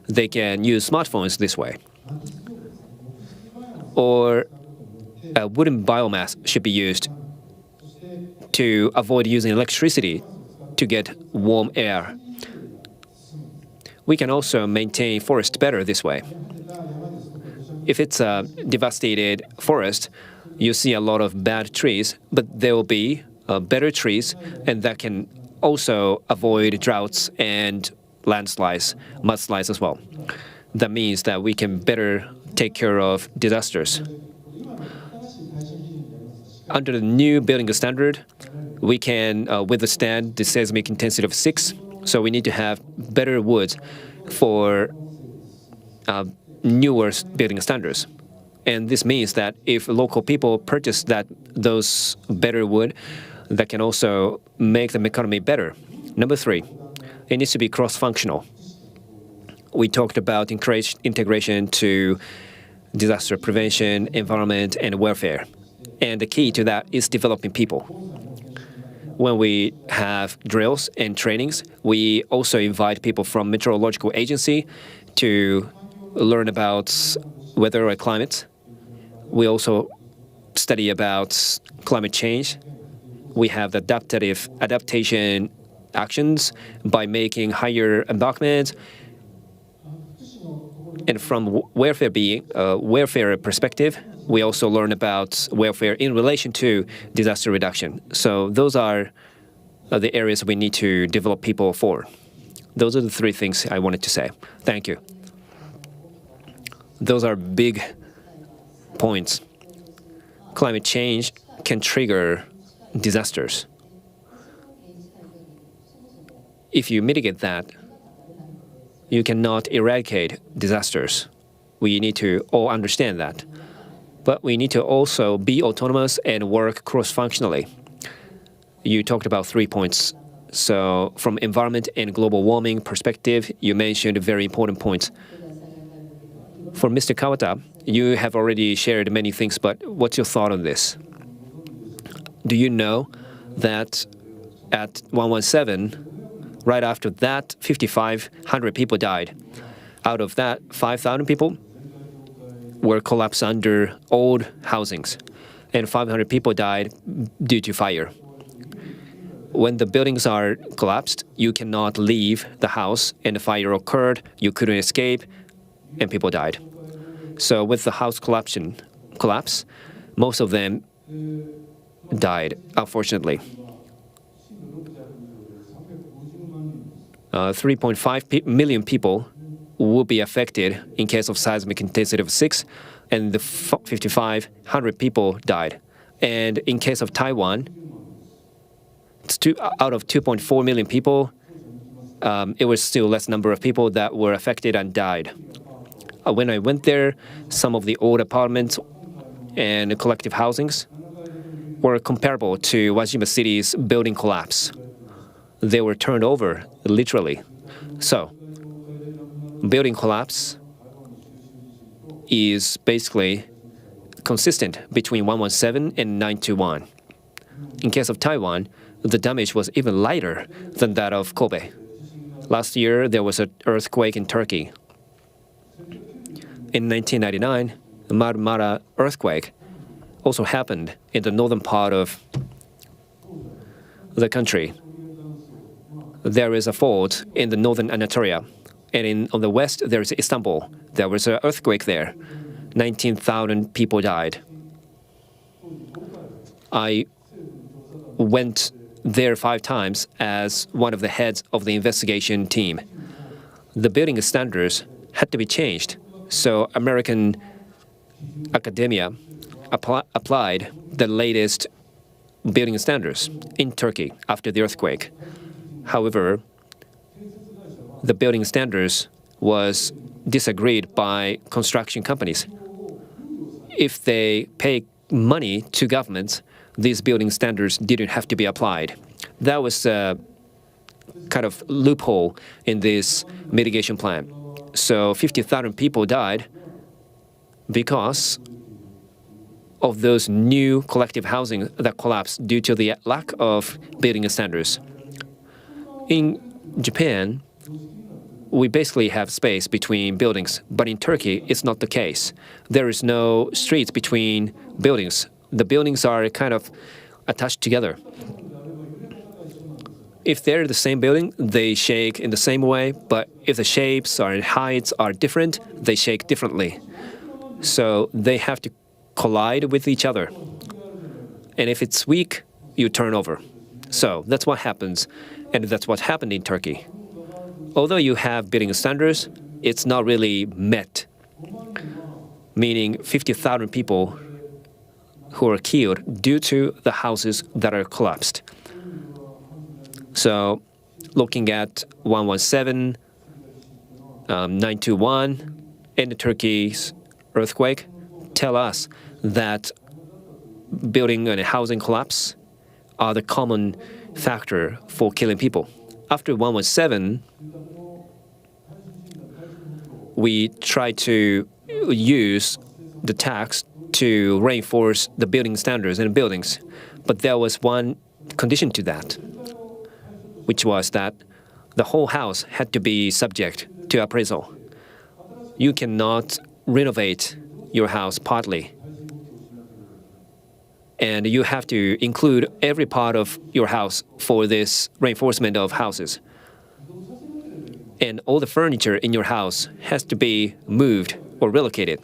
They can use smartphones this way. Or a wooden biomass should be used to avoid using electricity to get warm air. we can also maintain forest better this way. If it's a devastated forest, you see a lot of bad trees, but there will be better trees, and that can also avoid droughts and landslides, mudslides as well. That means that we can better take care of disasters. Under the new building standard, we can withstand the seismic intensity of 6, so we need to have better wood for newer building standards. And this means that if local people purchase those better wood, that can also make the economy better. Number 3, it needs to be cross-functional. We talked about integration to disaster prevention, environment, and welfare. And the key to that is developing people. When we have drills and trainings, we also invite people from meteorological agency to learn about weather or climate. We also study about climate change. We have adaptation actions by making higher embankments. And from welfare perspective, we also learn about welfare in relation to disaster reduction. So those are the areas we need to develop people for. Those are the 3 things I wanted to say. Thank you. Those are big points. Climate change can trigger disasters. If you mitigate that, you cannot eradicate disasters. We need to all understand that. But we need to also be autonomous and work cross-functionally. You talked about 3 points. So from environment and global warming perspective, you mentioned very important points. For Mr. Kawata, you have already shared many things, but what's your thought on this? Do you know that at 117, right after that, 5,500 people died. Out of that, 5,000 people were collapsed under old housings, and 500 people died due to fire. When the buildings are collapsed, you cannot leave the house, and the fire occurred, you couldn't escape, and people died. So with the house collapse, most of them died, unfortunately. 3.5 million people will be affected in case of seismic intensity of 6, and the 5,500 people died. And in case of Taiwan, it's out of 2.4 million people, it was still less number of people that were affected and died. When I went there, some of the old apartments and collective housings were comparable to Wajima City's building collapse. They were turned over, literally. So, building collapse is basically consistent between 117 and 921. In case of Taiwan, the damage was even lighter than that of Kobe. Last year, there was an earthquake in Turkey. In 1999, the Marmara earthquake also happened in the northern part of the country. There is a fault in the northern Anatolia, and on the west, there is Istanbul. There was an earthquake there. 19,000 people died. I went there 5 times as one of the heads of the investigation team. The building standards had to be changed, so American academia applied the latest building standards in Turkey after the earthquake. However, the building standards was disagreed by construction companies. If they pay money to governments, these building standards didn't have to be applied. That was a kind of loophole in this mitigation plan. So 50,000 people died because of those new collective housing that collapsed due to the lack of building standards. In Japan, we basically have space between buildings, but in Turkey, it's not the case. There is no streets between buildings. The buildings are kind of attached together. if they're the same building, they shake in the same way, but if the shapes or heights are different, they shake differently. So they have to collide with each other. And if it's weak, you turn over. So that's what happens, and that's what happened in Turkey. Although you have building standards, it's not really met, meaning 50,000 people who are killed due to the houses that are collapsed. So looking at 117, 921, and Turkey's earthquake tell us that building and housing collapse are the common factor for killing people. After 117, we tried to use the tax to reinforce the building standards and buildings. But there was one condition to that, which was that the whole house had to be subject to appraisal. You cannot renovate your house partly. And you have to include every part of your house for this reinforcement of houses. And all the furniture in your house has to be moved or relocated.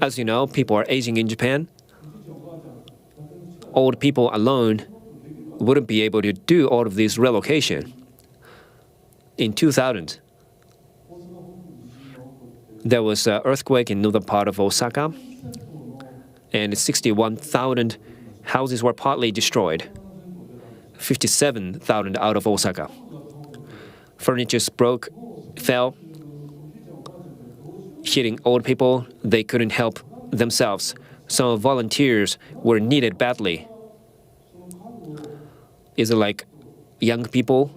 As you know, people are aging in Japan. Old people alone wouldn't be able to do all of this relocation. In 2000, there was an earthquake in northern part of Osaka, and 61,000 houses were partly destroyed, 57,000 out of Osaka. Furniture broke, fell, hitting old people. They couldn't help themselves. Some volunteers were needed badly. Is it like young people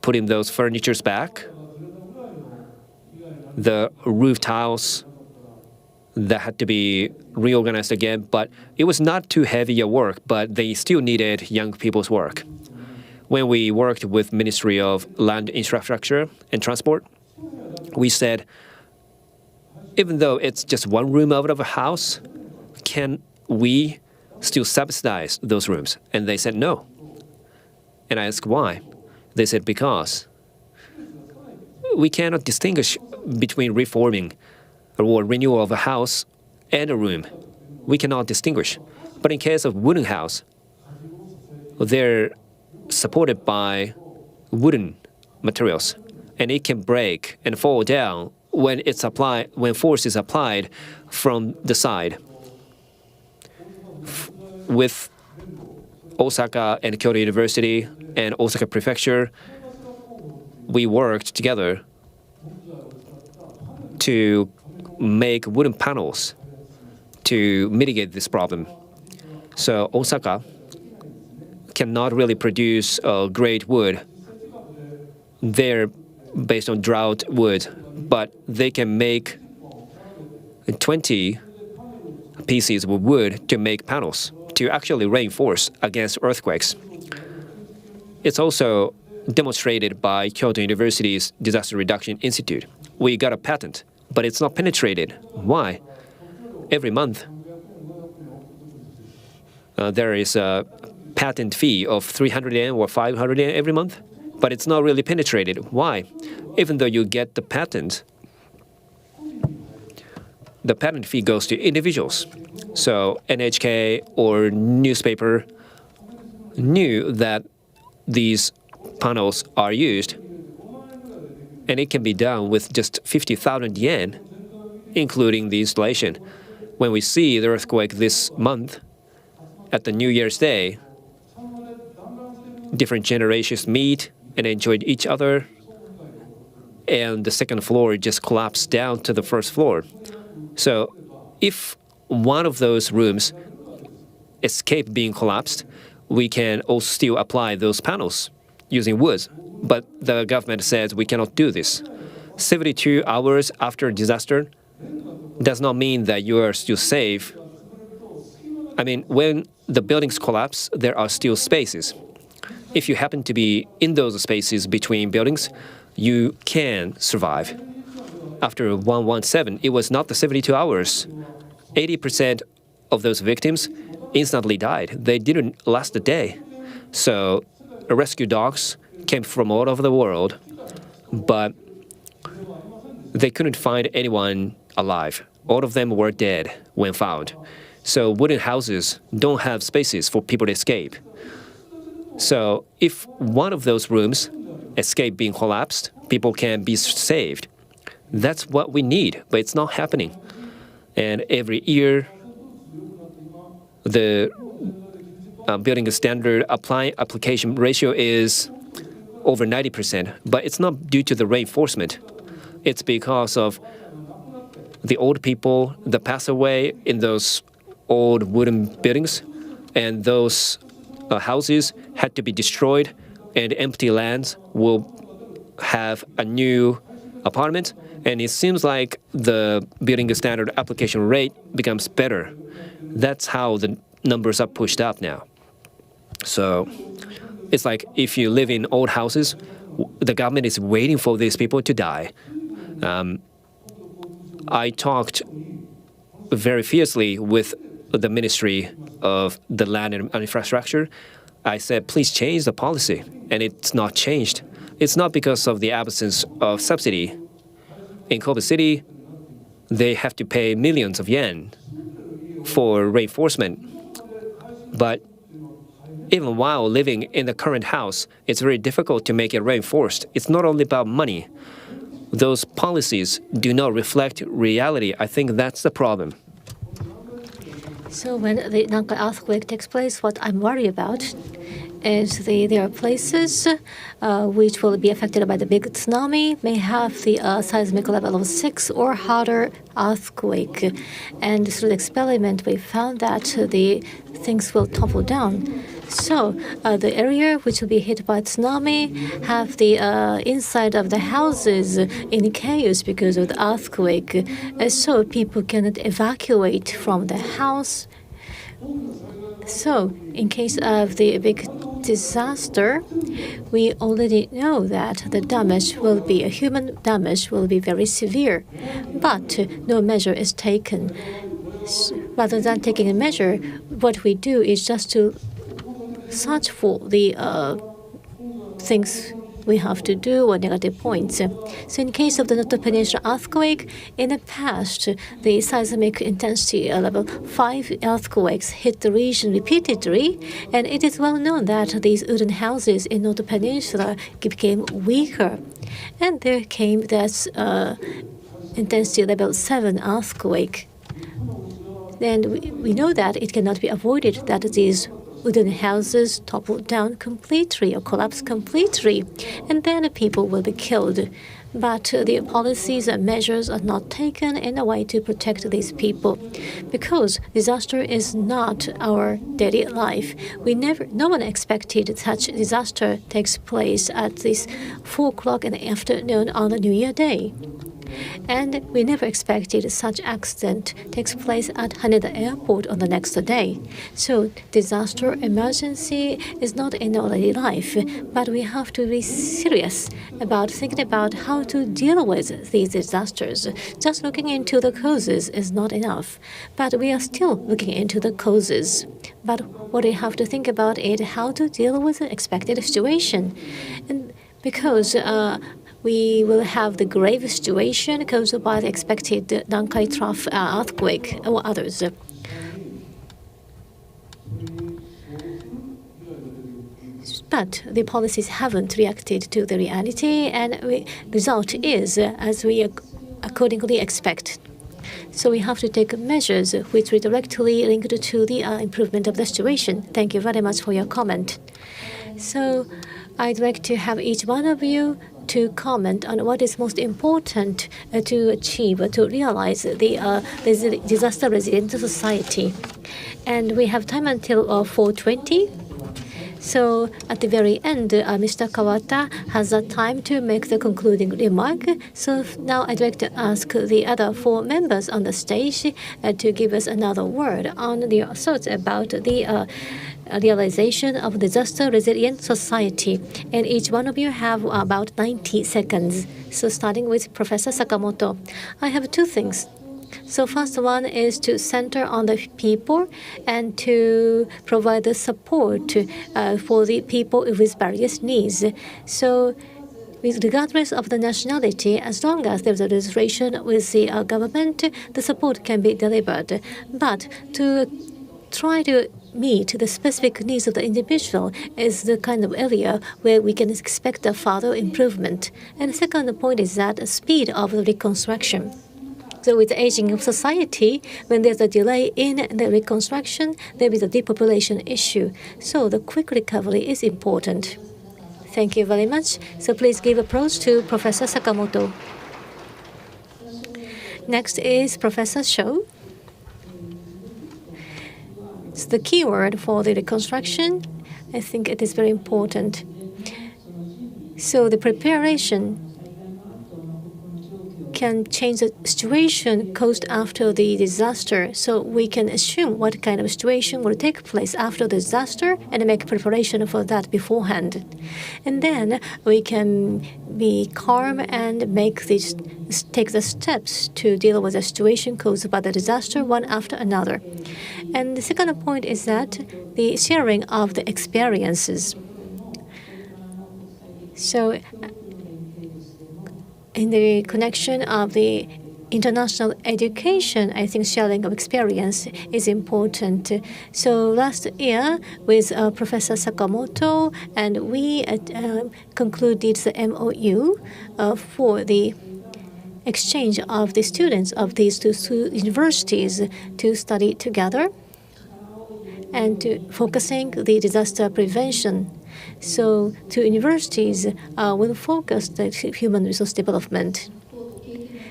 putting those furnitures back? The roof tiles that had to be reorganized again, but it was not too heavy a work, but they still needed young people's work. When we worked with Ministry of Land Infrastructure and Transport, we said, even though it's just one room out of a house, can we still subsidize those rooms? And they said no. And I asked why. They said because we cannot distinguish between reforming or renewal of a house and a room. We cannot distinguish. But in case of wooden house, they're supported by wooden materials, and it can break and fall down when force is applied from the side. With Osaka and Kyoto University and Osaka Prefecture, we worked together to make wooden panels to mitigate this problem. So Osaka cannot really produce great wood. They're based on drought wood, but they can make 20 pieces of wood to make panels to actually reinforce against earthquakes. It's also demonstrated by Kyoto University's Disaster Reduction Institute. We got a patent, but it's not penetrated. Why? Every month, there is a patent fee of 300 yen or 500 yen every month, but it's not really penetrated. Why? Even though you get the patent fee goes to individuals. So NHK or newspaper knew that these panels are used, and it can be done with just 50,000 yen, including the installation. When we see the earthquake this month, at the New Year's Day, different generations meet and enjoy each other, and the second floor just collapsed down to the first floor. So if one of those rooms escape being collapsed, we can also still apply those panels using wood. But the government says we cannot do this. 72 hours after a disaster does not mean that you are still safe. I mean, when the buildings collapse, there are still spaces. If you happen to be in those spaces between buildings, you can survive. After 117, it was not the 72 hours. 80% of those victims instantly died. They didn't last a day. So rescue dogs came from all over the world, but they couldn't find anyone alive. All of them were dead when found. So wooden houses don't have spaces for people to escape. So if one of those rooms escape being collapsed, people can be saved. That's what we need, but it's not happening. And every year, the building standard application ratio is over 90%, but it's not due to the reinforcement. It's because of the old people that pass away in those old wooden buildings, and those houses had to be destroyed, and empty lands will have a new apartment. And it seems like the building standard application rate becomes better. That's how the numbers are pushed up now. So it's like if you live in old houses, the government is waiting for these people to die. I talked very fiercely with the Ministry of the Land and Infrastructure. I said, please change the policy. And it's not changed. It's not because of the absence of subsidy. In Kobe City, they have to pay millions of yen for reinforcement. But even while living in the current house, it's very difficult to make it reinforced. It's not only about money. Those policies do not reflect reality. I think that's the problem. So when the Nankai earthquake takes place, what I'm worried about is there are places which will be affected by the big tsunami, may have the seismic level of 6 or harder earthquake. And through the experiment, we found that the things will topple down. So the area which will be hit by tsunami have the inside of the houses in chaos because of the earthquake. So people cannot evacuate from the house. So in case of the big disaster, we already know that the damage will be, a human damage will be very severe, but no measure is taken. Rather than taking a measure, what we do is just to search for the things we have to do or negative points. So in case of the Noto Peninsula earthquake, in the past, the seismic intensity level 5 earthquakes hit the region repeatedly, and it is well known that these wooden houses in Noto Peninsula became weaker. And there came this intensity level 7 earthquake. And we know that it cannot be avoided that these wooden houses topple down completely or collapse completely, and then people will be killed. But the policies and measures are not taken in a way to protect these people, because disaster is not our daily life. No one expected such disaster takes place at this 4 o'clock in the afternoon on the New Year Day. And we never expected such accident takes place at Haneda Airport on the next day. So disaster emergency is not in our daily life, but we have to be serious about thinking about how to deal with these disasters. Just looking into the causes is not enough, but we are still looking into the causes. But what we have to think about is how to deal with the expected situation. And because we will have the grave situation caused by the expected Nankai Trough earthquake or others. But the policies haven't reacted to the reality, and the result is as we accordingly expect. So we have to take measures which are directly linked to the improvement of the situation. Thank you very much for your comment. So I'd like to have each one of you to comment on what is most important to achieve, to realize the disaster resilient society. And we have time until 4:20. So at the very end, Mr. Kawata has a time to make the concluding remark. So now I'd like to ask the other 4 members on the stage to give us another word on their thoughts about the realization of disaster resilient society. And each one of you have about 90 seconds. So starting with Professor Sakamoto, I have 2 things. So first one is to center on the people and to provide the support for the people with various needs. So regardless of the nationality, as long as there's a registration with the government, the support can be delivered. But to try to meet the specific needs of the individual is the kind of area where we can expect a further improvement. And the second point is that the speed of the reconstruction. So with the aging of society, when there's a delay in the reconstruction, there is a depopulation issue. So the quick recovery is important. Thank you very much. So please give applause to Professor Sakamoto. Next is Professor Shou. So the keyword for the reconstruction, I think it is very important. So the preparation can change the situation caused after the disaster. So we can assume what kind of situation will take place after the disaster and make preparation for that beforehand. And then we can be calm and take the steps to deal with the situation caused by the disaster one after another. And the second point is that the sharing of the experiences. So in the connection of the international education, I think sharing of experience is important. So last year, with Professor Sakamoto, and we concluded the MOU for the exchange of the students of these two universities to study together and to focusing the disaster prevention. So two universities will focus the human resource development.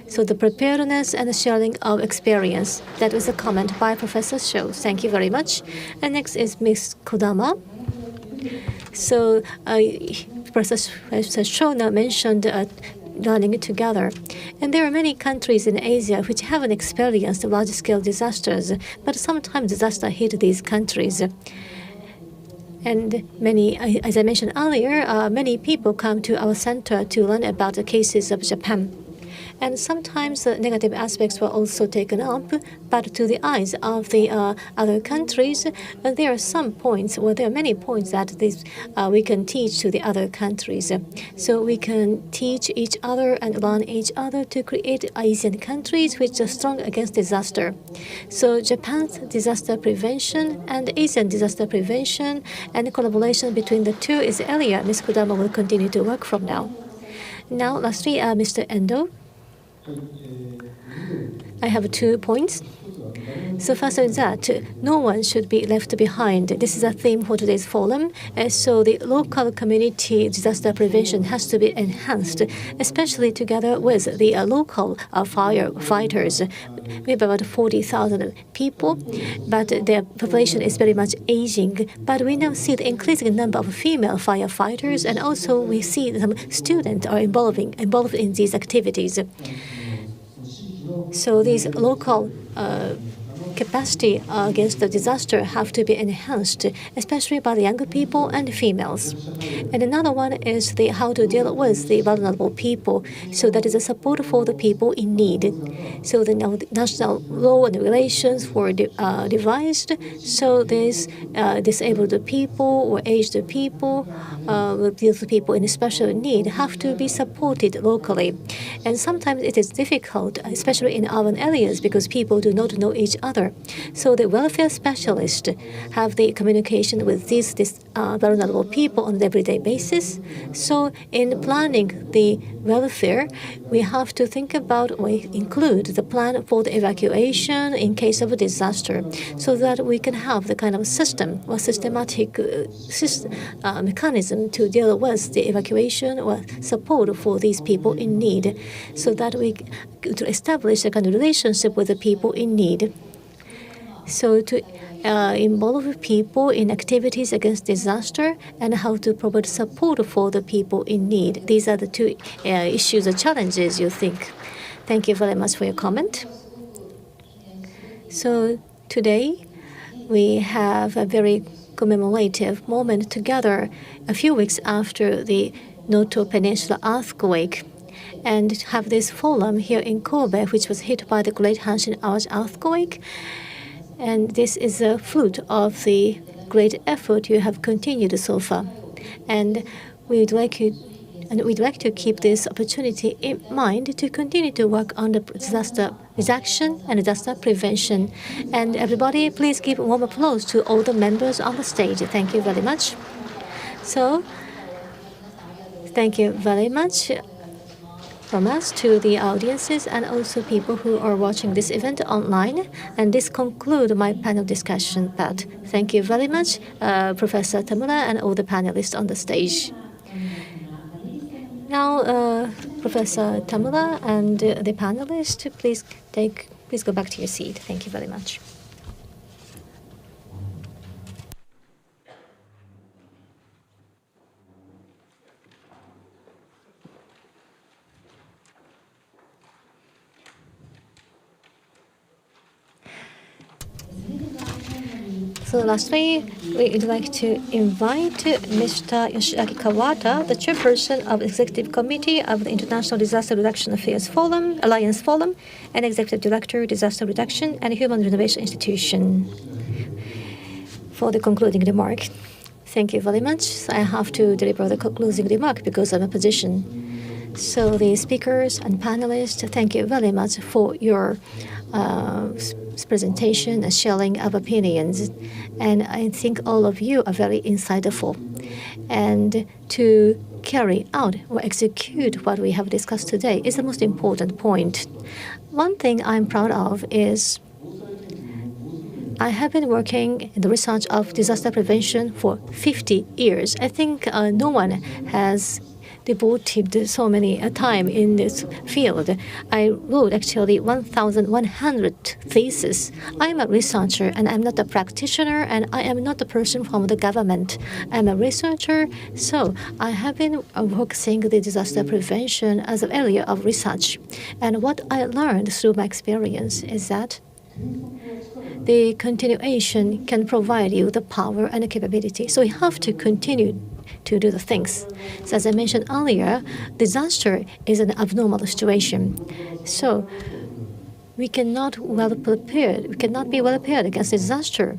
So the preparedness and the sharing of experience. That was a comment by Professor Shou. Thank you very much. And next is Ms. Kodama. So Professor Shou now mentioned learning together. And there are many countries in Asia which haven't experienced large-scale disasters, but sometimes disaster hit these countries. And many, as I mentioned earlier, many people come to our center to learn about the cases of Japan. And sometimes the negative aspects were also taken up, but to the eyes of the other countries, there are some points, well, there are many points that we can teach to the other countries. So we can teach each other and learn each other to create Asian countries which are strong against disaster. So Japan's disaster prevention and Asian disaster prevention and the collaboration between the two is the area Ms. Kodama will continue to work from now. Now, lastly, Mr. Endo. I have 2 points. So first is that no one should be left behind. This is a theme for today's forum. So the local community disaster prevention has to be enhanced, especially together with the local firefighters. We have about 40,000 people, but their population is very much aging. But we now see the increasing number of female firefighters, and also we see some students are involved in these activities. So these local capacity against the disaster have to be enhanced, especially by the younger people and females. And another one is how to deal with the vulnerable people. So that is a support for the people in need. So the national law and regulations were devised. So these disabled people or aged people, these people in special need have to be supported locally. And sometimes it is difficult, especially in urban areas, because people do not know each other. So the welfare specialists have the communication with these vulnerable people on an everyday basis. So in planning the welfare, we have to think about or include the plan for the evacuation in case of a disaster, so that we can have the kind of system or systematic mechanism to deal with the evacuation or support for these people in need, so that we to establish a kind of relationship with the people in need. So to involve people in activities against disaster and how to provide support for the people in need. These are the two issues or challenges you think. Thank you very much for your comment. So today we have a very commemorative moment together a few weeks after the Noto Peninsula earthquake. and have this forum here in Kobe, which was hit by the Great Hanshin Arch earthquake. And this is a fruit of the great effort you have continued so far. And we'd like to keep this opportunity in mind to continue to work on the disaster reduction and disaster prevention. And everybody, please give a warm applause to all the members on the stage. Thank you very much. So, thank you very much from us to the audiences and also people who are watching this event online. And this concludes my panel discussion part. Thank you very much, Professor Tamura and all the panelists on the stage. Now, Professor Tamura and the panelists, please go back to your seat. Thank you very much. So lastly, we would like to invite Mr. Yoshiaki Kawata, the chairperson of the Executive Committee of the International Disaster Reduction Affairs Forum, Alliance Forum, and Executive Director, Disaster Reduction and Human Renovation Institution, for the concluding remark. Thank you very much. I have to deliver the concluding remark because of my position. So the speakers and panelists, thank you very much for your presentation and sharing of opinions. And I think all of you are very insightful. And to carry out or execute what we have discussed today is the most important point. One thing I'm proud of is I have been working in the research of disaster prevention for 50 years. I think no one has devoted so many time in this field. I wrote actually 1,100 theses. I'm a researcher and I'm not a practitioner and I am not a person from the government. I'm a researcher, so I have been focusing the disaster prevention as an area of research. And what I learned through my experience is that the continuation can provide you the power and the capability. So you have to continue to do the things. So as I mentioned earlier, disaster is an abnormal situation. So we cannot be well prepared against disaster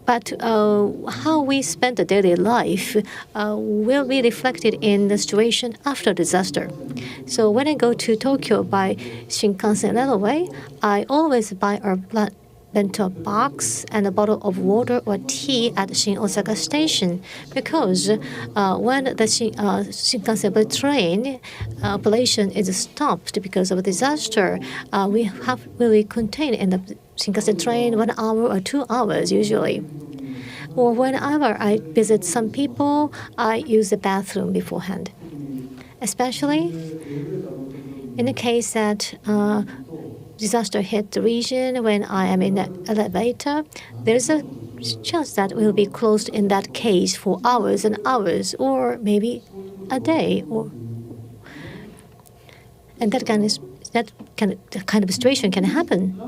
but how we spend the daily life will be reflected in the situation after disaster. So when I go to Tokyo by Shinkansen Railway, I always buy a bento box and a bottle of water or tea at Shin Osaka Station because when the Shinkansen train operation is stopped because of a disaster, we have really contained in the Shinkansen train 1 hour or 2 hours usually. Or whenever I visit some people, I use the bathroom beforehand. Especially in the case that disaster hit the region when I am in the elevator, there's a chance that we'll be closed in that case for hours and hours, or maybe a day, and that kind of situation can happen.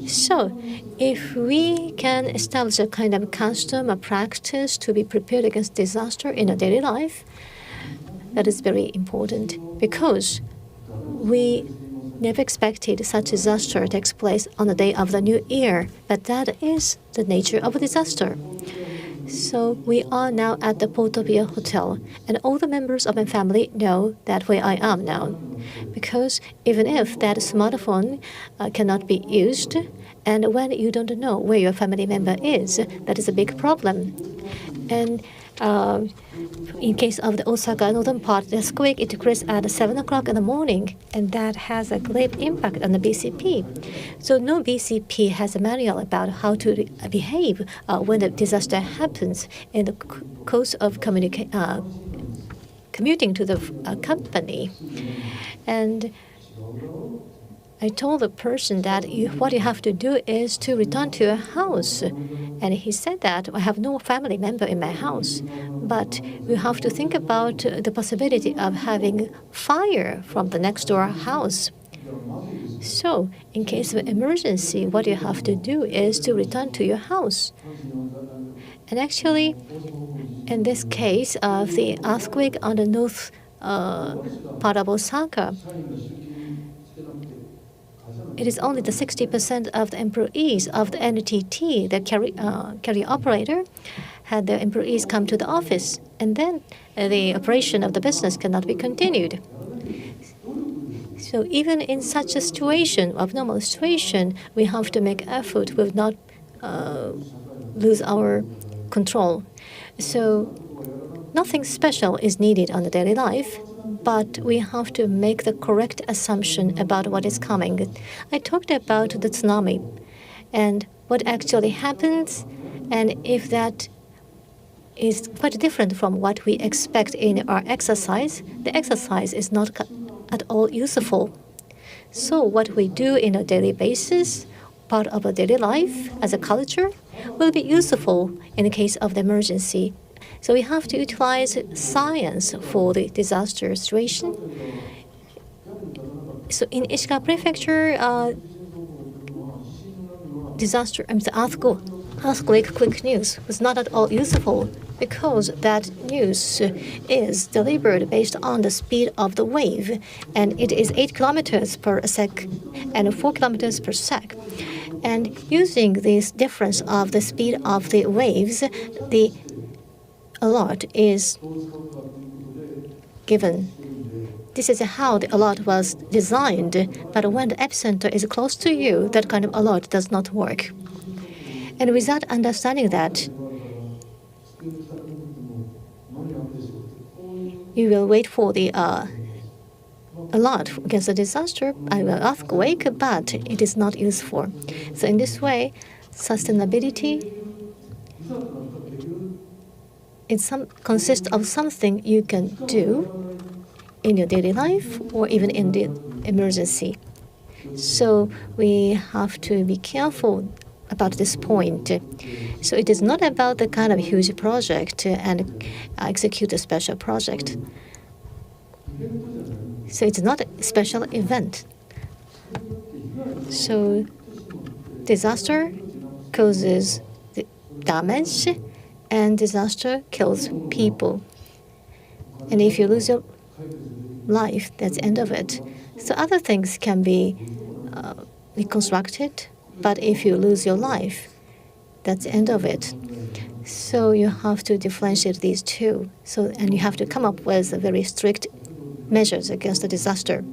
So, if we can establish a kind of custom, a practice to be prepared against disaster in a daily life, that is very important because we never expected such disaster takes place on the day of the new year, but that is the nature of a disaster. So we are now at the Portobello Hotel, and all the members of my family know that where I am now. Because even if that smartphone cannot be used, and when you don't know where your family member is, that is a big problem. And in case of the Osaka northern part, the earthquake it occurs at 7 o'clock in the morning, and that has a great impact on the BCP. So no BCP has a manual about how to behave when a disaster happens in the course of commuting to the company. And I told the person that what you have to do is to return to your house. And he said that I have no family member in my house. But you have to think about the possibility of having fire from the next door house. So in case of emergency, what you have to do is to return to your house. And actually, in this case of the earthquake on the north part of Osaka, it is only the 60% of the employees of the NTT, the carrier operator, had the employees come to the office, and then the operation of the business cannot be continued. So even in such a situation, abnormal situation, we have to make effort. We will not lose our control. So nothing special is needed on the daily life, but we have to make the correct assumption about what is coming. I talked about the tsunami and what actually happens, and if that is quite different from what we expect in our exercise, the exercise is not at all useful. So what we do in a daily basis, part of our daily life as a culture, will be useful in the case of the emergency. So we have to utilize science for the disaster situation. So in Ishikawa Prefecture, earthquake quick news was not at all useful because that news is delivered based on the speed of the wave, and it is 8 kilometers per sec and 4 kilometers per sec. And using this difference of the speed of the waves, the alert is given. This is how the alert was designed, but when the epicenter is close to you, that kind of alert does not work. And without understanding that, you will wait for the alert against a disaster, an earthquake, but it is not useful. So in this way, sustainability consists of something you can do in your daily life or even in the emergency. So we have to be careful about this point. So it is not about the kind of huge project and execute a special project. So it's not a special event. So disaster causes damage, and disaster kills people. And if you lose your life, that's the end of it. So other things can be reconstructed, but if you lose your life, that's the end of it. So you have to differentiate these two. And you have to come up with very strict measures against the disaster.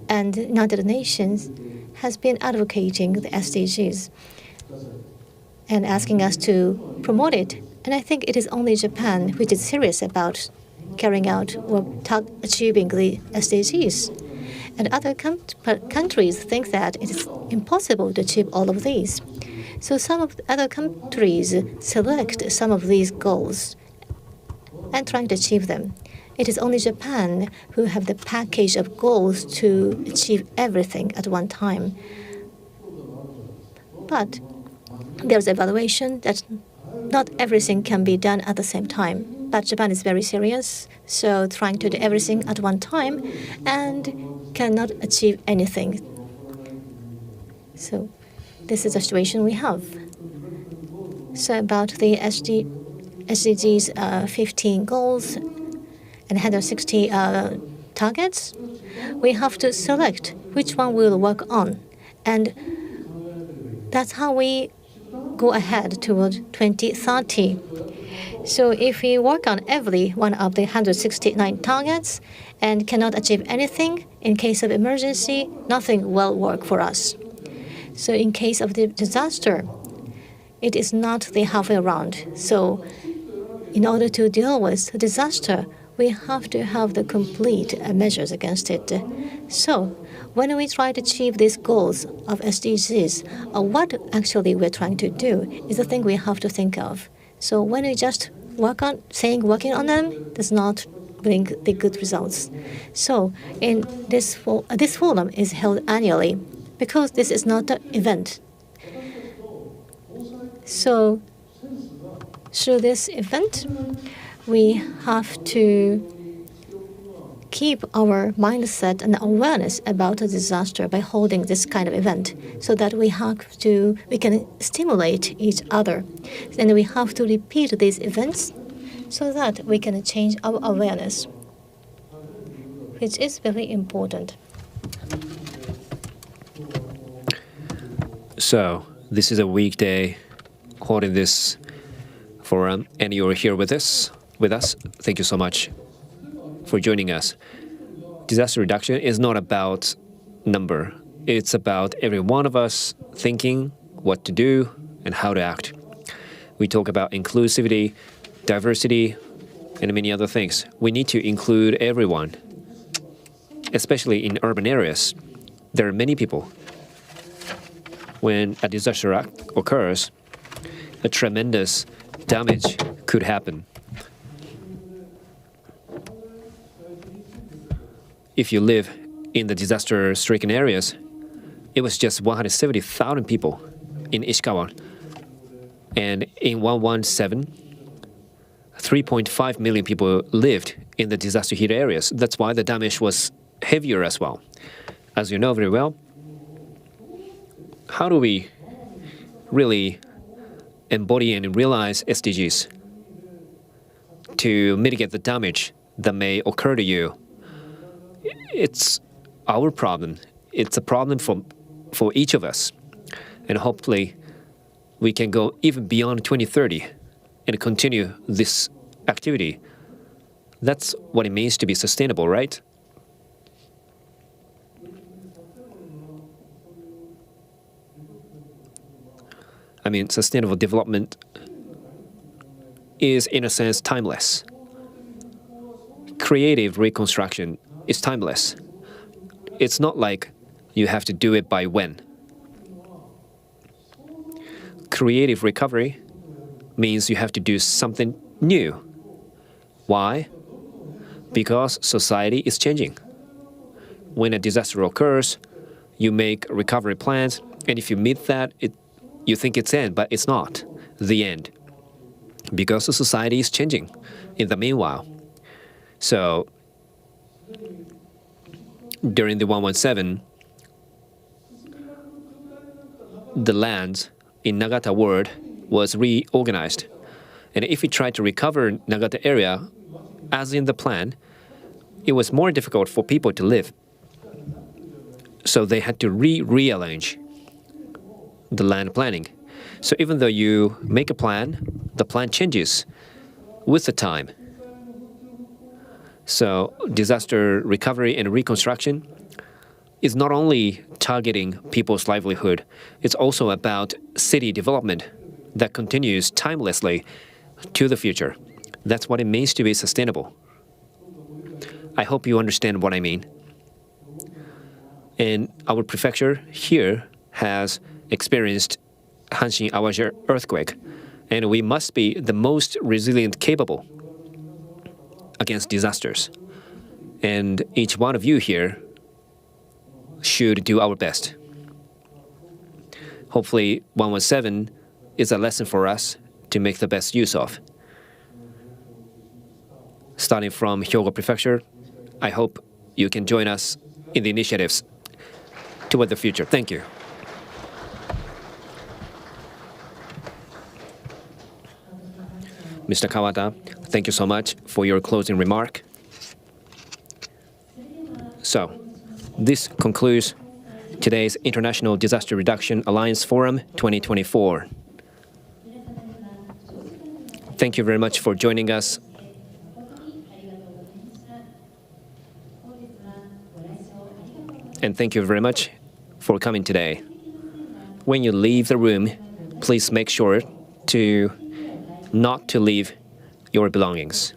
And the United Nations has been advocating the SDGs and asking us to promote it. And I think it is only Japan which is serious about carrying out or achieving the SDGs. And other countries think that it is impossible to achieve all of these. So some of the other countries select some of these goals and trying to achieve them. It is only Japan who have the package of goals to achieve everything at one time. But there's evaluation that not everything can be done at the same time. But Japan is very serious, so trying to do everything at one time and cannot achieve anything. So this is the situation we have. So about the SDGs 15 goals and 160 targets, we have to select which one we'll work on. And that's how we go ahead toward 2030. So if we work on every one of the 169 targets and cannot achieve anything, in case of emergency, nothing will work for us. So in case of the disaster, it is not the halfway around. So in order to deal with the disaster, we have to have the complete measures against it. So when we try to achieve these goals of SDGs, what actually we're trying to do is the thing we have to think of. So when we just working on them does not bring the good results. So in this forum is held annually because this is not an event. So through this event, we have to keep our mindset and awareness about a disaster by holding this kind of event so that we can stimulate each other. And we have to repeat these events so that we can change our awareness. which is very important. So, this is a weekday holding this forum, and you're here with us. Thank you so much for joining us. Disaster reduction is not about number. It's about every one of us thinking what to do and how to act. We talk about inclusivity, diversity, and many other things. We need to include everyone, especially in urban areas. There are many people. When a disaster occurs, a tremendous damage could happen. If you live in the disaster-stricken areas, it was just 170,000 people in Ishikawa. And in 117, 3.5 million people lived in the disaster-hit areas. That's why the damage was heavier as well. As you know very well, how do we really embody and realize SDGs to mitigate the damage that may occur to you? It's our problem. It's a problem for each of us. And hopefully, we can go even beyond 2030 and continue this activity. That's what it means to be sustainable, right? I mean, sustainable development is, in a sense, timeless. Creative reconstruction is timeless. It's not like you have to do it by when. Creative recovery means you have to do something new. Why? Because society is changing. When a disaster occurs, you make recovery plans, and if you meet that, you think it's end, but it's not the end. Because the society is changing in the meanwhile. So, during the 117, the land in Nagata ward was reorganized. And if we tried to recover Nagata area, as in the plan, it was more difficult for people to live. So they had to rearrange the land planning. So even though you make a plan, the plan changes with the time. So disaster recovery and reconstruction is not only targeting people's livelihood, it's also about city development that continues timelessly to the future. That's what it means to be sustainable. I hope you understand what I mean. And our prefecture here has experienced Hanshin Awaji earthquake, and we must be the most resilient capable against disasters. And each one of you here should do our best. Hopefully 117 is a lesson for us to make the best use of. Starting from Hyogo Prefecture, I hope you can join us in the initiatives toward the future. Thank you. Mr. Kawata, thank you so much for your closing remark. So, this concludes today's International Disaster Reduction Alliance Forum 2024. Thank you very much for joining us. And thank you very much for coming today. When you leave the room, please make sure not to leave your belongings.